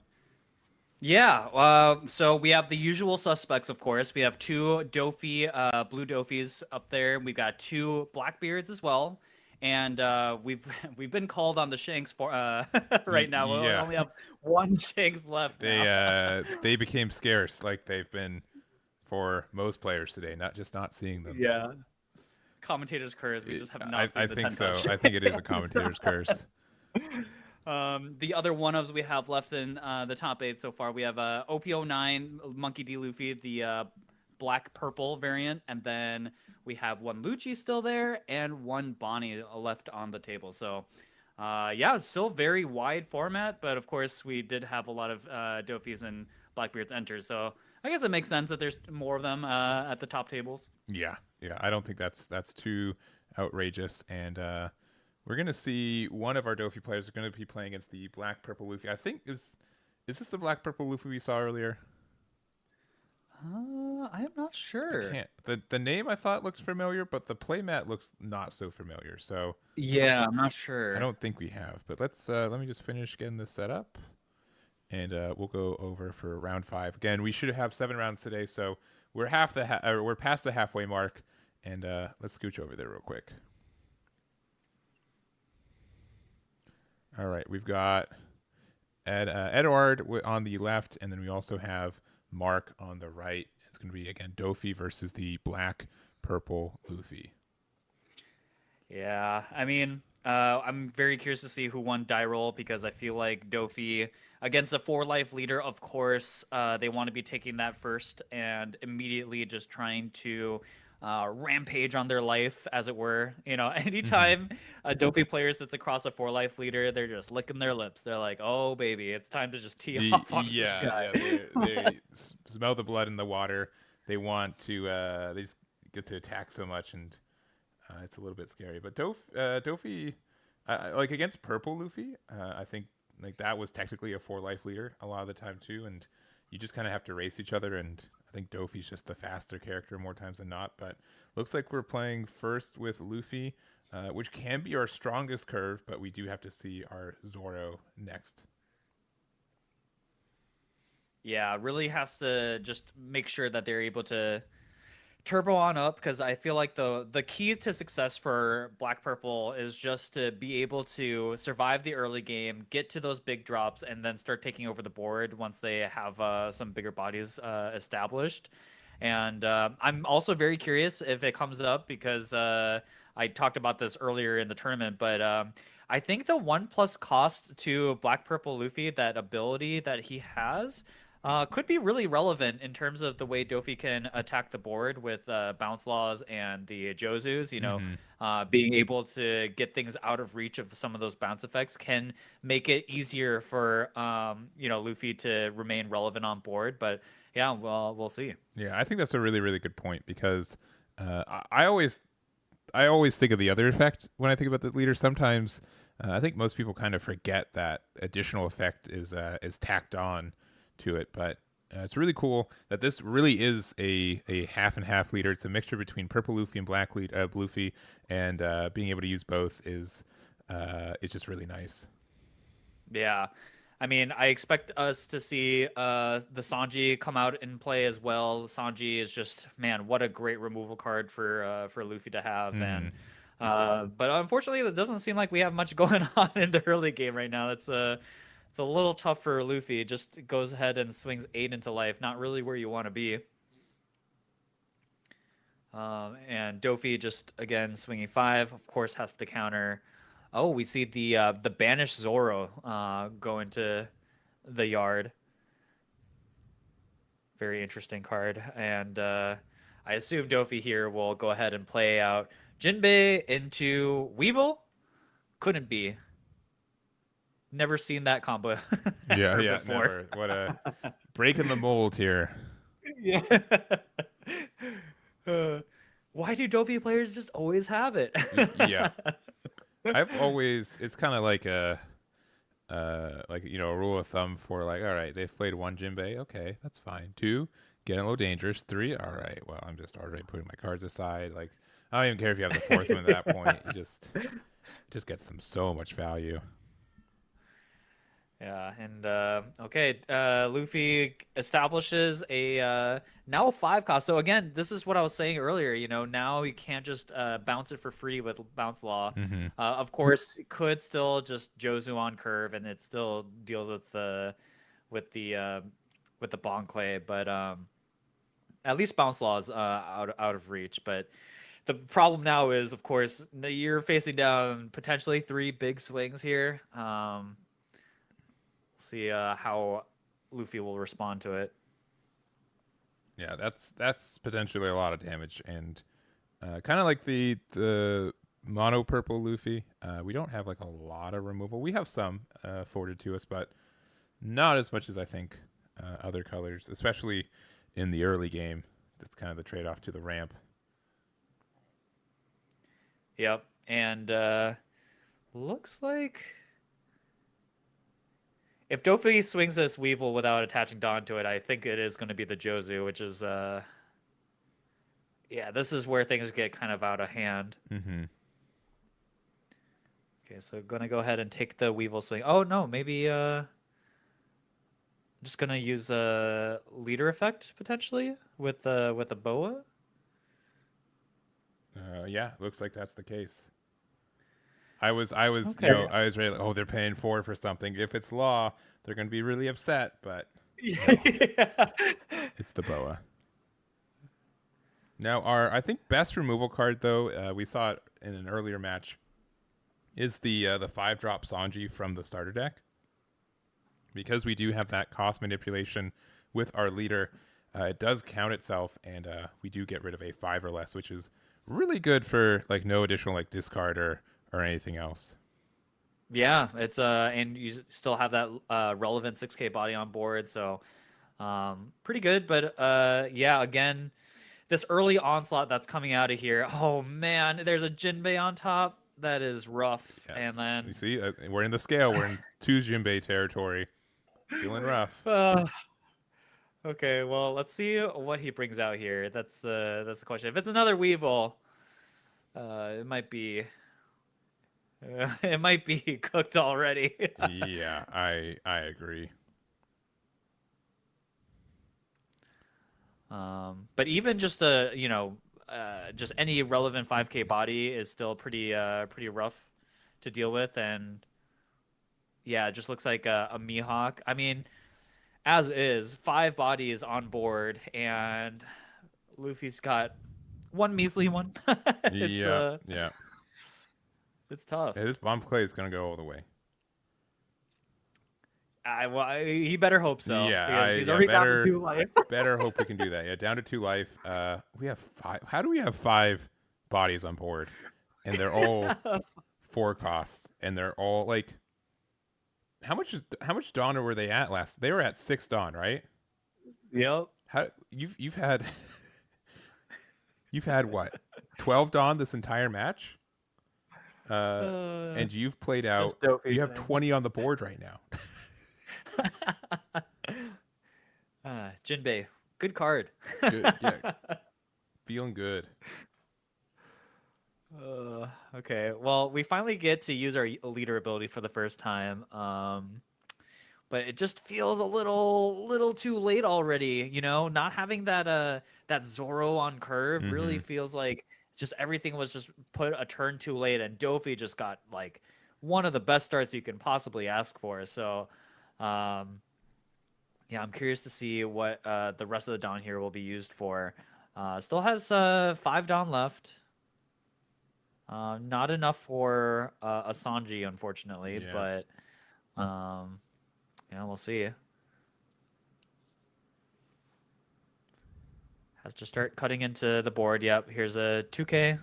Yeah, so we have the usual suspects, of course. We have two Dofi, blue Dofis up there. We've got two Blackbeards as well, and we've we've been called on the Shanks for right now. We Yeah, only have one Shanks left now. they became scarce like they've been for most players today. Not just not seeing them. Yeah, commentators curse. We just have not I seen the think 10 so. Shanks. I think it is a commentator's curse. The other one ofs we have left in the top 8 so far, we have OP09 Monkey D. Luffy, the black purple variant, and then we have one Luchi still there and one Bonnie left on the table. So yeah, still very wide format, but of course we did have a lot of Dofis and Blackbeards enter. So I guess it makes sense that there's more of them at the top tables. Yeah, I don't think that's too outrageous. And we're gonna see one of our Dofi players are gonna be playing against the black purple Luffy. I think is this the black purple Luffy we saw earlier? I'm not sure. The name I thought looks familiar, but the playmat looks not so familiar. So Yeah, I'm not sure. I don't think we have. But let me just finish getting this set up, and we'll go over for round 5. Again, we should have 7 rounds today, so we're we're past the halfway mark, and let's scooch over there real quick. All right, we've got Edward on the left, and then we also have Mark on the right. It's going to be, again, Dofi versus the black purple Luffy. Yeah, I mean, I'm very curious to see who won die roll because I feel like Dofi against a 4-life leader, of course, they want to be taking that first and immediately just trying to rampage on their life, as it were. You know, anytime a Dofi player sits across a 4-life leader, they're just licking their lips. They're like, "Oh, baby, it's time to just tee off on this guy." They smell the blood in the water. They want to. They just get to attack so much, and it's a little bit scary. But Dofi, like against purple Luffy, I think like that was technically a 4-life leader a lot of the time too, and you just kind of have to race each other. And I think Dofi's just the faster character more times than not. But looks like we're playing first with Luffy, which can be our strongest curve, but we do have to see our Zoro next. Yeah, really has to just make sure that they're able to turbo on up, because I feel like the key to success for Black Purple is just to be able to survive the early game, get to those big drops, and then start taking over the board once they have some bigger bodies established. And I'm also very curious if it comes up because I talked about this earlier in the tournament, but I think the 1+ cost to Black Purple Luffy, that ability that he has, could be really relevant in terms of the way Dofi can attack the board with bounce laws and the Jozus. You know, being able to get things out of reach of some of those bounce effects can make it easier for you know, Luffy to remain relevant on board. But yeah, well, we'll see. Yeah, I think that's a really, really good point because I always think of the other effect when I think about the leader. Sometimes I think most people kind of forget that additional effect is tacked on to it, but it's really cool that this really is a half and half leader. It's a mixture between purple Luffy and black Luffy, and being able to use both is just really nice. Yeah. I mean, I expect us to see the Sanji come out and play as well. Sanji is just, man, what a great removal card for Luffy to have. And but unfortunately, it doesn't seem like we have much going on in the early game right now. It's a little tough for Luffy. Just goes ahead and swings 8 into life. Not really where you want to be. And Dofi just, again, swinging 5. Of course, has to counter. Oh, we see the banished Zoro go into the yard. Very interesting card. And I assume Dofi here will go ahead and play out Jinbei into Weevil. Couldn't be. Never seen that combo. Yeah, before. Never. What a break in the mold here. Yeah. Why do Dofi players just always have it? Yeah. I've always, it's kind of like a you know, a rule of thumb for like, all right, they've played 1 Jinbei, okay, that's fine. 2, getting a little dangerous. 3, all right, well, I'm just already putting my cards aside. Like, I don't even care if you have the fourth one at that point. You just gets them so much value. Yeah, and okay, Luffy establishes a now a 5 cost. So again, this is what I was saying earlier. You know, now you can't just bounce it for free with bounce law. Mm-hmm. Of course, it could still just Jozu on curve, and it still deals with the uh, with the Bon Clay, but at least bounce law is out of reach. But the problem now is, of course, you're facing down potentially 3 big swings here. See how Luffy will respond to it. Yeah, that's potentially a lot of damage, and kind of like the mono purple Luffy. We don't have like a lot of removal. We have some forwarded to us, but not as much as I think other colors, especially in the early game. That's kind of the trade-off to the ramp. Yep, and looks like if Doflamingo swings this Weevil without attaching Dawn to it, I think it is going to be the Jozu, which is yeah, this is where things get kind of out of hand. Mm-hmm. Okay, so gonna go ahead and take the Weevil swing. Oh no, maybe just gonna use a leader effect potentially with the boa. Yeah, looks like that's the case. I was, Okay. you know, I was really, oh, they're paying 4 for something. If it's law, they're going to be really upset, but no, Yeah. it's the boa. Now, our, I think, best removal card, though, we saw it in an earlier match, is the 5-drop Sanji from the starter deck. Because we do have that cost manipulation with our leader, it does count itself, and we do get rid of a 5 or less, which is really good for like no additional like discard or anything else. Yeah, it's and you still have that relevant 6K body on board, so pretty good. But yeah, again, this early onslaught that's coming out of here. Oh man, there's a Jinbei on top. That is rough. Yeah, And you then see, we're in the scale. We're in 2 Jinbei territory. Feeling rough. okay, well, let's see what he brings out here. That's the question. If it's another Weevil, it might be it might be cooked already. Yeah, I agree. But even just a just any relevant 5K body is still pretty rough to deal with, and yeah, it just looks like a Mihawk. I mean, as is 5 bodies on board, and Luffy's got one measly one. it's Yeah, yeah. it's tough. This bomb clay is gonna go all the way. He better hope so. Yeah, He's already down to 2 life. better hope we can do that. Yeah, down to 2 life. We have 5. How do we have 5 bodies on board, and they're all 4 costs, and they're all like, how much Dawn were they at last? They were at 6 Dawn, right? Yep. How you've had you've had what, 12 Dawn this entire match? And you've played out. You have 20 on the board right now. Jinbei, good card. Good, yeah. Feeling good. Okay, well, we finally get to use our leader ability for the first time, but it just feels a little too late already. You know, not having that Zoro on curve really feels like just everything was just put a turn too late, and Dofi just got like one of the best starts you can possibly ask for. So, yeah, I'm curious to see what the rest of the Dawn here will be used for. Still has 5 Dawn left. Not enough for a Sanji, unfortunately, Yeah. but yeah, we'll see. Has to start cutting into the board. Yep, here's a 2K.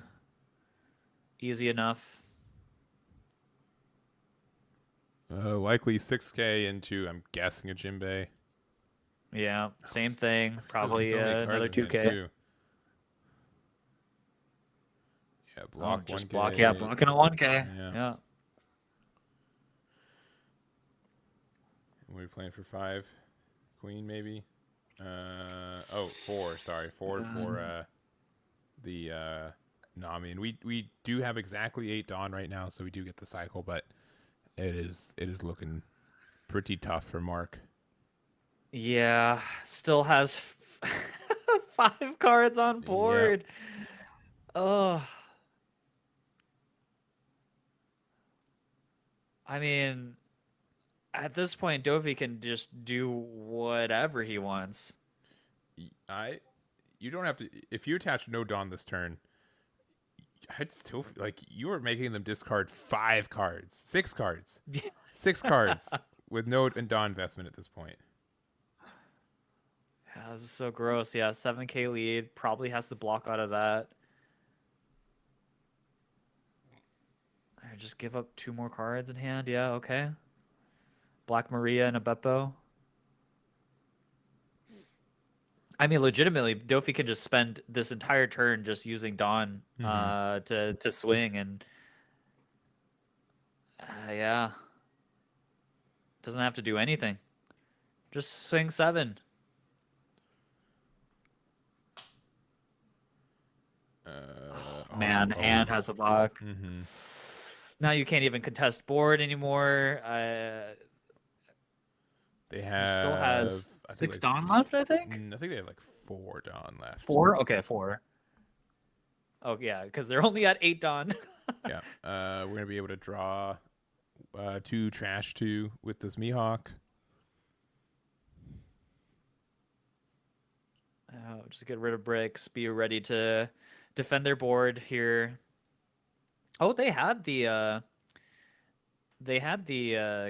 Easy enough. Likely 6K into, I'm guessing, a Jinbei. Yeah, same thing. Probably so many another cards in hand, 2K. too. Yeah, block Just 1K. block. Yeah, blocking a 1K. Yeah. Yeah. We're playing for 5. Queen, maybe. 4. Sorry, 4 for the No, I mean we do have exactly 8 Dawn right now, so we do get the cycle, but it is looking pretty tough for Mark. Yeah, still has 5 cards on Yep. board. Oh, I mean, at this point, Dovey can just do whatever he wants. I you don't have to if you attach no Dawn this turn. I'd still like you are making them discard 5 cards, 6 cards, 6 cards with no and Dawn investment at this point. Yeah, this is so gross. Yeah, 7K lead. Probably has to block out of that. I just give up 2 more cards in hand. Yeah, okay. Black Maria and a Beppo. I mean, legitimately, Dofi can just spend this entire turn just using Dawn to swing, and yeah, doesn't have to do anything. Just swing 7. Man, and has a block. Mm-hmm. Now you can't even contest board anymore. They have Still has I think 6 like, Dawn left, I think. I think they have like 4 Dawn left. 4? Okay, 4. Oh yeah, because they're only at 8 Dawn. Yeah. We're gonna be able to draw 2 trash 2 with this Mihawk. Oh, just get rid of bricks. Be ready to defend their board here. Oh, they had the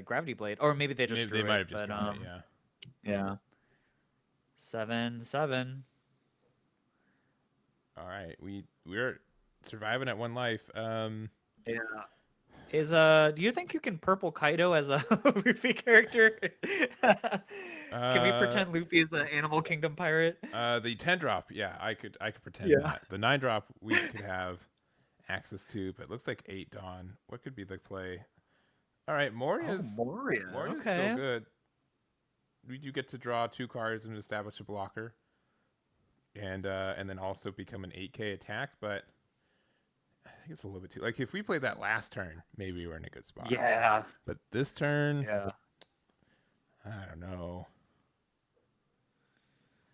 gravity blade, or maybe they just They might have just drawn it. Yeah. Yeah. 7/7. All right, we're surviving at 1 life. Yeah. Do you think you can purple Kaido as a Luffy character? Can we pretend Luffy is an Animal Kingdom pirate? The 10 drop, yeah, I could pretend that. The 9 drop we could have access to, but it looks like 8 Dawn. What could be the play? All right, Moria's Moria's okay. Still good. We do get to draw 2 cards and establish a blocker, and then also become an 8K attack. But I think it's a little bit too. Like if we played that last turn, maybe we're in a good spot. Yeah. But this turn, Yeah. I don't know.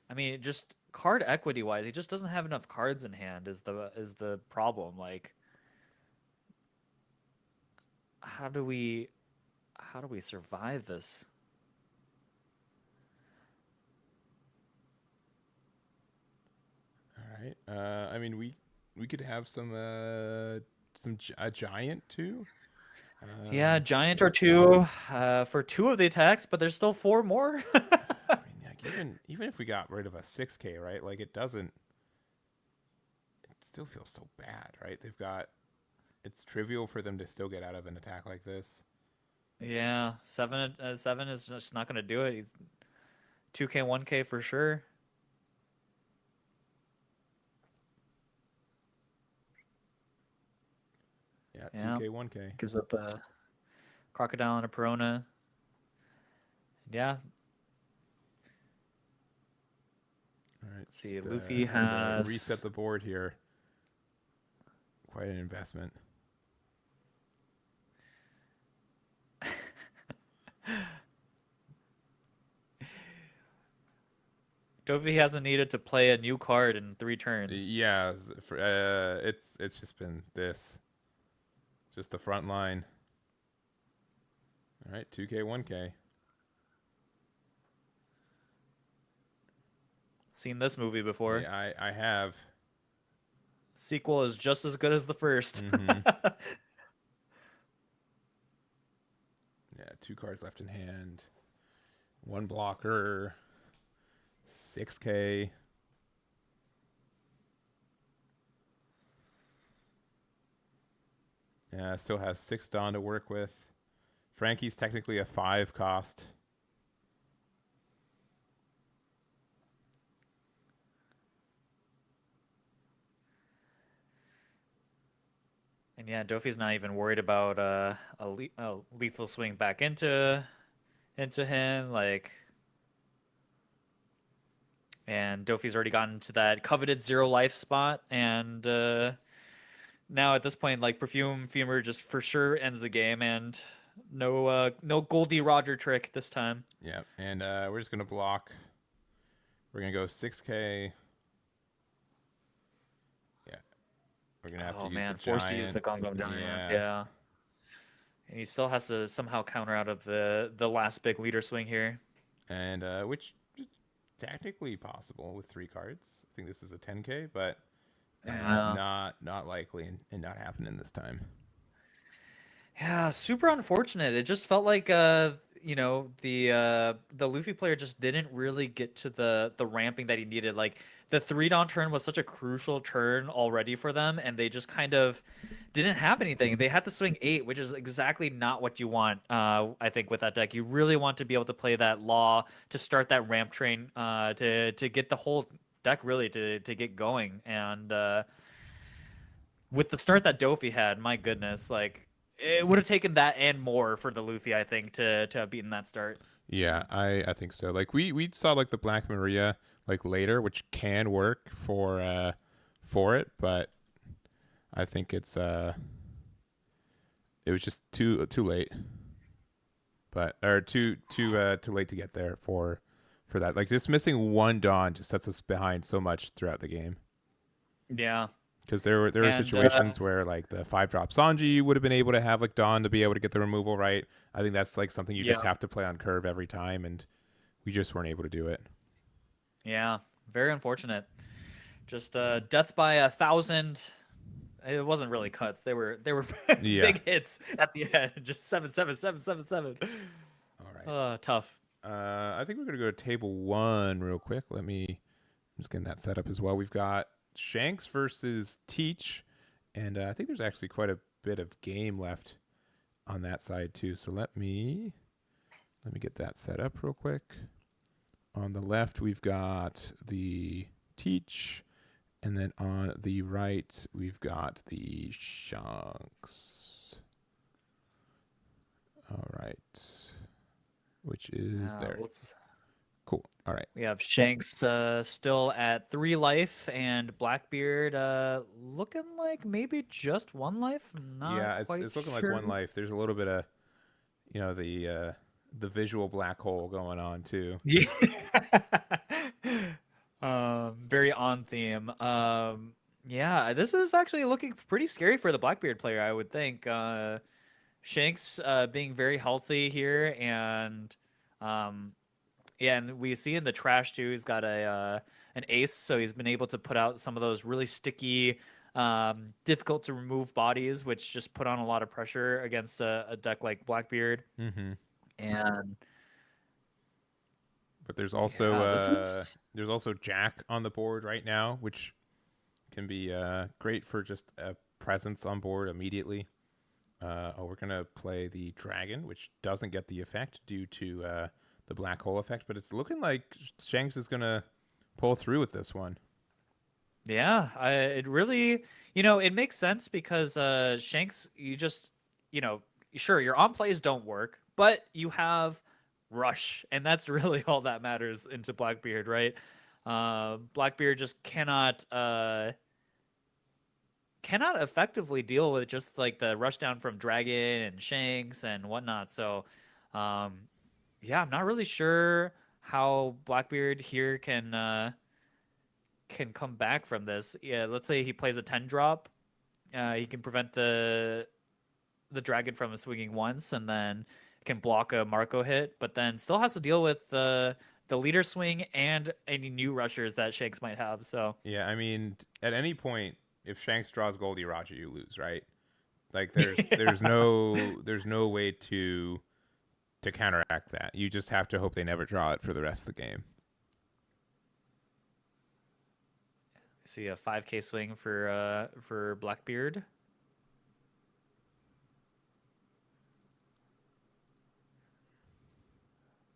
I mean, just card equity wise, he just doesn't have enough cards in hand. Is the problem? Like, how do we survive this? All right. I mean, we could have a giant too. Yeah, giant or 2 for 2 of the attacks, but there's still 4 more. I mean, like even if we got rid of a 6K, right? Like it still feels so bad, right? It's trivial for them to still get out of an attack like this. Yeah, 7 is just not gonna do it. He's 2K, 1K for sure. Yeah, 2K, 1K. Gives up a Crocodile and a Perona. Yeah. All right. Let's see, Luffy has reset the board here. Quite an investment. Dovey hasn't needed to play a new card in 3 turns. Yeah, it's just been this. Just the front line. All right, 2K, 1K. Seen this movie before. Yeah, I have. Sequel is just as good as the first. Mm-hmm. Yeah, 2 cards left in hand. 1 blocker. 6K. Yeah, still has 6 Dawn to work with. Frankie's technically a 5 cost. And yeah, Dofi's not even worried about a lethal swing back into him, like. And Dofi's already gotten to that coveted 0 life spot, and now at this point, like Perfume Fumer just for sure ends the game, and no Goldie Roger trick this time. Yeah, and we're just gonna block. We're gonna go 6K. Yeah, we're gonna have to Oh use the man, forced to use the giant. Gong Gong Giant. Yeah, Yeah. And he still has to somehow counter out of the last big leader swing here. and which is technically possible with 3 cards. I think this is a 10K, but Yeah. not likely and not happening this time. Yeah, super unfortunate. It just felt like the Luffy player just didn't really get to the ramping that he needed. Like the 3 Dawn turn was such a crucial turn already for them, and they just kind of didn't have anything. They had to swing 8, which is exactly not what you want. I think with that deck, you really want to be able to play that Law to start that ramp train, to get the whole deck really to get going. And with the start that Dofi had, my goodness, like it would have taken that and more for the Luffy, I think, to have beaten that start. Yeah, I think so. Like we saw like the Black Maria like later, which can work for it, but I think it was just too late. But or too late to get there for that. Like just missing one Dawn just sets us behind so much throughout the game. Yeah. Because there were situations where like the 5-drop Sanji would have been able to have like Dawn to be able to get the removal right. I think that's like something you just have to play on curve every time, and we just weren't able to do it. Yeah, very unfortunate. Just death by 1,000. It wasn't really cuts. They were Yeah. big hits at the end. Just 7-7-7-7-7. All right. Tough. I think we're gonna go to table 1 real quick. I'm just getting that set up as well. We've got Shanks versus Teach, and I think there's actually quite a bit of game left on that side too. So let me get that set up real quick. On the left, we've got the Teach, and then on the right, we've got the Shanks. All right, which is there. Cool. All right. We have Shanks still at 3 life, and Blackbeard looking like maybe just 1 life. Not quite it's looking sure. like 1 life. There's a little bit of, the visual black hole going on too. Yeah. Very on theme. Yeah, this is actually looking pretty scary for the Blackbeard player, I would think. Shanks being very healthy here, and yeah, and we see in the trash too, he's got an ace, so he's been able to put out some of those really sticky, difficult to remove bodies, which just put on a lot of pressure against a deck like Blackbeard. Mm-hmm. And but there's also there's also Jack on the board right now, which can be great for just a presence on board immediately. We're gonna play the Dragon, which doesn't get the effect due to the black hole effect, but it's looking like Shanks is gonna pull through with this one. yeah, it really, it makes sense because Shanks, sure, your on plays don't work, but you have rush, and that's really all that matters into Blackbeard, right? Blackbeard just cannot effectively deal with just like the rush down from Dragon and Shanks and whatnot. So, yeah, I'm not really sure how Blackbeard here can come back from this. Yeah, let's say he plays a 10-drop. He can prevent the Dragon from swinging once, and then can block a Marco hit, but then still has to deal with the leader swing and any new rushers that Shanks might have. So yeah, I mean, at any point, if Shanks draws Goldie Roger, you lose, right? Like there's no way to counteract that. You just have to hope they never draw it for the rest of the game. see a 5K swing for Blackbeard.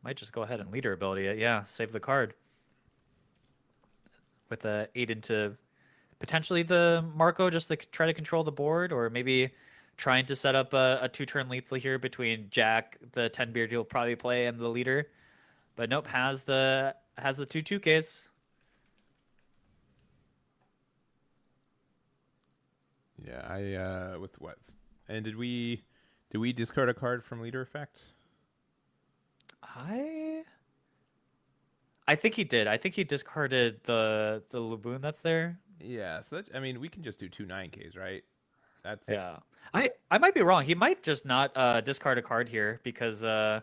Might just go ahead and leader ability it. Yeah, save the card. With a 8 into potentially the Marco just to try to control the board, or maybe trying to set up a 2-turn lethal here between Jack, the 10 beard he'll probably play, and the leader. But nope, has the 2/2Ks. Yeah, I with what? And did we discard a card from leader effect? I think he did. I think he discarded the Laboon that's there. Yeah, so I mean, we can just do 2 9Ks, right? That's Yeah. I might be wrong. He might just not discard a card here because I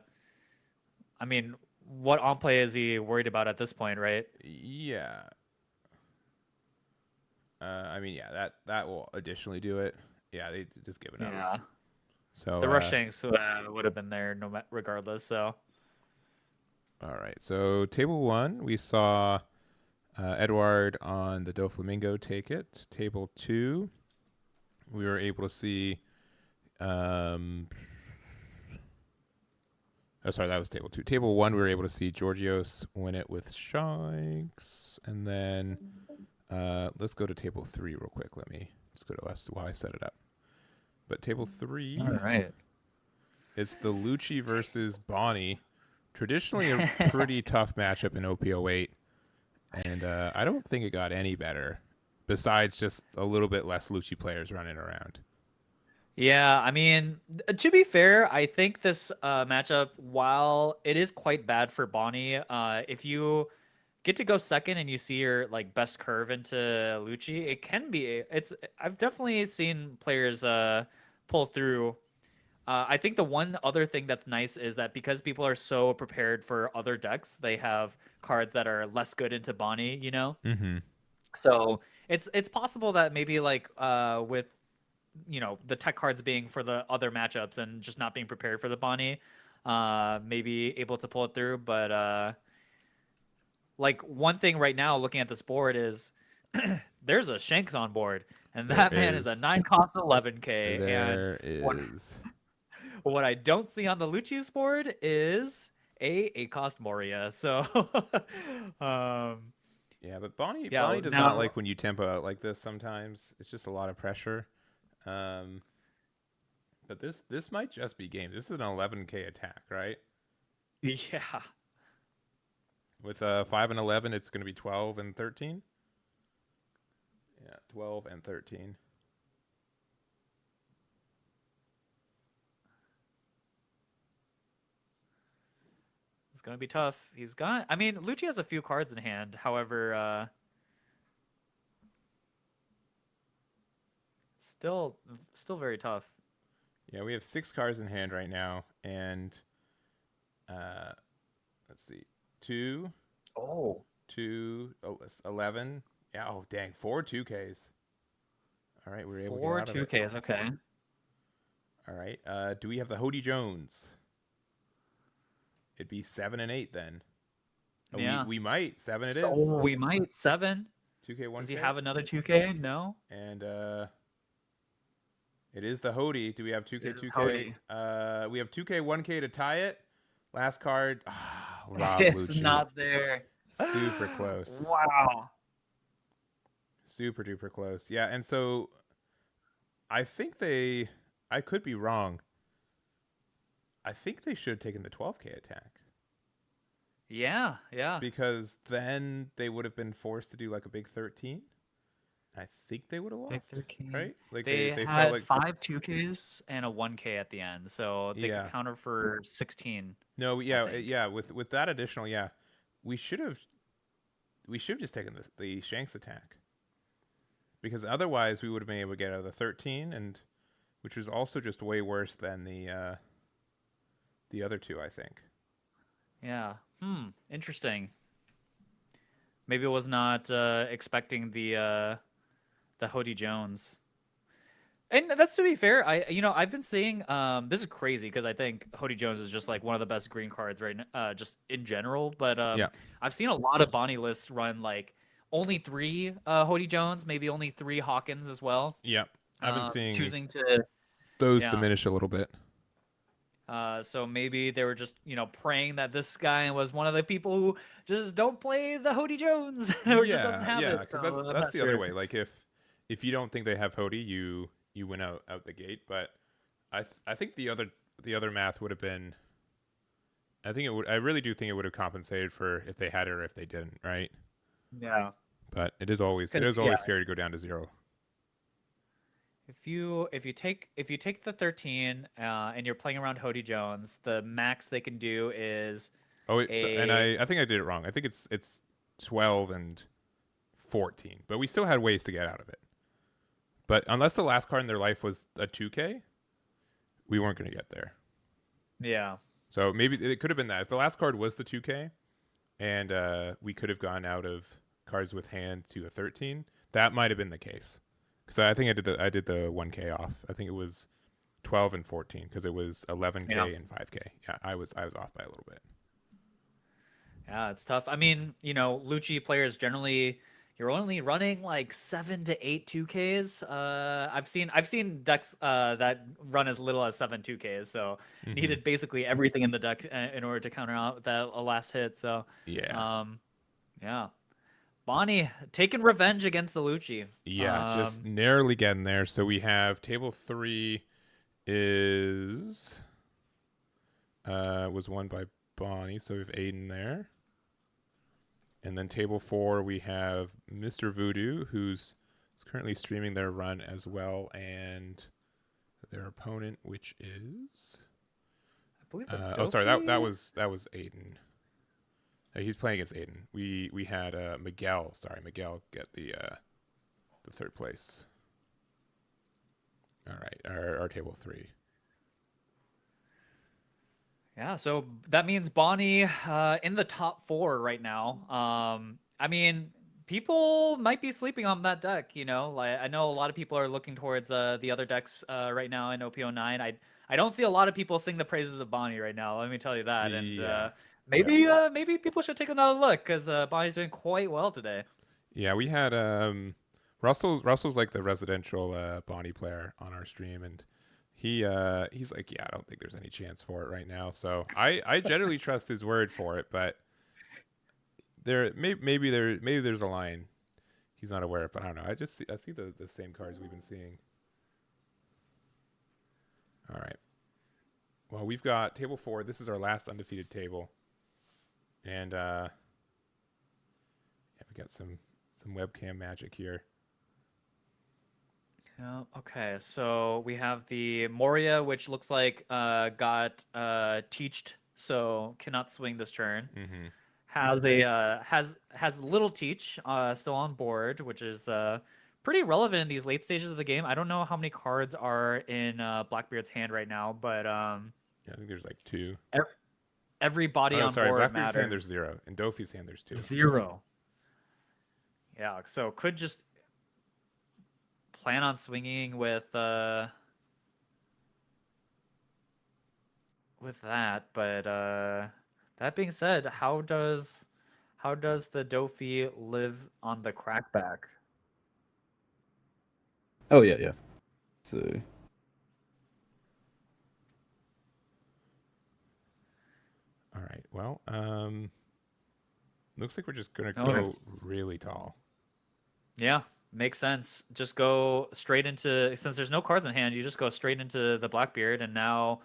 mean, what on play is he worried about at this point, right? yeah. I mean, yeah, that will additionally do it. Yeah, they just give it up. Yeah. So The Rush Shanks would have been there regardless. So all right. So table 1, we saw Edward on the Doflamingo take it. Table 2, we were able to see. Oh, sorry, that was table 2. Table 1, we were able to see Georgios win it with Shanks, and then let's go to table 3 real quick. Let me just go to us while I set it up. But table 3, all right. it's the Luchi versus Bonnie. Traditionally a pretty tough matchup in OP08, and I don't think it got any better. Besides just a little bit less Luchi players running around. Yeah, I mean, to be fair, I think this matchup, while it is quite bad for Bonnie, if you get to go second and you see your like best curve into Luchi, it can be. I've definitely seen players pull through. I think the one other thing that's nice is that because people are so prepared for other decks, they have cards that are less good into Bonnie. You know, Mm-hmm. so it's possible that maybe like with the tech cards being for the other matchups and just not being prepared for the Bonnie, maybe able to pull it through. But like one thing right now, looking at this board is there's a Shanks on board, and that man is a 9 cost 11K. There And is. what I don't see on the Luchi's board is a 8 cost Moria. So Yeah, but Bonnie yeah, does not now like when you tempo out like this sometimes. It's just a lot of pressure. But this might just be game. This is an 11K attack, right? yeah. With 5 and 11, it's going to be 12 and 13. Yeah, 12 and 13. It's gonna be tough. I mean, Luchi has a few cards in hand. However, still very tough. Yeah, we have 6 cards in hand right now, and let's see, 2, Oh. 11. Yeah, oh dang, 4 2Ks. All right, we were able to get 4 out of it. 2Ks, okay. All right, do we have the Hody Jones? It'd be 7 and 8 then. Oh, Yeah. we might 7. It is. Oh, we might 7. 2K 1K. Does he have another 2K? No. And it is the Hody. Do we have 2K It is 2K? We have 2K 1K to tie it. Last card. Rob It's Luchi. not there. Super close. Wow. Super duper close. Yeah, and so I think I could be wrong. I think they should have taken the 12K attack. Yeah. Because then they would have been forced to do like a big 13. I think they would have lost. Big 13. Right? Like They they had felt like 5 2Ks and a 1K at the end, so they Yeah. could counter for 16. No, yeah, think. yeah. With that additional, yeah, we should have just taken the Shanks attack, because otherwise we would have been able to get out of the 13, and which was also just way worse than the other two, I think. Yeah. Interesting. Maybe I was not expecting the Hody Jones. And that's to be fair. I've been seeing this is crazy because I think Hody Jones is just like one of the best green cards right now, just in general. But Yeah. I've seen a lot of Bonnie lists run like only 3 Hody Jones, maybe only 3 Hawkins as well. Yeah, I've been seeing choosing to those yeah. diminish a little bit. So maybe they were just, praying that this guy was one of the people who just don't play the Hody Jones or just doesn't have it. Because So that's the other way. Like if you don't think they have Hody, you went out the gate. But I think the other math would have been. I really do think it would have compensated for if they had it or if they didn't, right? Yeah. But it is always scary to go down to 0. if you take the 13 and you're playing around Hody Jones, the max they can do is Oh, it's and a I think I did it wrong. I think it's 12 and 14, but we still had ways to get out of it. But unless the last card in their life was a 2K, we weren't going to get there. yeah. So maybe it could have been that. If the last card was the 2K, and we could have gone out of cards with hand to a 13, that might have been the case. Because I think I did the 1K off. I think it was 12 and 14 because it was 11K Yeah. and 5K. Yeah, I was off by a little bit. Yeah, it's tough. I mean, Luchi players generally you're only running like 7 to 8 2Ks. I've seen decks that run as little as 7 2Ks, so needed basically everything in the deck in order to counter out that last hit. So Yeah. yeah. Bonnie taking revenge against the Luchi. Yeah, just narrowly getting there. So we have table 3 is was won by Bonnie, so we have Aiden there. And then table 4 we have Mr. Voodoo, who's currently streaming their run as well, and their opponent, which is I believe oh sorry, that was Aiden. He's playing against Aiden. We had Miguel. Sorry, Miguel get the 3rd place. All right, our table 3. Yeah, so that means Bonnie in the top 4 right now. I mean, people might be sleeping on that deck, Like I know a lot of people are looking towards the other decks right now in OP09. I don't see a lot of people sing the praises of Bonnie right now. Let me tell you that. And Yeah. maybe people should take another look because Bonnie's doing quite well today. Yeah, we had Russell's like the residential Bonnie player on our stream, and he's like, yeah, I don't think there's any chance for it right now. So I generally trust his word for it, but maybe there's a line he's not aware of, but I don't know. I see the same cards we've been seeing. All right. Well, we've got table 4. This is our last undefeated table, and yeah, we got some webcam magic here. Yeah, okay, so we have the Moria, which looks like got teached, so cannot swing this turn. Mm-hmm. Has little teach still on board, which is pretty relevant in these late stages of the game. I don't know how many cards are in Blackbeard's hand right now, but Yeah, I think there's like 2. every body on board Blackbeard's matters. hand there's 0. In Dofi's hand there's 2. 0. Yeah, so could just plan on swinging with that, but that being said, how does the Dofi live on the crackback? Oh yeah. So All right. Well, looks like we're just gonna go really tall. Yeah, makes sense. Just go straight into, since there's no cards in hand, you just go straight into the Blackbeard, and now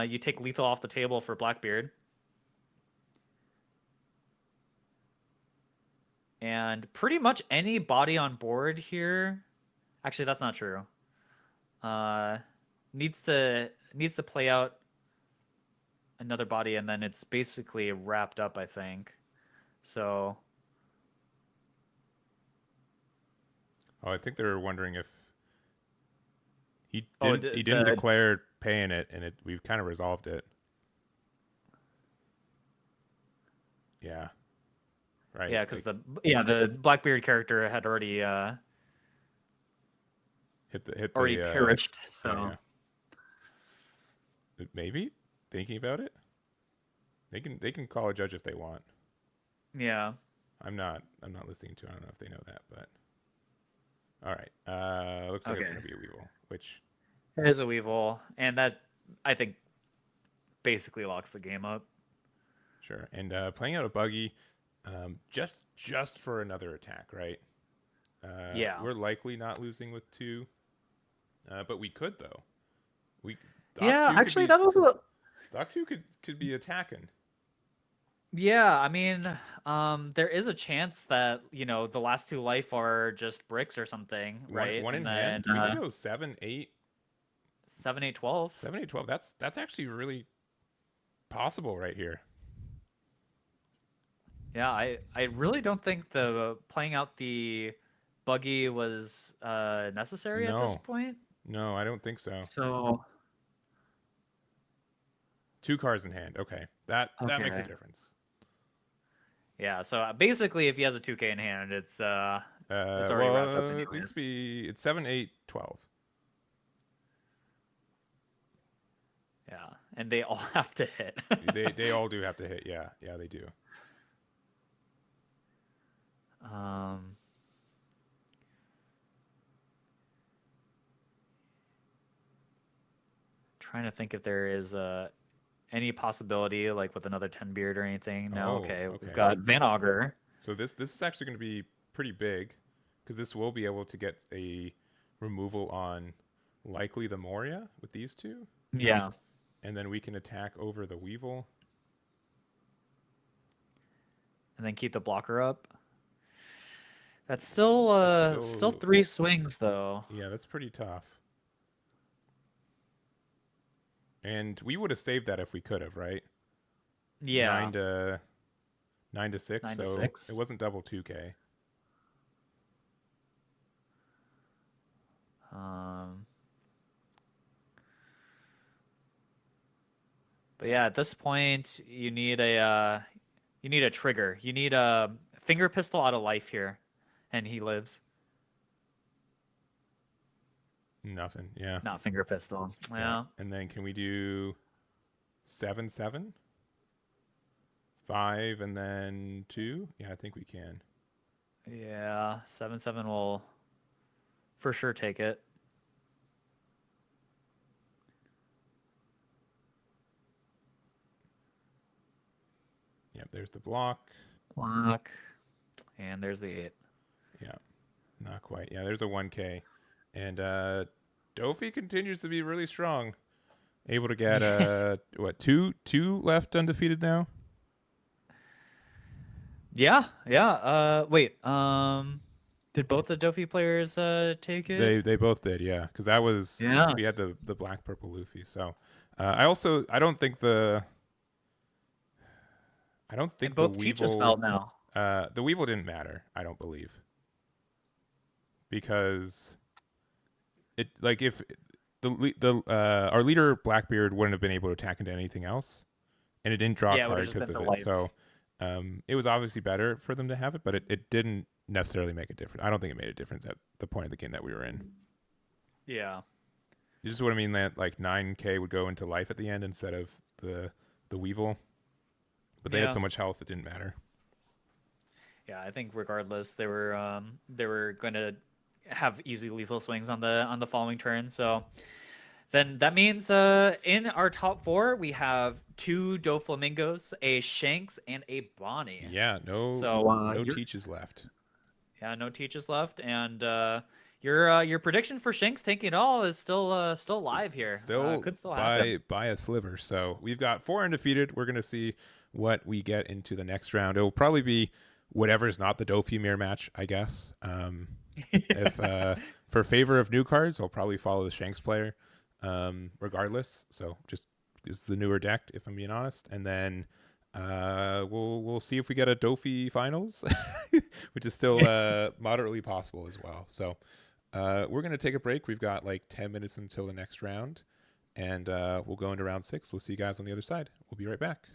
you take lethal off the table for Blackbeard. And pretty much any body on board here, actually that's not true. Needs to play out another body, and then it's basically wrapped up, I think. So Oh, I think they were wondering if he he didn't declare paying it, and we've kind of resolved it. Yeah. Right. Yeah, because the Blackbeard character had already already perished. So yeah. Maybe thinking about it, they can call a judge if they want. Yeah. I'm not listening to. I don't know if they know that, but all right. Looks like it's gonna be a Weevil, which it is a Weevil, and that I think basically locks the game up. Sure. And playing out a buggy, just for another attack, right? Yeah. We're likely not losing with 2, but we could though. That was a Doc 2 could be attacking. Yeah, I mean, there is a chance that, the last two life are just bricks or something, right? One in And then hand. We can go 7, 8, 7, 8, 12. 7, 8, 12. That's actually really possible right here. Yeah, I really don't think the playing out the buggy was necessary at this No, point. no, I don't think so. So, 2 cards in hand. Okay, that makes a okay. difference. Yeah, so basically if he has a 2K in hand, it's already wrapped up It needs to anyways. be. It's 7, 8, 12. Yeah, and they all have to hit. They all do have to hit. Yeah, yeah, they do. Um, trying to think if there is any possibility like with another 10 beard or anything. No, Oh, okay. We've okay. got Van Augur. So this is actually going to be pretty big, because this will be able to get a removal on likely the Moria with these two, Yeah. and then we can attack over the Weevil. And then keep the blocker up. That's still 3 swings though. Yeah, that's pretty tough. And we would have saved that if we could have, right? Yeah. 9 to 6. 9 to so 6. it wasn't double 2K. But yeah, at this point you need a trigger. You need a finger pistol out of life here, and he lives. Nothing. Yeah. Not finger pistol. Yeah. And then can we do 7, 7? 5 and then 2? Yeah, I think we can. Yeah, 7/7 will for sure take it. Yep, there's the block. And there's the 8. Yeah, not quite. Yeah, there's a 1K. And Dofi continues to be really strong. Able to get what, two left undefeated now? Yeah. Wait. Did both the Dofi players take it? They both did, yeah. Because that was, Yeah. we had the black purple Luffy. So I don't think the And both teachers Weevil felt now. the Weevil didn't matter, I don't believe. Because it, like, if our leader Blackbeard wouldn't have been able to attack into anything else, and it didn't draw a card because of it. Life. So it was obviously better for them to have it, but it didn't necessarily make a difference. I don't think it made a difference at the point of the game that we were in. Yeah. You just what I mean, that like 9K would go into life at the end instead of the Weevil, but they had so much health it didn't matter. Yeah, I think regardless, they were going to have easy lethal swings on the following turn. So then that means in our top 4 we have 2 Doflamingos, a Shanks, and a Bonnie. Yeah, no teaches left. Yeah, no teaches left, and your prediction for Shanks taking it all is still live here. Still could still happen by a sliver. So we've got 4 undefeated. We're gonna see what we get into the next round. It will probably be whatever's not the Dofi mirror match, I guess. If for favor of new cards, I'll probably follow the Shanks player, regardless. So just is the newer deck, if I'm being honest, and then we'll see if we get a Dofi finals, which is still moderately possible as well. So we're gonna take a break. We've got like 10 minutes until the next round, and we'll go into round 6. We'll see you guys on the other side. We'll be right back.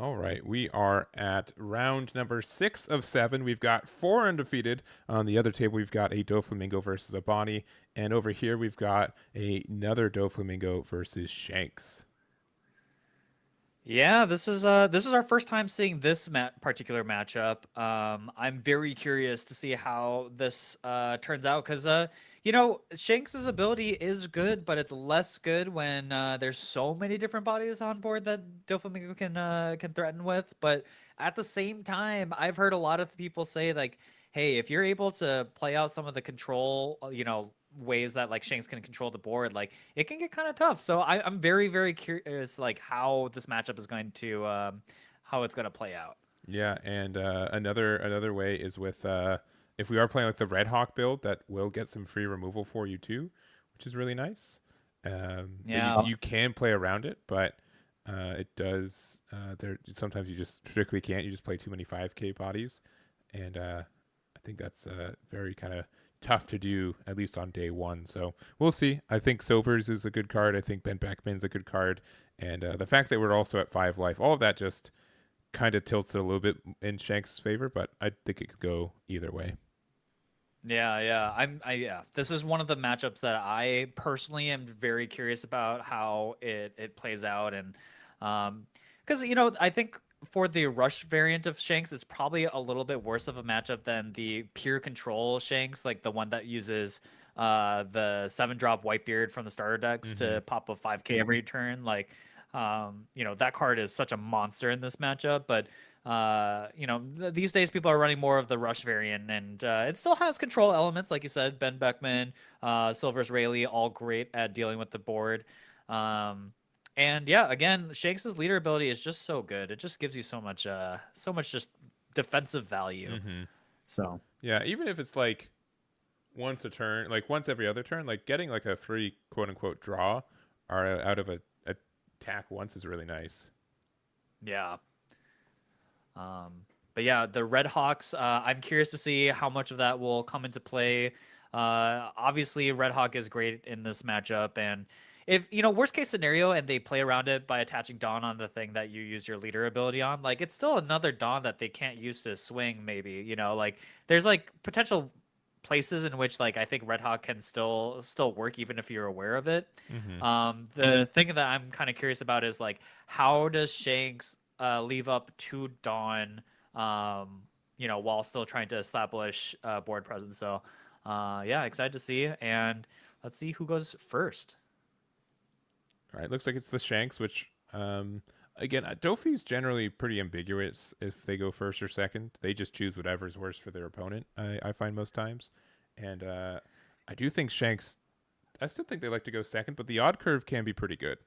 All right, we are at round number 6 of 7. We've got 4 undefeated. On the other table, we've got a Doflamingo versus a Bonnie, and over here we've got another Doflamingo versus Shanks. Yeah, this is our first time seeing this particular matchup. I'm very curious to see how this turns out because Shanks's ability is good, but it's less good when there's so many different bodies on board that Doflamingo can threaten with. But at the same time, I've heard a lot of people say like, hey, if you're able to play out some of the control, ways that like Shanks can control the board, like it can get kind of tough. So I'm very, very curious like how this matchup is going to how it's going to play out. Yeah, and another way is with if we are playing like the Red Hawk build, that will get some free removal for you too, which is really nice. Yeah. You can play around it, but it does. There sometimes you just strictly can't. You just play too many 5K bodies, and I think that's very kind of tough to do, at least on day one. So we'll see. I think Silvers is a good card. I think Ben Beckman's a good card. And the fact that we're also at 5 life, all of that just kind of tilts it a little bit in Shanks' favor, but I think it could go either way. Yeah. This is one of the matchups that I personally am very curious about how it plays out, and because I think for the rush variant of Shanks, it's probably a little bit worse of a matchup than the pure control Shanks, like the one that uses the 7-drop Whitebeard from the starter decks to pop a 5K every turn. Like, that card is such a monster in this matchup, but these days people are running more of the rush variant, and it still has control elements, like you said, Ben Beckman, Silver's Rayleigh, all great at dealing with the board. And yeah, again, Shanks' leader ability is just so good. It just gives you so much just defensive value. So Yeah, even if it's like once a turn, like once every other turn, like getting like a free quote unquote draw or out of a attack once is really nice. yeah. But yeah, the Red Hawks, I'm curious to see how much of that will come into play. Obviously, Red Hawk is great in this matchup, and if worst case scenario, and they play around it by attaching Dawn on the thing that you use your leader ability on, like it's still another Dawn that they can't use to swing. Maybe like there's like potential places in which like I think Red Hawk can still work even if you're aware of it. The thing that I'm kind of curious about is like how does Shanks leave up 2 Dawn, while still trying to establish board presence. So, yeah, excited to see. And let's see who goes first. All right, looks like it's the Shanks, which, again, Dofi's generally pretty ambiguous if they go first or second. They just choose whatever's worst for their opponent, I find most times. And I do think Shanks, I still think they like to go second, but the odd curve can be pretty good.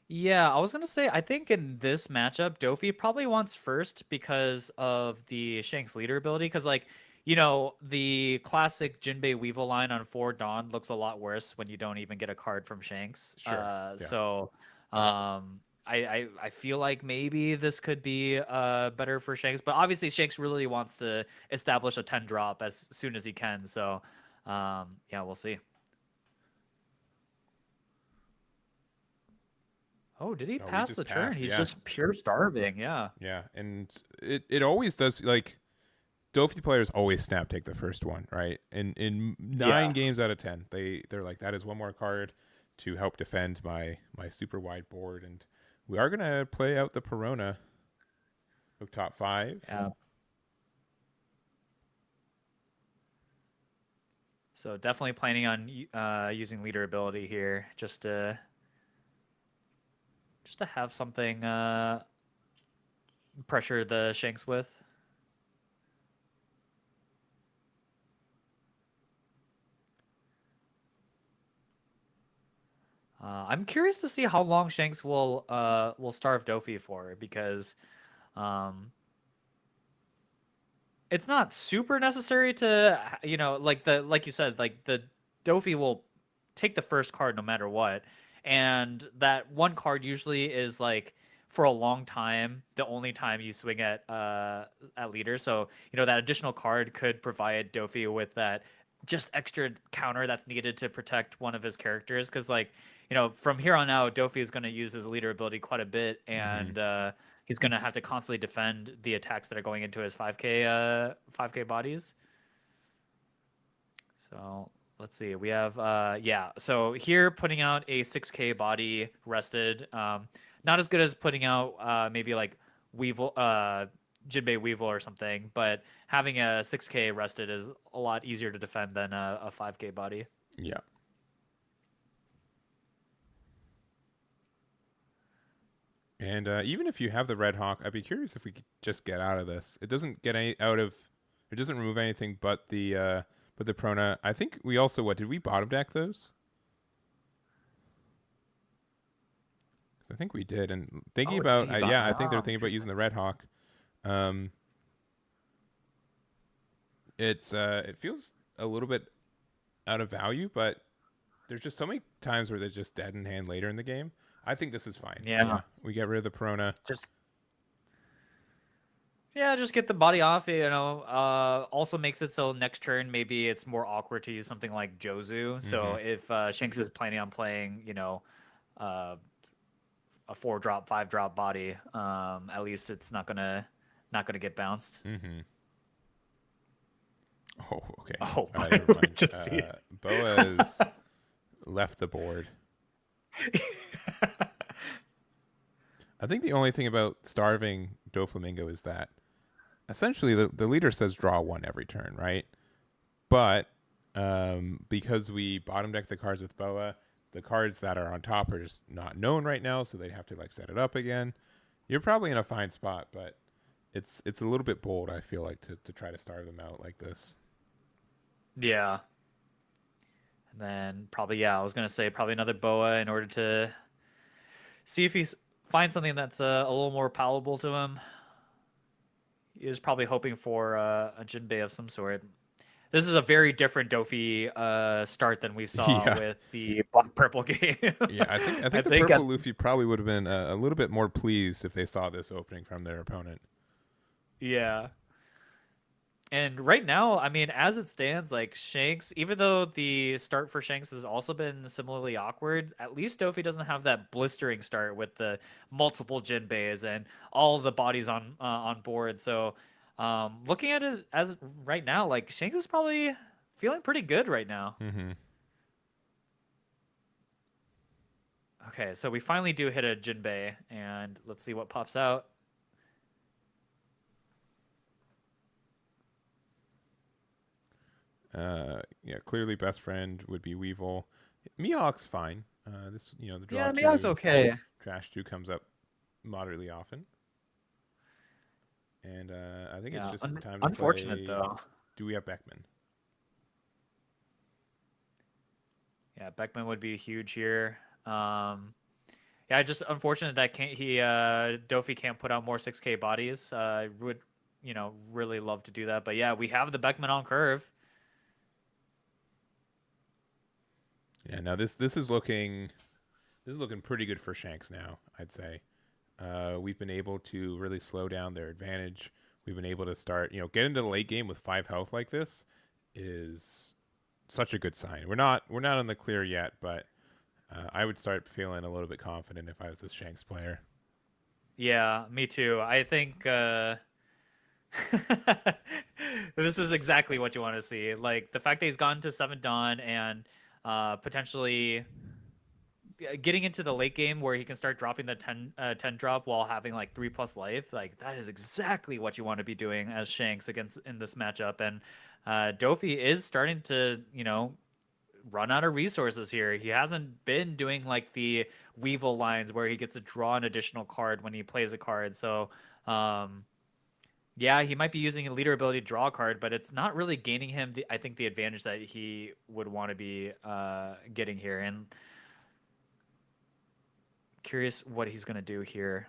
Yeah, I was gonna say I think in this matchup, Dofi probably wants first because of the Shanks leader ability. Because like, the classic Jinbei Weevil line on 4 Dawn looks a lot worse when you don't even get a card from Shanks. Sure. Yeah. So, I feel like maybe this could be better for Shanks, but obviously Shanks really wants to establish a 10 drop as soon as he can. So, yeah, we'll see. Oh, did he pass the turn? passed, He's yeah. just pure starving. Yeah. Yeah, and it always does, like, Dofi players always snap take the first one, right? In 9 games out of 10, they're like, that is one more card to help defend my super wide board, and we are gonna play out the Perona of top 5. Yeah. So definitely planning on using leader ability here, just to have something pressure the Shanks with. I'm curious to see how long Shanks will starve Dofi for, because it's not super necessary to like you said, like the Dofi will take the first card no matter what, and that one card usually is like for a long time the only time you swing at leader. So that additional card could provide Dofi with that just extra counter that's needed to protect one of his characters, because like from here on out Dofi is going to use his leader ability quite a bit, and he's gonna have to constantly defend the attacks that are going into his 5K bodies. So let's see. We have yeah. So here putting out a 6K body rested. Not as good as putting out maybe like Weevil, Jinbei Weevil or something, but having a 6K rested is a lot easier to defend than a 5K body. Yeah. And even if you have the Red Hawk, I'd be curious if we could just get out of this. It doesn't get any out of. It doesn't remove anything but the Prona. I think we also what did we bottom deck those? I think we did. And thinking about yeah, I think they're thinking about using the Red Hawk. It feels a little bit out of value, but there's just so many times where they're just dead in hand later in the game. I think this is fine. Yeah. We get rid of the Prona. Just get the body off. You know, also makes it so next turn maybe it's more awkward to use something like Jozu. So if Shanks is planning on playing, you know, a 4-drop, 5-drop body, at least it's not gonna get bounced. Oh, okay. Oh, never mind. just see it. Boa's left the board. I think the only thing about starving Doflamingo is that essentially the leader says draw 1 every turn, right? But because we bottom deck the cards with Boa, the cards that are on top are just not known right now, so they'd have to like set it up again. You're probably in a fine spot, but it's a little bit bold, I feel like, to try to starve them out like this. Yeah. And then probably, I was going to say probably another Boa in order to see if he finds something that's a little more palatable to him. He is probably hoping for a Jinbei of some sort. This is a very different Dofi start than we saw with the black-purple game. Yeah, I think the purple Luffy probably would have been a little bit more pleased if they saw this opening from their opponent. Yeah. And right now, I mean, as it stands, like Shanks, even though the start for Shanks has also been similarly awkward, at least Dofi doesn't have that blistering start with the multiple Jinbeis and all the bodies on board. So, looking at it as right now, like Shanks is probably feeling pretty good right now. Okay, so we finally do hit a Jinbei, and let's see what pops out. Yeah, clearly best friend would be Weevil. Mihawk's fine. This, the draw. Yeah, Mihawk's okay. Trash 2 comes up moderately often. And I think it's just time to unfortunate play. Though. Do we have Beckman? Yeah, Beckman would be huge here. Yeah, just unfortunate that Dofi can't put out more 6K bodies. I would, really love to do that. But yeah, we have the Beckman on curve. Yeah, now this is looking pretty good for Shanks now, I'd say. We've been able to really slow down their advantage. We've been able to start, get into the late game with 5 health like this is such a good sign. We're not in the clear yet, but I would start feeling a little bit confident if I was this Shanks player. Yeah, me too. I think this is exactly what you want to see. Like the fact that he's gone to 7 Dawn and potentially getting into the late game where he can start dropping the 10 drop while having like 3+ life, like that is exactly what you want to be doing as Shanks in this matchup. And Dofi is starting to run out of resources here. He hasn't been doing like the Weevil lines where he gets to draw an additional card when he plays a card. So yeah, he might be using a leader ability to draw a card, but it's not really gaining him I think the advantage that he would want to be getting here. And curious what he's going to do here.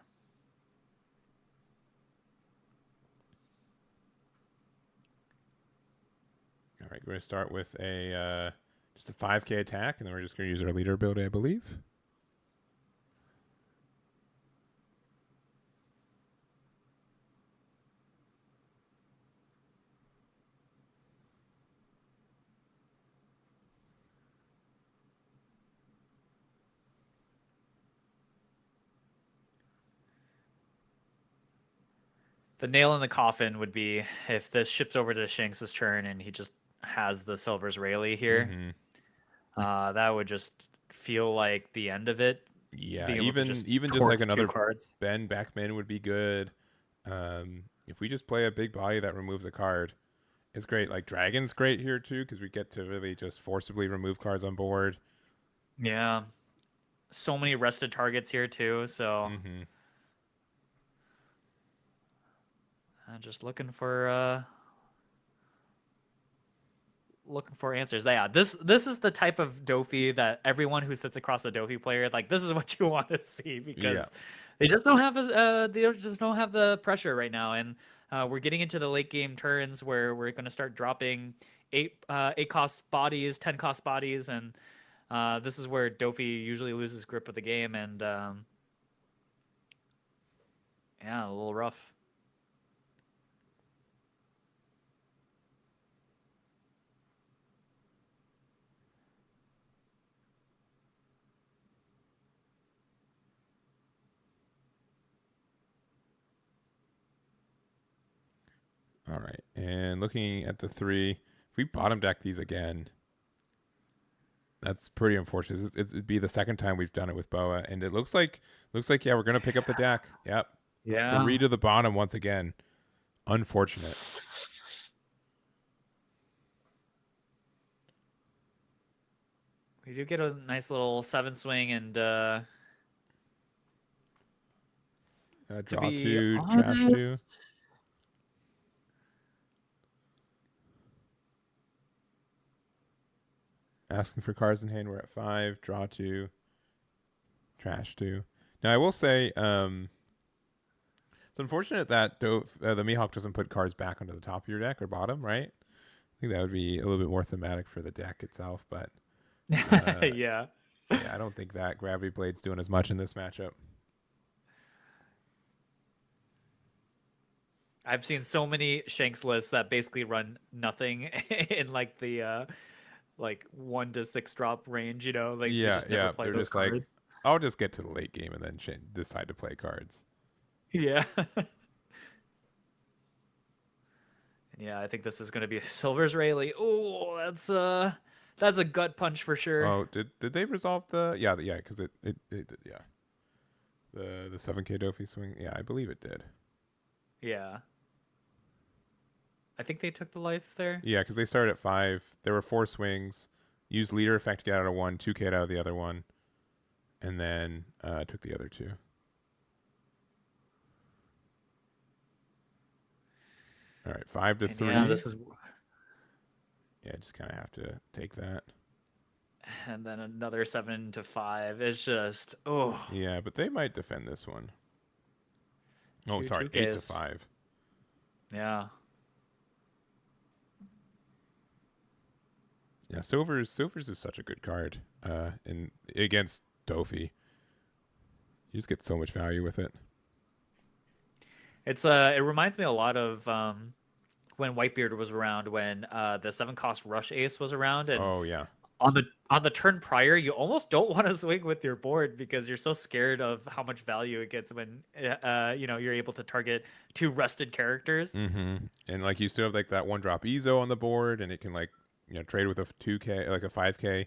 All right, we're going to start with just a 5K attack, and then we're just going to use our leader ability, I believe. The nail in the coffin would be if this ships over to Shanks' turn and he just has the Silver's Rayleigh here. That would just feel like the end of it. Yeah, being able to just even just torch like two another cards. Ben Backman would be good. If we just play a big body that removes a card, it's great. Like Dragon's great here too because we get to really just forcibly remove cards on board. Yeah, so many rested targets here too. So just looking for answers. Yeah, this is the type of Dofi that everyone who sits across a Dofi player, like, this is what you want to see, because they just don't have the pressure right now, and we're getting into the late game turns where we're going to start dropping 8 cost bodies, 10 cost bodies, and this is where Dofi usually loses grip of the game, and yeah, a little rough. All right, and looking at the 3, if we bottom deck these again, that's pretty unfortunate. It'd be the second time we've done it with Boa, and it looks like yeah, we're gonna pick up the deck. Yep. Yeah. 3 to the bottom once again. Unfortunate. We do get a nice little 7 swing and Draw to 2, be trash 2. honest, Asking for cards in hand, we're at 5. Draw 2, trash 2. Now I will say, it's unfortunate that the Mihawk doesn't put cards back onto the top of your deck or bottom, right? I think that would be a little bit more thematic for the deck itself, but yeah. yeah, I don't think that Gravity Blade's doing as much in this matchup. I've seen so many Shanks lists that basically run nothing in like the like 1 to 6 drop range, you know, like they just never play they're those just cards. like, I'll just get to the late game and then decide to play cards. Yeah. Yeah, I think this is going to be a Silver's Rayleigh. Oh, that's a gut punch for sure. Oh, did they resolve the because it did, yeah. The 7K Dofi swing, yeah, I believe it did. Yeah. I think they took the life there. Yeah, because they started at 5. There were 4 swings. Used leader effect to get out of one, 2K out of the other one, and then took the other 2. All right, 5 to 3. Yeah, this is. Yeah, just kind of have to take that. And then another 7 to 5. It's just oh. Yeah, but they might defend this one. Oh, 2 sorry, 8 to 5. Yeah. Yeah, Silvers is such a good card. And against Dofi, you just get so much value with it. It reminds me a lot of when Whitebeard was around, when the 7 cost Rush Ace was around, and Oh yeah. on the turn prior, you almost don't want to swing with your board because you're so scared of how much value it gets when you're able to target 2 rested characters. Mm-hmm. And like you still have like that 1-drop Ezo on the board, and it can like trade with a 2K, like a 5K.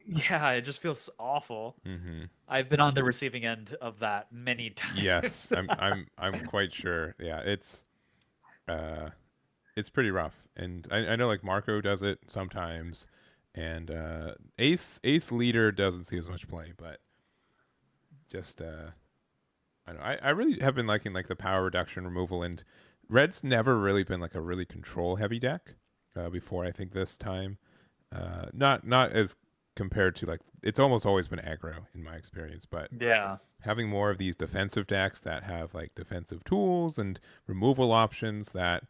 Yeah, it just feels awful. Mm-hmm. I've been on the receiving end of that many times. Yes, I'm quite sure. Yeah, it's pretty rough, and I know like Marco does it sometimes, and Ace Leader doesn't see as much play, but just I know I really have been liking like the power reduction removal, and Red's never really been like a really control heavy deck before. I think this time, not as compared to like, it's almost always been aggro in my experience, but yeah, having more of these defensive decks that have like defensive tools and removal options that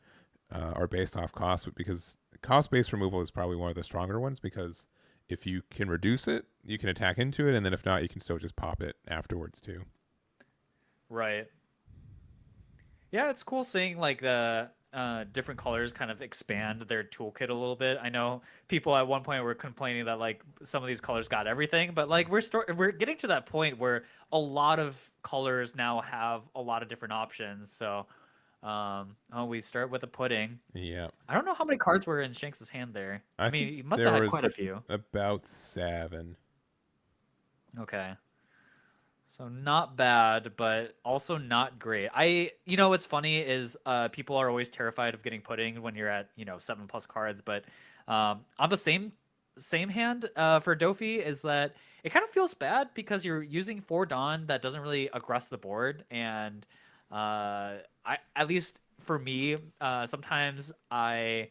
are based off cost, because cost-based removal is probably one of the stronger ones, because if you can reduce it, you can attack into it, and then if not, you can still just pop it afterwards too. right. Yeah, it's cool seeing like the different colors kind of expand their toolkit a little bit. I know people at one point were complaining that like some of these colors got everything, but like we're getting to that point where a lot of colors now have a lot of different options. So We start with a pudding. Yeah. I don't know how many cards were in Shanks' hand there. I mean, think he must there have had quite a was few. about 7. Okay. So not bad, but also not great. What's funny is people are always terrified of getting pudding when you're at 7+ cards, but on the same hand for Dofi is that it kind of feels bad because you're using 4 Dawn that doesn't really aggress the board, and I at least for me sometimes I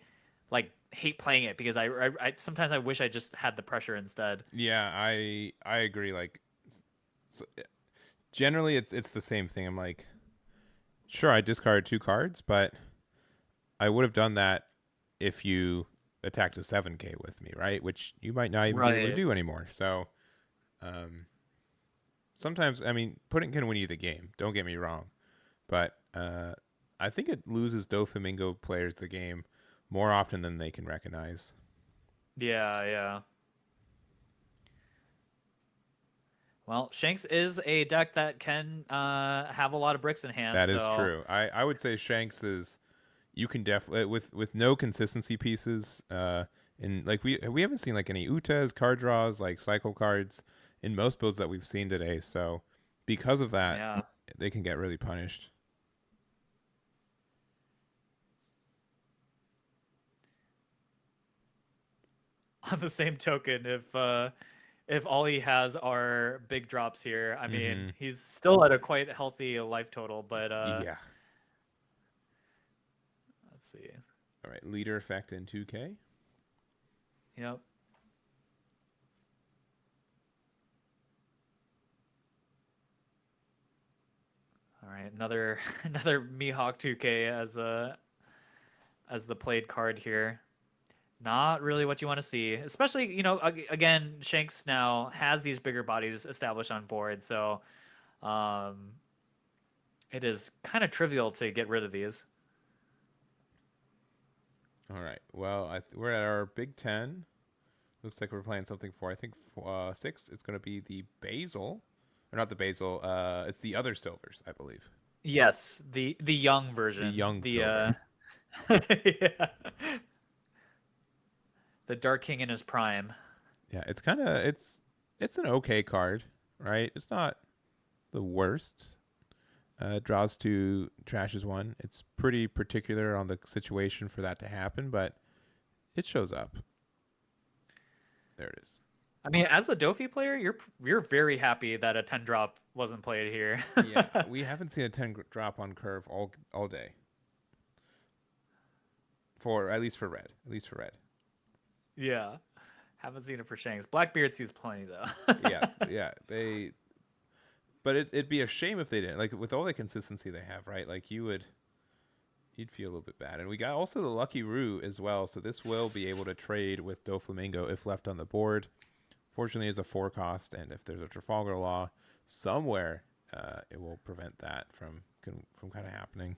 like hate playing it because I sometimes I wish I just had the pressure instead. Yeah, I agree. Like, generally, it's the same thing. I'm like, sure, I discarded 2 cards, but I would have done that if you attacked a 7K with me, right? Which you might not even be able to Right. do anymore. So, um, sometimes, I mean, pudding can win you the game. Don't get me wrong, but I think it loses Doflamingo players the game more often than they can recognize. Yeah, yeah. Well, Shanks is a deck that can have a lot of bricks in hand, That is so true. I would say Shanks is, you can definitely, with no consistency pieces, and like we haven't seen like any Utas, card draws, like cycle cards in most builds that we've seen today. So because of that, yeah. they can get really punished. On the same token, if all he has are big drops here, I mean, Mm-hmm. he's still at a quite healthy life total, but Yeah. let's see. All right. Leader effect in 2K. Yep. All right, another another Mihawk 2K as the played card here. Not really what you want to see, especially again, Shanks now has these bigger bodies established on board, so um, it is kind of trivial to get rid of these. All right. Well, we're at our Big Ten. Looks like we're playing something for, I think, 6. It's going to be the Basil. Or not the Basil. It's the other silvers, I believe. Yes, the young The version, young the silver. yeah, the Dark King in his prime. Yeah, it's kind of, it's an okay card, right? It's not the worst. Draws 2, trashes 1. It's pretty particular on the situation for that to happen, but it shows up. There it is. I mean, as a Dofi player, you're very happy that a 10 drop wasn't played here. Yeah, we haven't seen a 10 drop on curve all day. For at least for red. At least for red. Yeah. Haven't seen it for Shanks. Blackbeard sees plenty though. Yeah. But it'd be a shame if they didn't. Like, with all the consistency they have, right? Like, you'd feel a little bit bad. And we got also the Lucky Roo as well, so this will be able to trade with Doflamingo if left on the board. Fortunately, it's a 4 cost, and if there's a Trafalgar Law somewhere, it will prevent that from kind of happening.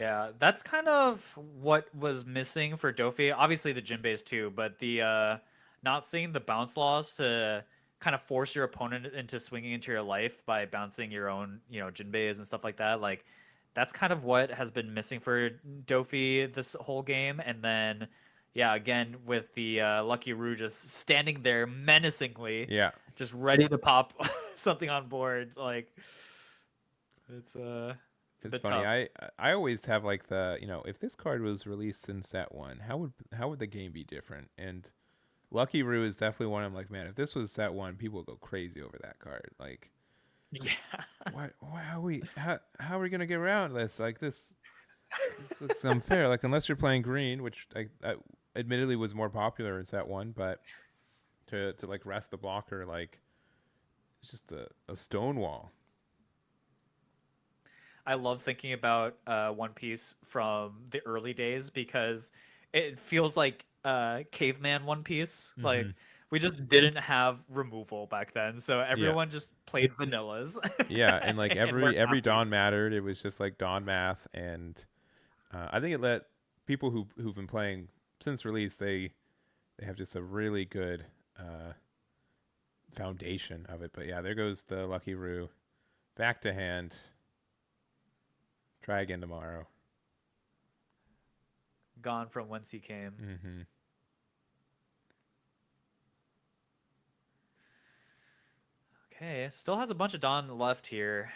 Yeah, that's kind of what was missing for Dofi. Obviously the Jinbeis too, but the not seeing the bounce laws to kind of force your opponent into swinging into your life by bouncing your own, Jinbeis and stuff like that. Like that's kind of what has been missing for Dofi this whole game. And then yeah, again with the Lucky Roo just standing there menacingly, Yeah. just ready to pop something on board. Like it's it's a It's bit funny. tough. I always have like the, if this card was released in set 1, how would the game be different? And Lucky Roo is definitely one. I'm like, man, if this was set 1, people would go crazy over that card. Like, Yeah. how are we gonna get around this? Like, this looks unfair. Like, unless you're playing green, which I admittedly was more popular in set 1, but to like rest the blocker, like, it's just a stone wall. I love thinking about One Piece from the early days because it feels like caveman One Piece. Mm-hmm. Like we just didn't have removal back then, so Yeah. everyone just played vanillas. Yeah, and like and we're every happy. Dawn mattered. It was just like Dawn math, and I think it let people who've been playing since release, they have just a really good foundation of it. But yeah, there goes the Lucky Roo, back to hand. Try again tomorrow. Gone from whence he came. Mm-hmm. Okay, still has a bunch of Dawn left here.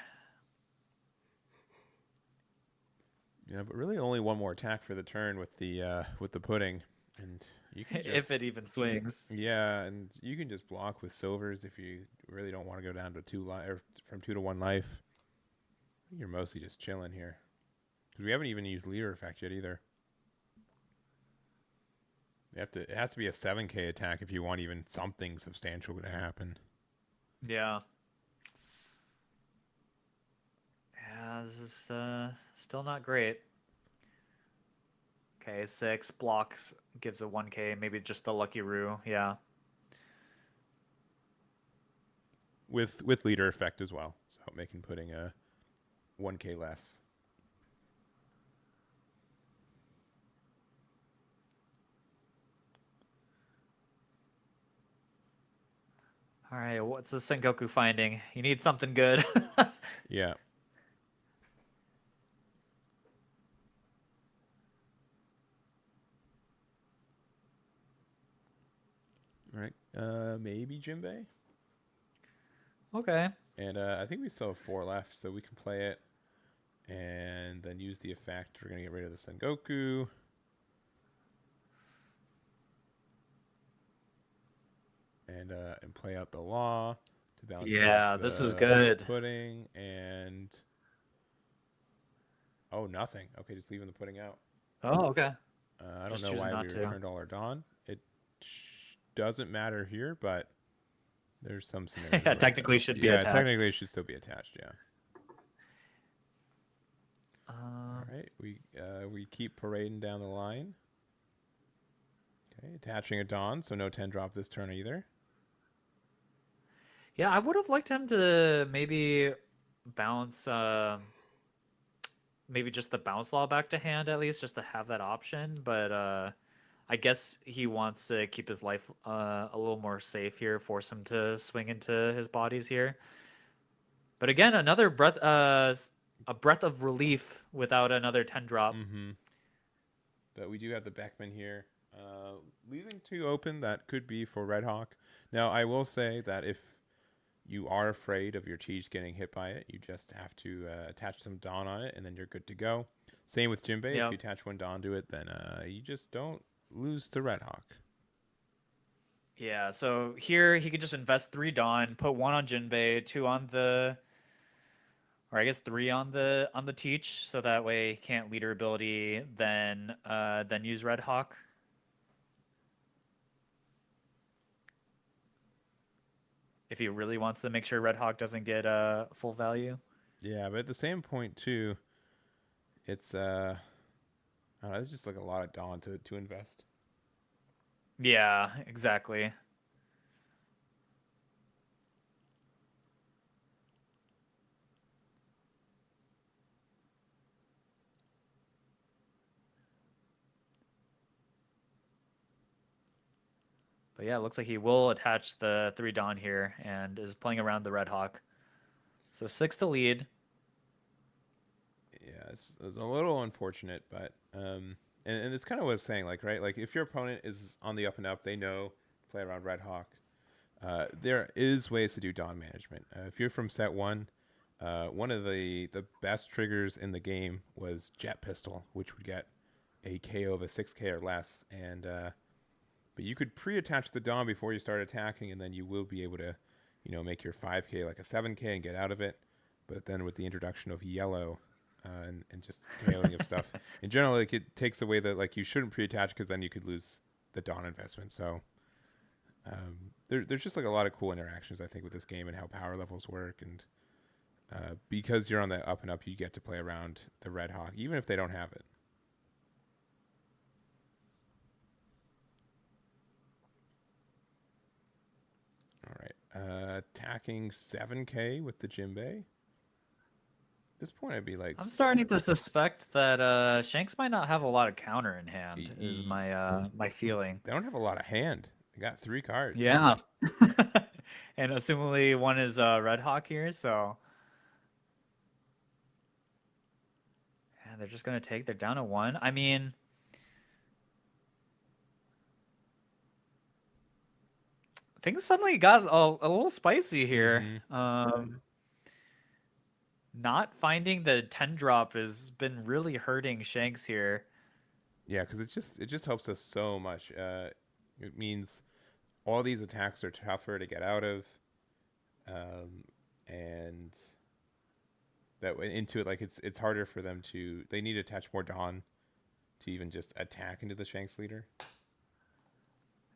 Yeah, but really only one more attack for the turn with the pudding, and you can just, If it even swings. yeah, and you can just block with silvers if you really don't want to go down to 2 life or from 2 to 1 life. I think you're mostly just chilling here because we haven't even used leader effect yet either. It has to be a 7k attack if you want even something substantial to happen. Yeah. Yeah, this is still not great. Okay, 6 blocks gives a 1k, maybe just the lucky roo. Yeah. With leader effect as well, so making pudding a 1k less. All right, what's the Sengoku finding? You need something good. Yeah. All right. Maybe Jinbei. Okay. And I think we still have 4 left, so we can play it and then use the effect. We're gonna get rid of the Sengoku. And play out the law to balance. Yeah, this is good. Pudding and nothing. Okay, just leaving the pudding out. Oh, okay. I don't Just know choosing why not we to. returned all our Dawn. It doesn't matter here, but there's some scenarios. Yeah, where it technically does. should be Yeah, attached. technically it should still be attached. Yeah. All Um, right, we keep parading down the line. Okay, attaching a Dawn, so no 10 drop this turn either. yeah, I would have liked him to maybe bounce, maybe just the bounce law back to hand at least, just to have that option. But I guess he wants to keep his life a little more safe here, force him to swing into his bodies here. But again, another breath, a breath of relief without another 10 drop. Mm-hmm. But we do have the Beckman here. Leaving 2 open, that could be for Red Hawk. Now, I will say that if you are afraid of your cheese getting hit by it, you just have to attach some Dawn on it, and then you're good to go. Same with Jinbei. Yep. If you attach 1 Dawn to it, then you just don't lose to Red Hawk. Yeah, so here he could just invest 3 Dawn, put 1 on Jinbei, 2 on the, or I guess 3 on the Teach, so that way he can't leader ability, then use Red Hawk. If he really wants to make sure Red Hawk doesn't get full value. Yeah, but at the same point too, it's I don't know, it's just like a lot of Dawn to invest. Yeah, exactly. But yeah, it looks like he will attach the 3 Dawn here and is playing around the Red Hawk. So 6 to lead. Yeah, it's a little unfortunate, but and it's kind of what I was saying, like, right, like if your opponent is on the up and up, they know to play around Red Hawk. There is ways to do Dawn management. If you're from set 1, one of the best triggers in the game was Jet Pistol, which would get a KO of a 6k or less, and but you could pre-attach the Dawn before you start attacking, and then you will be able to, make your 5k like a 7k and get out of it. But then with the introduction of yellow and just KOing of stuff, in general, like, it takes away that, like, you shouldn't pre-attach because then you could lose the Dawn investment. So there's just like a lot of cool interactions, I think, with this game and how power levels work, and because you're on the up and up, you get to play around the Red Hawk even if they don't have it. All right, attacking 7k with the Jinbei. At this point, I'd be like, I'm starting to suspect that Shanks might not have a lot of counter in hand, is my my feeling. They don't have a lot of hand. They got 3 cards. Yeah. And assumingly one is Red Hawk here, so they're just gonna take. They're down to 1. I mean, things suddenly got a little spicy here. Not finding the 10 drop has been really hurting Shanks here. Yeah, because it just helps us so much. It means all these attacks are tougher to get out of, and that into it, like it's harder for them to. They need to attach more Dawn to even just attack into the Shanks leader.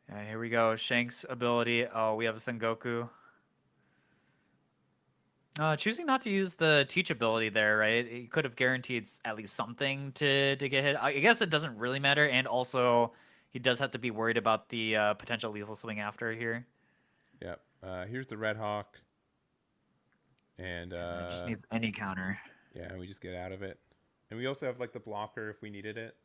Yeah, here we go. Shanks ability. Oh, we have a Sengoku. Choosing not to use the teach ability there, right? It could have guaranteed at least something to get hit. I guess it doesn't really matter, and also he does have to be worried about the potential lethal swing after here. Yep. Here's the Red Hawk, and it just needs any counter. Yeah, we just get out of it, and we also have like the blocker if we needed it.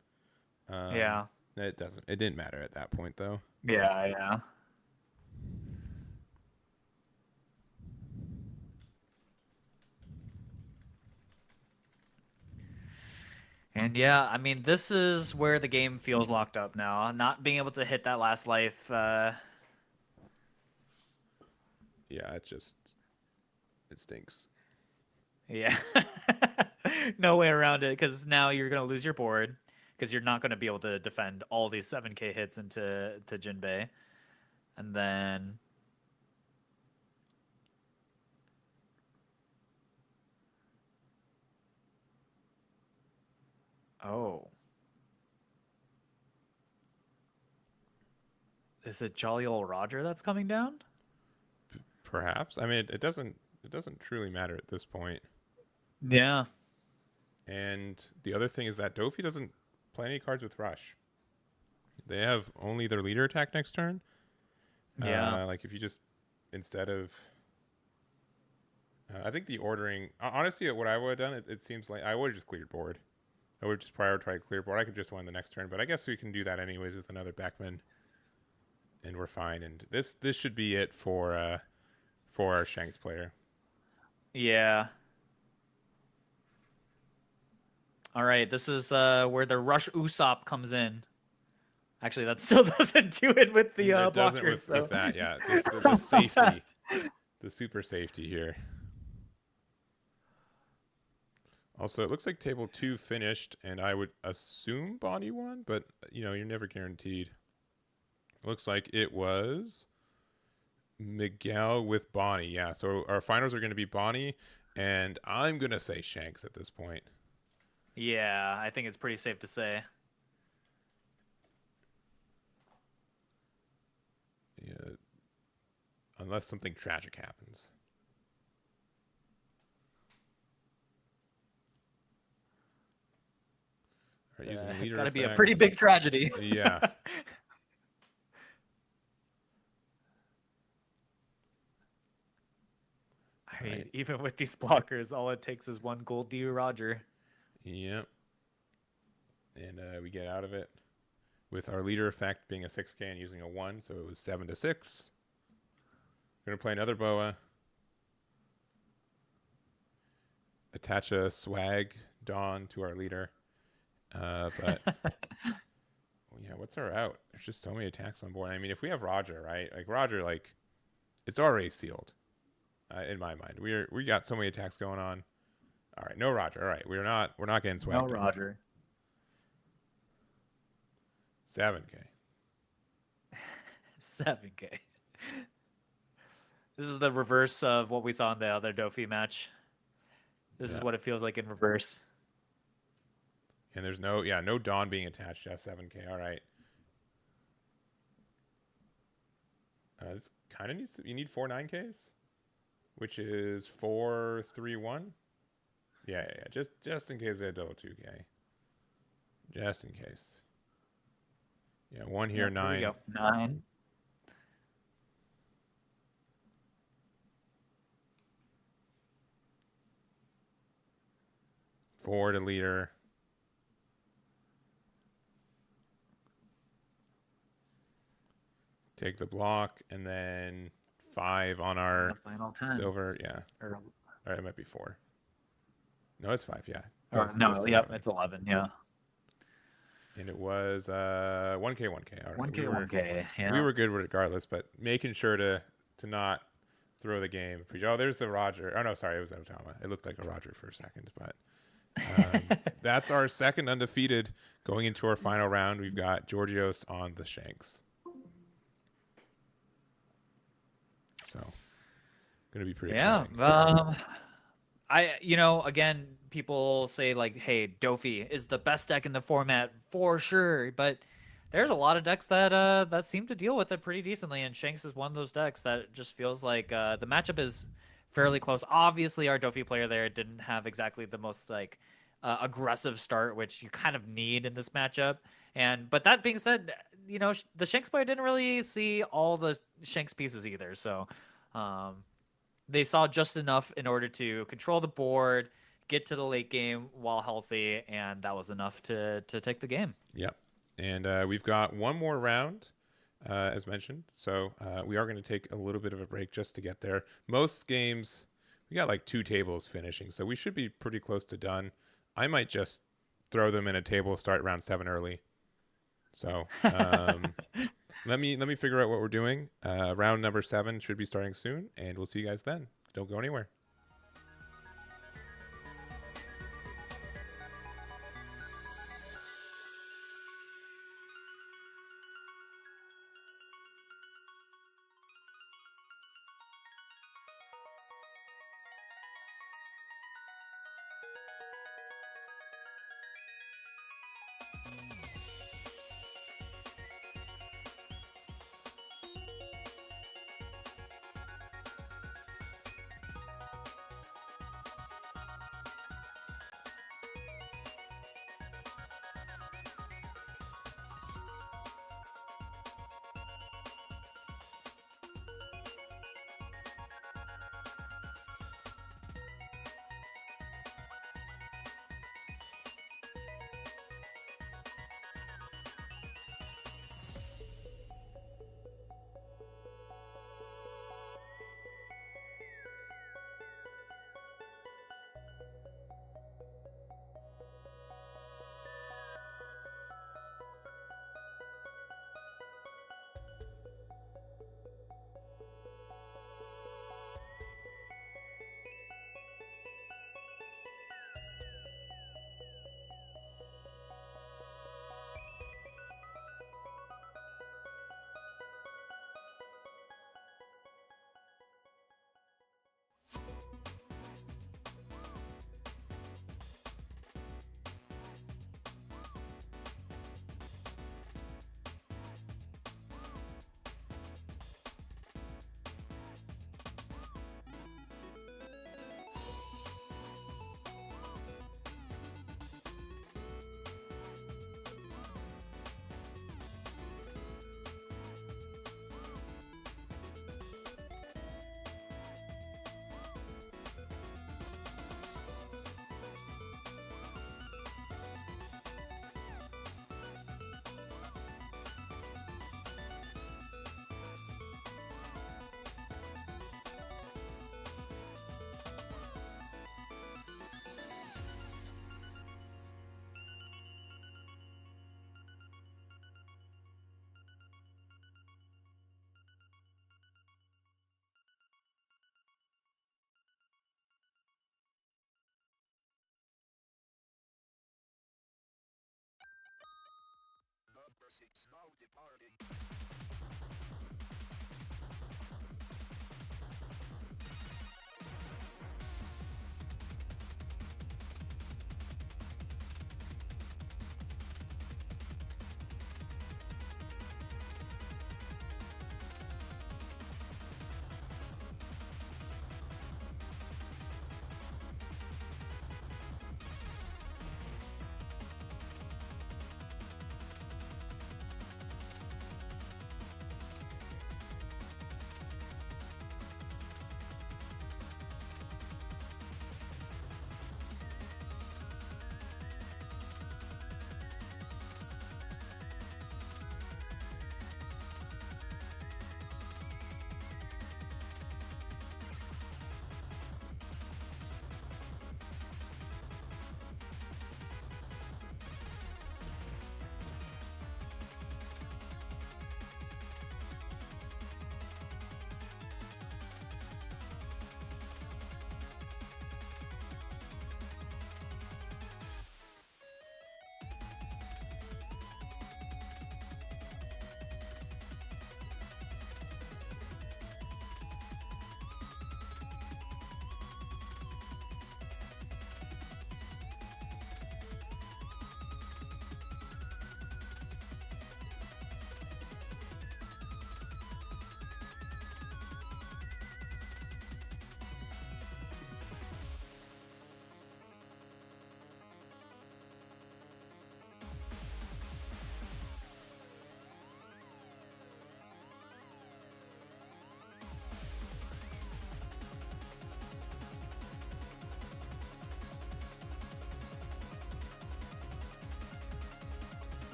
Yeah. It doesn't. It didn't matter at that point though. Yeah. And yeah, I mean, this is where the game feels locked up now. Not being able to hit that last life. Yeah, it stinks. Yeah. No way around it, because now you're going to lose your board, because you're not going to be able to defend all these 7k hits into Jinbei. And then... Oh. Is it Jolly Old Roger that's coming down? Perhaps. I mean, it doesn't truly matter at this point. Yeah. And the other thing is that Dofi doesn't play any cards with Rush. They have only their leader attack next turn. Yeah. Like if you just, instead of... I think the ordering... Honestly, what I would have done, it seems like I would have just cleared board. I would just prioritize clear board. I could just win the next turn, but I guess we can do that anyways with another Beckman, and we're fine. And this should be it for our Shanks player. Yeah. All right, this is where the Rush Usopp comes in. Actually, that still doesn't do it with the it doesn't blockers. with that, yeah. Just the safety, the super safety here. Also, it looks like table 2 finished, and I would assume Bonnie won, but you're never guaranteed. Looks like it was Miguel with Bonnie. Yeah, so our finals are going to be Bonnie, and I'm going to say Shanks at this point. Yeah, I think it's pretty safe to say. Yeah, unless something tragic happens. All right, It's got to be a pretty big tragedy. Yeah. I mean, even with these blockers, all it takes is one gold D Roger. Yep. And we get out of it with our leader effect being a 6k and using a 1, so it was 7-6. We're going to play another Boa. Attach a swag Dawn to our leader. But yeah, what's our out? There's just so many attacks on board. I mean, if we have Roger, right? Like Roger, it's already sealed. In my mind, we got so many attacks going on. All right, no Roger. All right, we're not getting swagged. No Roger. 7k. 7k. This is the reverse of what we saw in the other Dofi match. This is what it feels like in reverse. And there's no Dawn being attached, just 7k. All right. This kind of needs you need 4 9ks, which is 4 3 1. Yeah. Just in case they had double 2k. Just in case. Yeah, 1 here, 9. Here we go. 9. Four to leader. Take the block, and then 5 on our final 10. silver. Yeah. All right, it might be 4. No, it's 5. Yeah. Or it's no, just yep, 11. it's 11. Yeah, And it was 1K 1K. All right. 1K, 1K. We Yeah. were good regardless, but making sure to not throw the game. Oh, there's the Roger. Oh no, sorry, it was Otama. It looked like a Roger for a second, but that's our second undefeated going into our final round. We've got Georgios on the Shanks. So, going to be pretty Yeah. exciting. Again, people say like, "Hey, Dofi is the best deck in the format for sure," but there's a lot of decks that seem to deal with it pretty decently, and Shanks is one of those decks that just feels like the matchup is fairly close. Obviously, our Dofi player there didn't have exactly the most like aggressive start, which you kind of need in this matchup. But that being said, the Shanks player didn't really see all the Shanks pieces either, so. They saw just enough in order to control the board, get to the late game while healthy, and that was enough to take the game. Yep. And we've got one more round, as mentioned. So we are going to take a little bit of a break just to get there. Most games, we got like 2 tables finishing, so we should be pretty close to done. I might just throw them in a table, start round 7 early. So let me figure out what we're doing. Round number 7 should be starting soon, and we'll see you guys then. Don't go anywhere.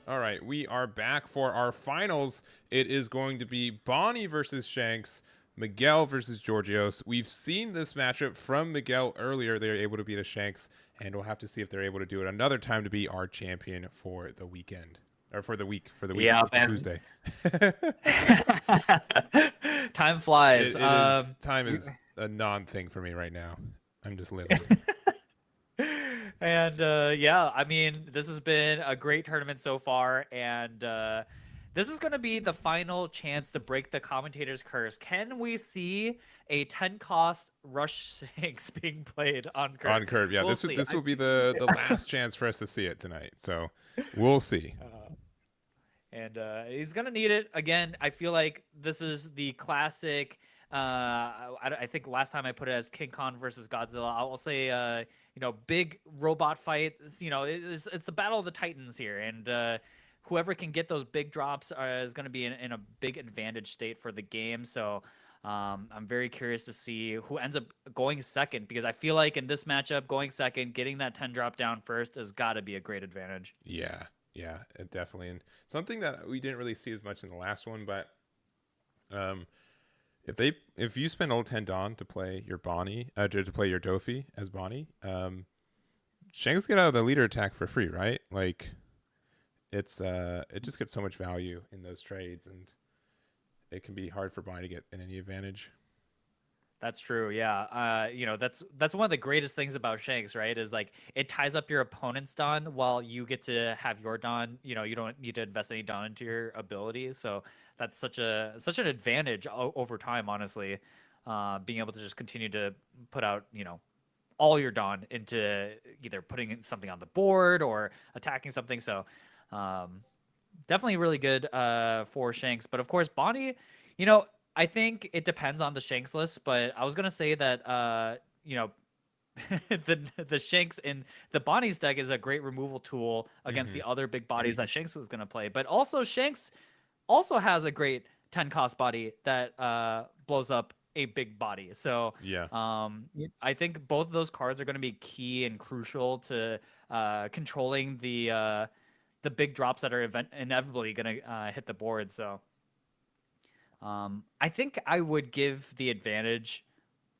All right, we are back for our finals. It is going to be Bonnie versus Shanks, Miguel versus Georgios. We've seen this matchup from Miguel earlier. They were able to beat a Shanks, and we'll have to see if they're able to do it another time to be our champion for the weekend. Or for the week. Yeah, It's a Tuesday. Time flies. Time is a non-thing for me right now. I'm just living. And yeah, I mean, this has been a great tournament so far, and this is going to be the final chance to break the commentator's curse. Can we see a 10-cost Rush Shanks being played on curve? On curve, yeah. We'll This will be the last chance for us to see it tonight. So we'll see. And he's gonna need it again. I feel like this is the classic. I think last time I put it as King Kong versus Godzilla. I'll say, big robot fight. It's the battle of the Titans here, and whoever can get those big drops is going to be in a big advantage state for the game. So I'm very curious to see who ends up going second, because I feel like in this matchup, going second, getting that 10 drop down first has got to be a great advantage. Yeah, it definitely. And something that we didn't really see as much in the last one, but if you spend all 10 Dawn to play your Bonnie, to play your Dofi as Bonnie, Shanks get out of the leader attack for free, right? Like it just gets so much value in those trades, and it can be hard for Bonnie to get in any advantage. That's true. Yeah. That's one of the greatest things about Shanks, right? Is like it ties up your opponent's Dawn while you get to have your Dawn. You don't need to invest any Dawn into your abilities. So that's such an advantage over time, honestly. Being able to just continue to put out, all your Dawn into either putting something on the board or attacking something. So definitely really good for Shanks. But of course, Bonnie, I think it depends on the Shanks list, but I was gonna say that the Shanks in the Bonnie's deck is a great removal tool against the other big bodies that Shanks was gonna play. But also Shanks also has a great 10 cost body that blows up a big body. So Yeah. I think both of those cards are gonna be key and crucial to controlling the big drops that are inevitably gonna hit the board. So. I think I would give the advantage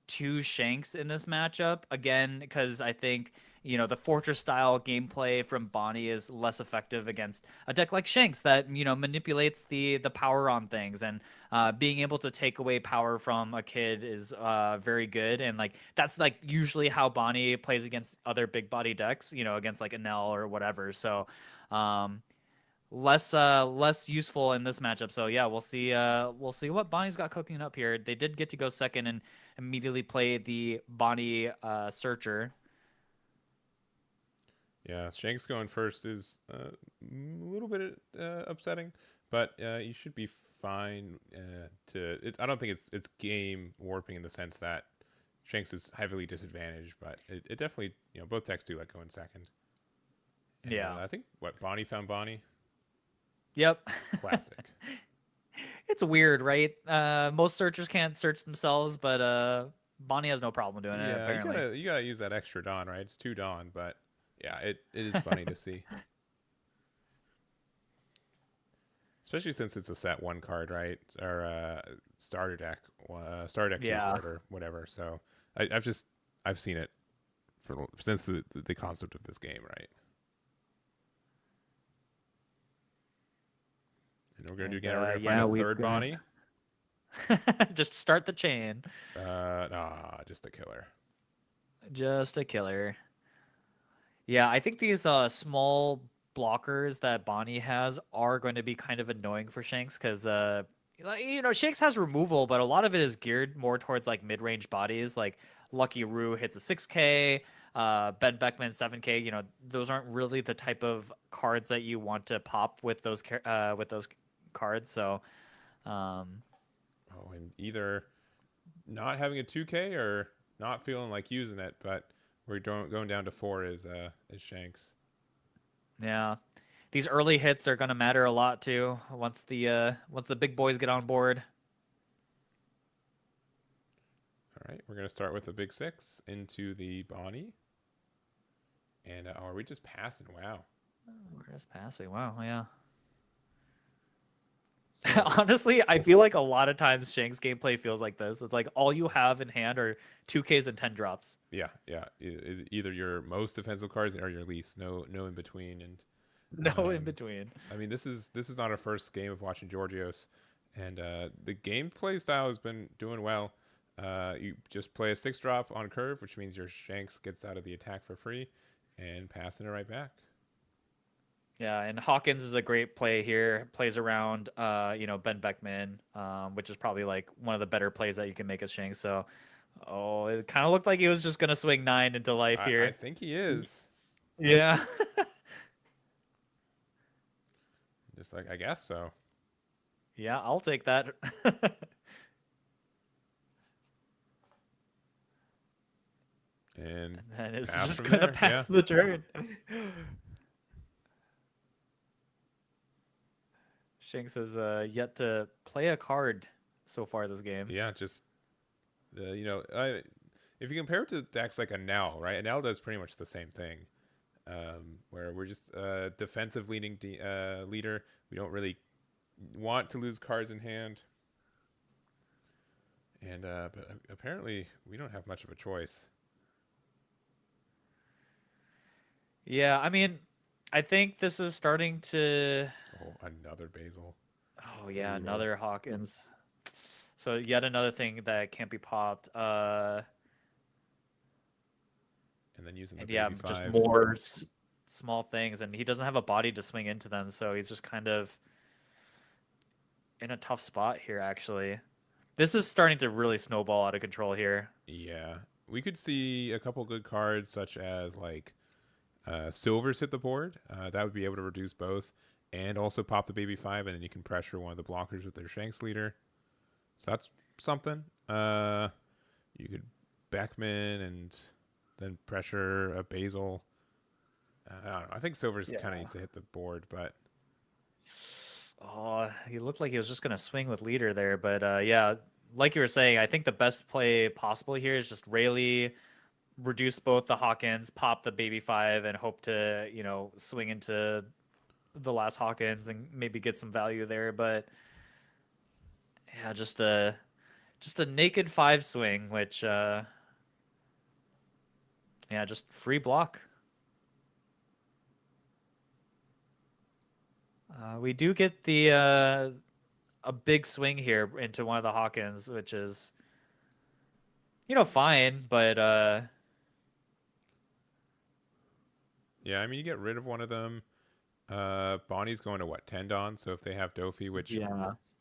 to Shanks in this matchup again, because I think the fortress style gameplay from Bonnie is less effective against a deck like Shanks that manipulates the power on things, and being able to take away power from a kid is very good, and like that's like usually how Bonnie plays against other big body decks, against like Enel or whatever. So less useful in this matchup. So yeah, we'll see what Bonnie's got cooking up here. They did get to go second and immediately play the Bonnie Searcher. Yeah, Shanks going first is a little bit upsetting, but you should be fine. I don't think it's game warping in the sense that Shanks is heavily disadvantaged, but it definitely, both decks do like going second. And, yeah, I think Bonnie found Bonnie. Yep. Classic. It's weird, right? Most searchers can't search themselves, but Bonnie has no problem doing it. Apparently, you gotta use that extra Dawn, right? It's 2 Dawn, but yeah, it is funny to see, especially since it's a set 1 card, right? Or starter deck 2 card or whatever. So I've seen it since the concept of this game, right? And we're gonna do again. We're gonna find a third Bonnie. Just start the chain. Just a killer. Just a killer. Yeah, I think these small blockers that Bonnie has are going to be kind of annoying for Shanks, because Shanks has removal, but a lot of it is geared more towards like mid-range bodies. Like Lucky Roo hits a 6K, Ben Beckman 7K. Those aren't really the type of cards that you want to pop with those cards. So and either not having a 2K or not feeling like using it, but we're going down to 4 is Shanks. Yeah, these early hits are gonna matter a lot too once the big boys get on board. All right, we're gonna start with a big 6 into the Bonnie. And are we just passing? Wow. We're just passing. Wow, yeah. So, Honestly, I feel like a lot of times Shanks gameplay feels like this. It's like all you have in hand are 2Ks and 10 drops. yeah, yeah. Either your most defensive cards or your least. No in between. And No in between. I mean, this is not our first game of watching Georgios, and the gameplay style has been doing well. You just play a 6-drop on curve, which means your Shanks gets out of the attack for free, and passing it right back. Yeah, and Hawkins is a great play here. Plays around, Ben Beckman, which is probably like one of the better plays that you can make as Shanks. So, it kind of looked like he was just gonna swing 9 into life here. I think he is. Yeah. Just like, I guess so. Yeah, I'll take that. And And it's pass just from gonna there, pass the turn. Shanks has yet to play a card so far this game. yeah, just if you compare it to decks like a Nell, right? A Nell does pretty much the same thing, where we're just a defensive leading leader. We don't really want to lose cards in hand, and but apparently we don't have much of a choice. Yeah, I mean, I think this is starting to. Oh, another Basil. Oh yeah, Brutal. another Hawkins. So yet another thing that can't be popped. And then using the And yeah, baby just 5. more small things, and he doesn't have a body to swing into them, so he's just kind of in a tough spot here. Actually, this is starting to really snowball out of control here. Yeah, we could see a couple good cards such as like Silvers hit the board. That would be able to reduce both and also pop the baby 5, and then you can pressure one of the blockers with their Shanks leader. So that's something. You could Beckman and then pressure a Basil. I don't know. I think Silvers kind of needs to hit the board, but Oh, he looked like he was just gonna swing with leader there, but yeah, like you were saying, I think the best play possible here is just Rayleigh, reduce both the Hawkins, pop the baby 5, and hope to swing into the last Hawkins and maybe get some value there. But yeah, just a naked 5 swing, which just free block. We do get the a big swing here into one of the Hawkins, which is fine, but yeah, I mean you get rid of one of them. Bonnie's going to what, 10 Dawn? So if they have Dofi, which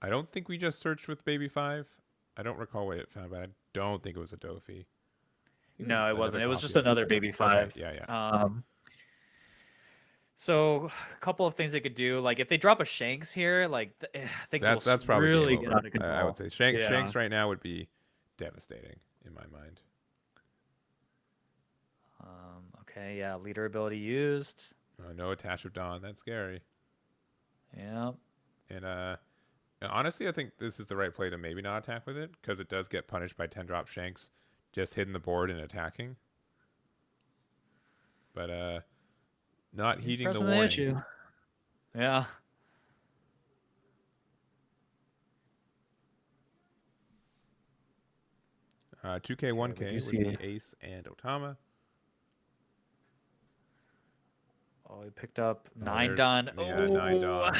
I don't think we just searched with baby 5. I don't recall what it found, but I don't think it was a Dofi. No, it wasn't. It was just another baby 5. Okay, yeah. So a couple of things they could do, like if they drop a Shanks here, like things That's will probably really game get over. out of control. I would say Shanks Yeah. Shanks right now would be devastating in my mind. Okay, yeah, leader ability used. No attach of Dawn. That's scary. Yeah. And honestly, I think this is the right play to maybe not attack with it, because it does get punished by 10-drop Shanks just hitting the board and attacking. But not heeding the pressing warning. issue. Yeah. 2K, 1K do with see the Ace and Otama. Oh, he picked up Oh, 9 there's- done. Yeah, 9 Dawn.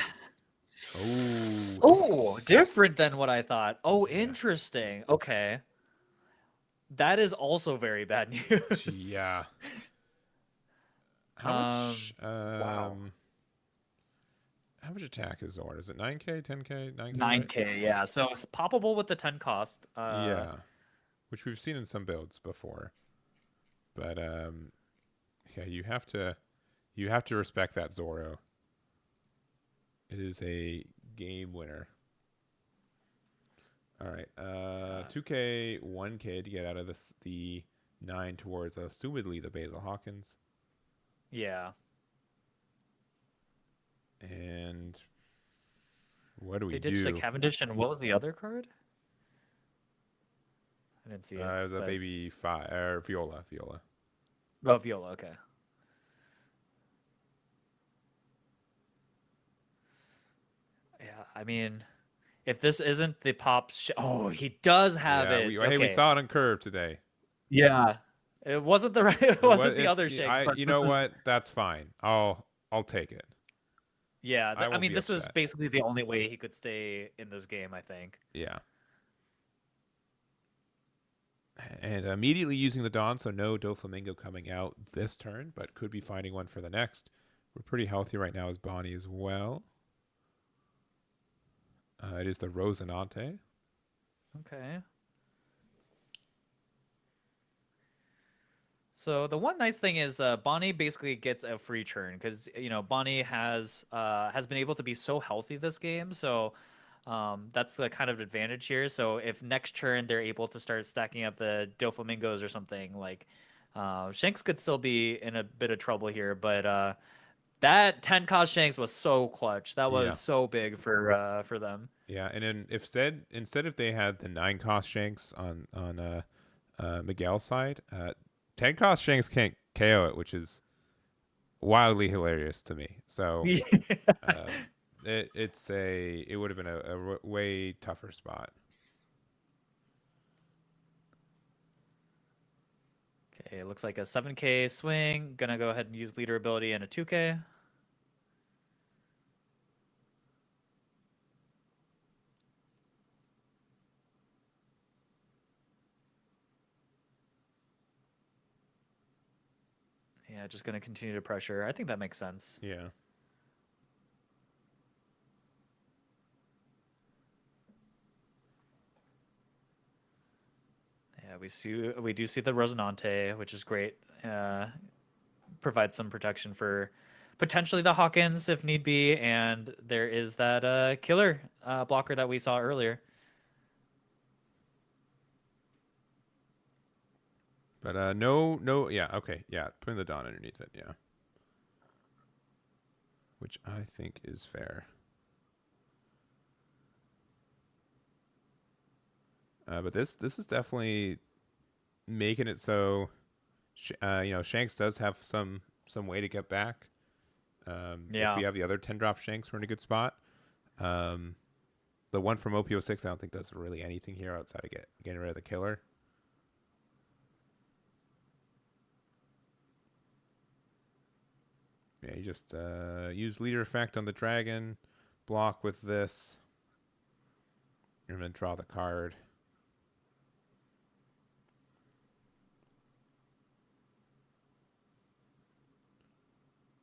Oh. Oh, different than what I thought. Oh, Yeah. interesting. Okay. That is also very bad news. Yeah. How much? Wow. How much attack is Zord? Is it 9K, 10K, 9K? 9K, yeah. So it's poppable with the 10 cost. Yeah, which we've seen in some builds before. But yeah, you have to respect that Zoro. It is a game winner. All right, 2K, 1K to get out of the 9 towards assumedly the Basil Hawkins. Yeah. And what do we They do? ditched a Cavendish, and what was the other card? I didn't see it. It was a but- baby 5 or Viola. Oh, Viola, okay. I mean, if this isn't the pop, oh, he does have Yeah, it. hey, we Okay, saw it on Curve today. yeah, it wasn't the right, it wasn't the other Shanks, but you this know is, what? That's fine. I'll take it. yeah. I I won't mean, be this is upset. basically the only way he could stay in this game, I think. Yeah. And immediately using the Dawn, so no Doflamingo coming out this turn, but could be finding one for the next. We're pretty healthy right now as Bonnie as well. It is the Rosinante. Okay. So the one nice thing is Bonnie basically gets a free turn because Bonnie has been able to be so healthy this game, so that's the kind of advantage here. So if next turn they're able to start stacking up the Doflamingos or something, like Shanks could still be in a bit of trouble here, but that 10 cost Shanks was so clutch. That was Yeah. so big for them. Yeah, and then instead if they had the 9 cost Shanks on Miguel's side, 10 cost Shanks can't KO it, which is wildly hilarious to me. So it would have been a way tougher spot. Okay, it looks like a 7K swing. Gonna go ahead and use leader ability and a 2K. Yeah, just gonna continue to pressure. I think that makes sense. Yeah. Yeah, we do see the Rosinante, which is great. Provides some protection for potentially the Hawkins if need be, and there is that killer blocker that we saw earlier. But no, yeah, okay, yeah, putting the Dawn underneath it, yeah. Which I think is fair. But this is definitely making it so, Shanks does have some way to get back. Yeah. If we have the other 10 drop Shanks, we're in a good spot. The one from OP06 I don't think does really anything here outside of getting rid of the killer. Yeah, you just use leader effect on the dragon, block with this, and then draw the card.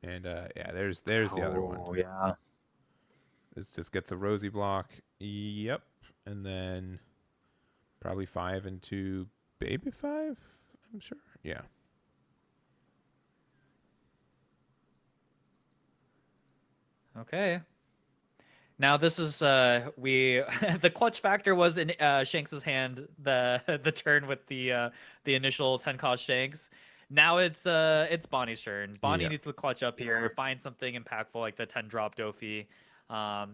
And yeah, there's the other one. Oh yeah. This just gets a rosy block. Yep, and then probably 5 into baby 5. I'm sure. Yeah. Okay. Now this is we the clutch factor was in Shanks's hand the turn with the initial 10 cost Shanks. Now it's Bonnie's turn. Bonnie needs to clutch up here, find something impactful like the 10 drop Dofi.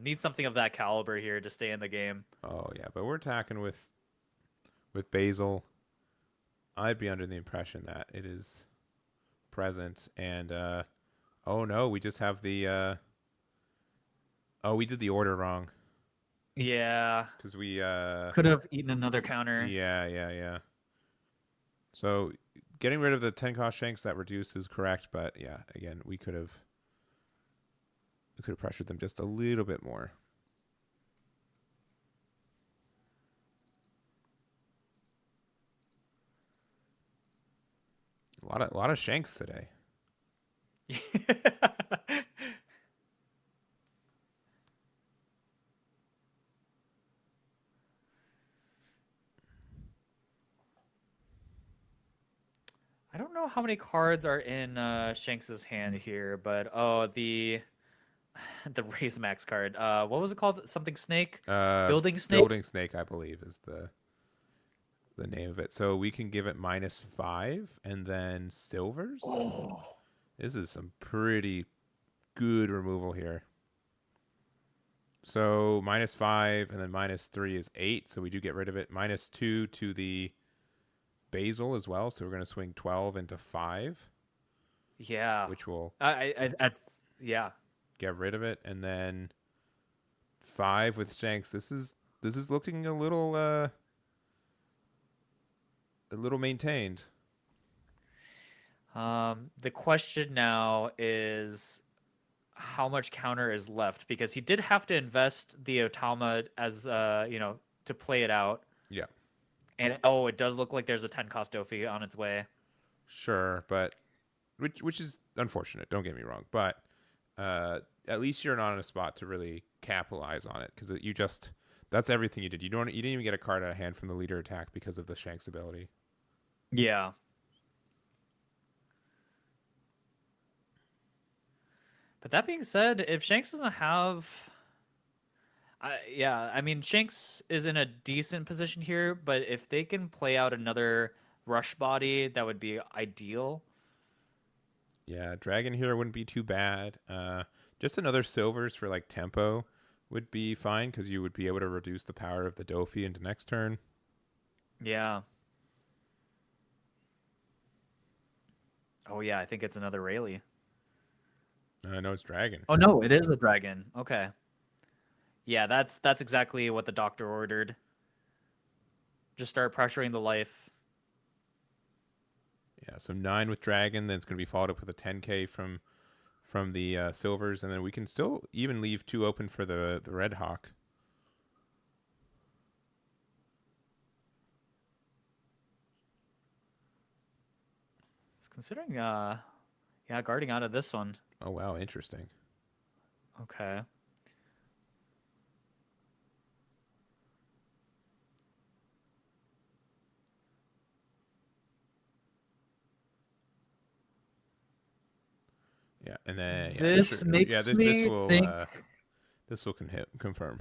Needs something of that caliber here to stay in the game. Oh yeah, but we're attacking with Basil. I'd be under the impression that it is present, and oh no, we just have the oh, we did the order wrong. Yeah. Because we Could have eaten another counter. Yeah. So getting rid of the 10 cost Shanks that reduce is correct, but yeah, again, we could have pressured them just a little bit more. A lot of Shanks today. I don't know how many cards are in Shanks's hand here, but oh, the Raise Max card. What was it called? Something Snake? Building Snake? Building Snake, I believe, is the name of it. So we can give it -5 and then silvers. Oh. This is some pretty good removal here. So -5 and then -3 is 8. So we do get rid of it. -2 to the Basil as well. So we're going to swing 12 into 5. Yeah. Which will yeah. get rid of it. And then 5 with Shanks. This is looking a little maintained. The question now is how much counter is left, because he did have to invest the Otama as to play it out. Yeah. And it does look like there's a 10 cost Dofi on its way. Sure, but which is unfortunate, don't get me wrong, but at least you're not in a spot to really capitalize on it, because that's everything you did. You didn't even get a card out of hand from the leader attack because of the Shanks ability. Yeah. But that being said, if Shanks doesn't have... I mean, Shanks is in a decent position here, but if they can play out another rush body, that would be ideal. Yeah, Dragon here wouldn't be too bad. Just another silvers for like tempo would be fine, because you would be able to reduce the power of the Dofi into next turn. Yeah. Oh yeah, I think it's another Rayleigh. No, it's Dragon. Oh no, it is a dragon. Okay. Yeah, that's exactly what the doctor ordered. Just start pressuring the life. Yeah, so 9 with Dragon, then it's going to be followed up with a 10k from the silvers, and then we can still even leave 2 open for the Red Hawk. It's considering guarding out of this one. Oh wow, interesting. Okay. Yeah, and then this makes me think. This will confirm.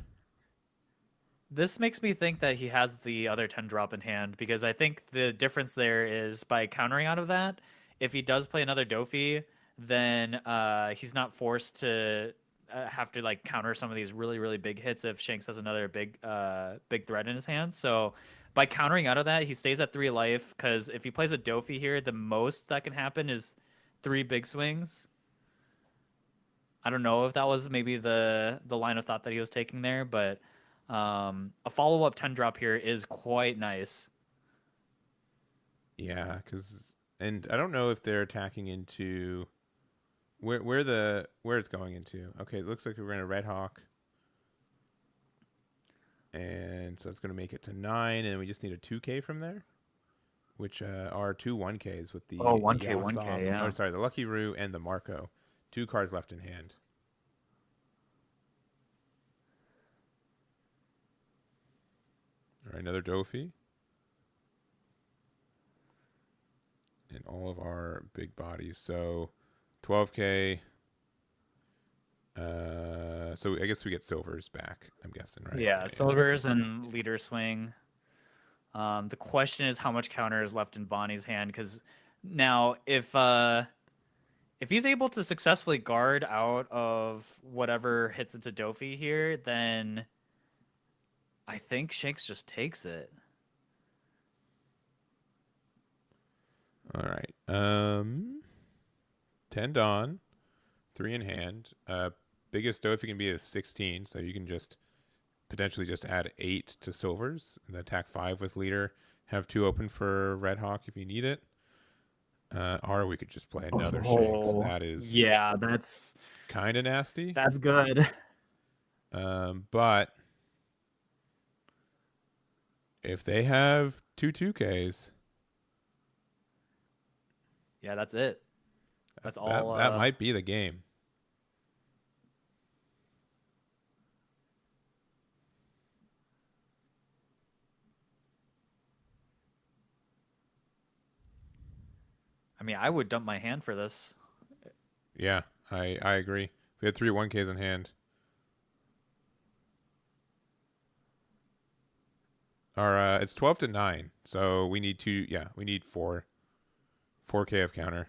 This makes me think that he has the other 10 drop in hand, because I think the difference there is by countering out of that, if he does play another Dofi, then he's not forced to have to like counter some of these really, really big hits if Shanks has another big threat in his hand. So by countering out of that, he stays at 3 life, because if he plays a Dofi here, the most that can happen is 3 big swings. I don't know if that was maybe the line of thought that he was taking there, but a follow-up 10 drop here is quite nice. Yeah, and I don't know if they're attacking into where it's going into. Okay, it looks like we're in a Red Hawk, and so it's going to make it to 9, and we just need a 2k from there, which are 2 1ks with the 1k 1k, yeah. Oh, sorry, the Lucky Roo and the Marco. 2 cards left in hand. All right, another Dofi. And all of our big bodies. So 12k. So I guess we get silvers back, I'm guessing, right? Yeah, silvers and leader swing. The question is how much counter is left in Bonnie's hand, because now if he's able to successfully guard out of whatever hits into Dofi here, then I think Shanks just takes it. All right. 10 Dawn, 3 in hand. Biggest Dofi can be a 16, so you can just potentially just add 8 to silvers and attack 5 with leader. Have 2 open for Red Hawk if you need it. Or we could just play another Shanks. That is that's kind of nasty. That's good. But if they have 2 2Ks, yeah, that's it. That's all. That might be the game. I mean, I would dump my hand for this. Yeah, I agree. If we had 3 1Ks in hand. It's 12 to 9, so we need 2. Yeah, we need 4K of counter.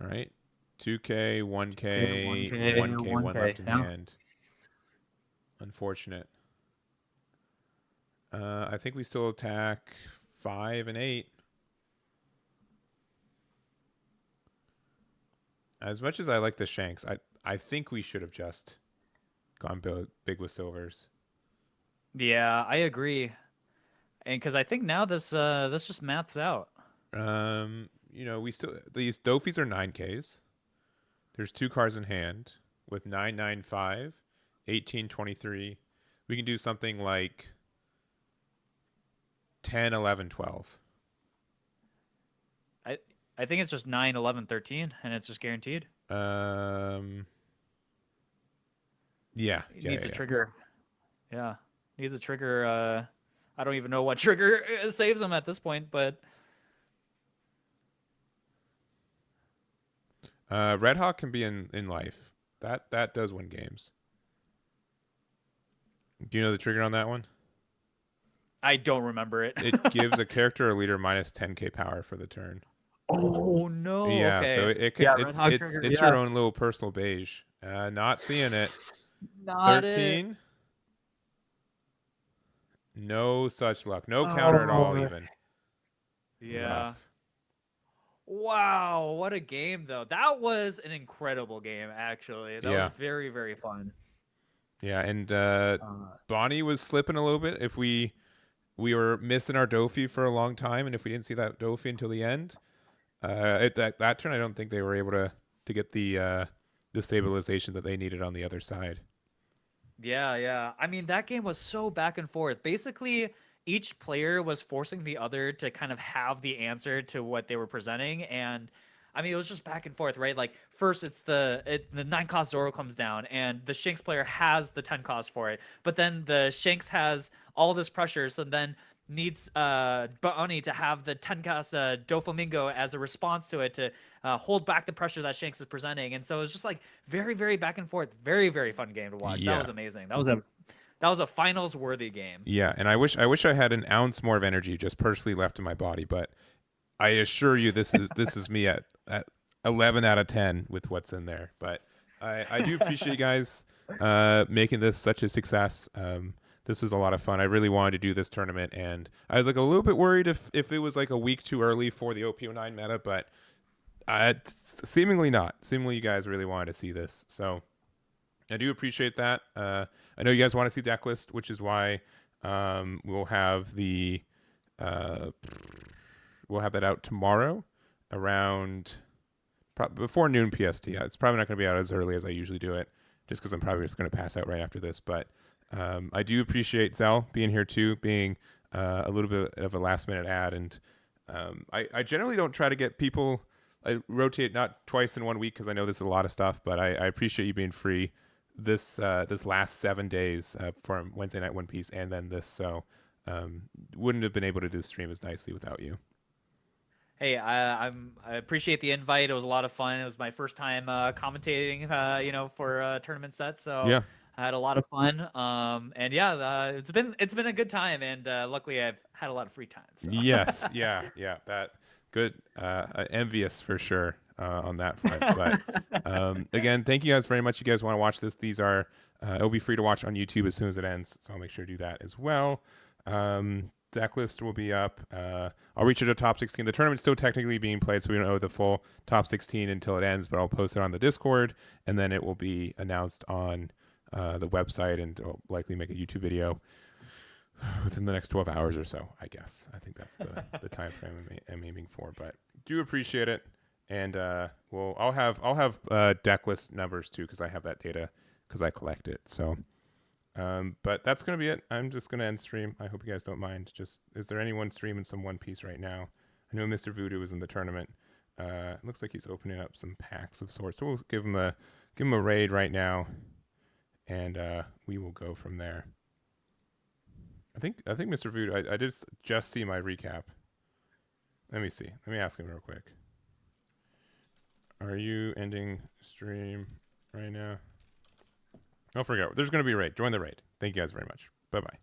All right, 2K, 1K, 1K, 1 left in hand. Unfortunate. I think we still attack 5 and 8. As much as I like the Shanks, I think we should have just gone big with silvers. Yeah, I agree. And because I think now this just maths out. You know, these Dofies are 9Ks. There's 2 cards in hand with 9, 9, 5, 18, 23. We can do something like 10, 11, 12. I think it's just 9, 11, 13, and it's just guaranteed. Yeah. It needs a trigger. Yeah. Needs a trigger. I don't even know what trigger saves him at this point, but Red Hawk can be in life. That does win games. Do you know the trigger on that one? I don't remember it. It gives a character or leader minus 10k power for the turn. Oh no. Yeah, Okay. so it can, it's your own little personal beige. Not seeing it. Not 13. it. No such luck. No counter at all even. Yeah. Rough. Wow, what a game though. That was an incredible game actually. That was very, very fun. Yeah, and Bonnie was slipping a little bit. If we were missing our Dofi for a long time, and if we didn't see that Dofi until the end, that turn I don't think they were able to get the stabilization that they needed on the other side. Yeah. I mean, that game was so back and forth. Basically, each player was forcing the other to kind of have the answer to what they were presenting, and I mean, it was just back and forth, right? Like first, it's the 9-cost Zoro comes down, and the Shanks player has the 10-cost for it, but then the Shanks has all this pressure, so then needs Bonnie to have the 10-cost Doflamingo as a response to it to hold back the pressure that Shanks is presenting, and so it was just like very, very back and forth, very, very fun game to watch. That was amazing. That was a finals worthy game. Yeah, and I wish I had an ounce more of energy just personally left in my body, but I assure you this is me at 11 out of 10 with what's in there. But I do appreciate you guys making this such a success. This was a lot of fun. I really wanted to do this tournament, and I was like a little bit worried if it was like a week too early for the OP09 meta, but seemingly not. Seemingly you guys really wanted to see this, so I do appreciate that. I know you guys want to see deck list, which is why we'll have that out tomorrow around before noon PST. Yeah, it's probably not going to be out as early as I usually do it, just because I'm probably just going to pass out right after this. But I do appreciate Zell being here too, being a little bit of a last minute ad. And I generally don't try to get people. I rotate not twice in 1 week because I know this is a lot of stuff, but I appreciate you being free this last 7 days from Wednesday Night One Piece and then this. So wouldn't have been able to do the stream as nicely without you. Hey, I appreciate the invite. It was a lot of fun. It was my first time commentating, for a tournament set. So yeah. I had a lot of fun. And yeah, it's been a good time. And luckily, I've had a lot of free time. So. Yes, yeah, that good. Envious for sure on that front. But again, thank you guys very much. You guys want to watch this? These are it'll be free to watch on YouTube as soon as it ends. So I'll make sure to do that as well. Deck list will be up. I'll reach it to top 16. The tournament's still technically being played, so we don't know the full top 16 until it ends, but I'll post it on the Discord, and then it will be announced on the website, and I'll likely make a YouTube video within the next 12 hours or so, I guess. I think that's the time frame I'm aiming for, but do appreciate it. And I'll have deck list numbers too, because I have that data because I collect it. So but that's going to be it. I'm just going to end stream. I hope you guys don't mind. Just, is there anyone streaming some One Piece right now? I know Mr. Voodoo is in the tournament. It looks like he's opening up some packs of sorts. So we'll give him a raid right now, and we will go from there. I think Mr. Voodoo, I just see my recap. Let me see. Let me ask him real quick. Are you ending stream right now? Don't forget, there's going to be a raid. Join the raid. Thank you guys very much. Bye-bye.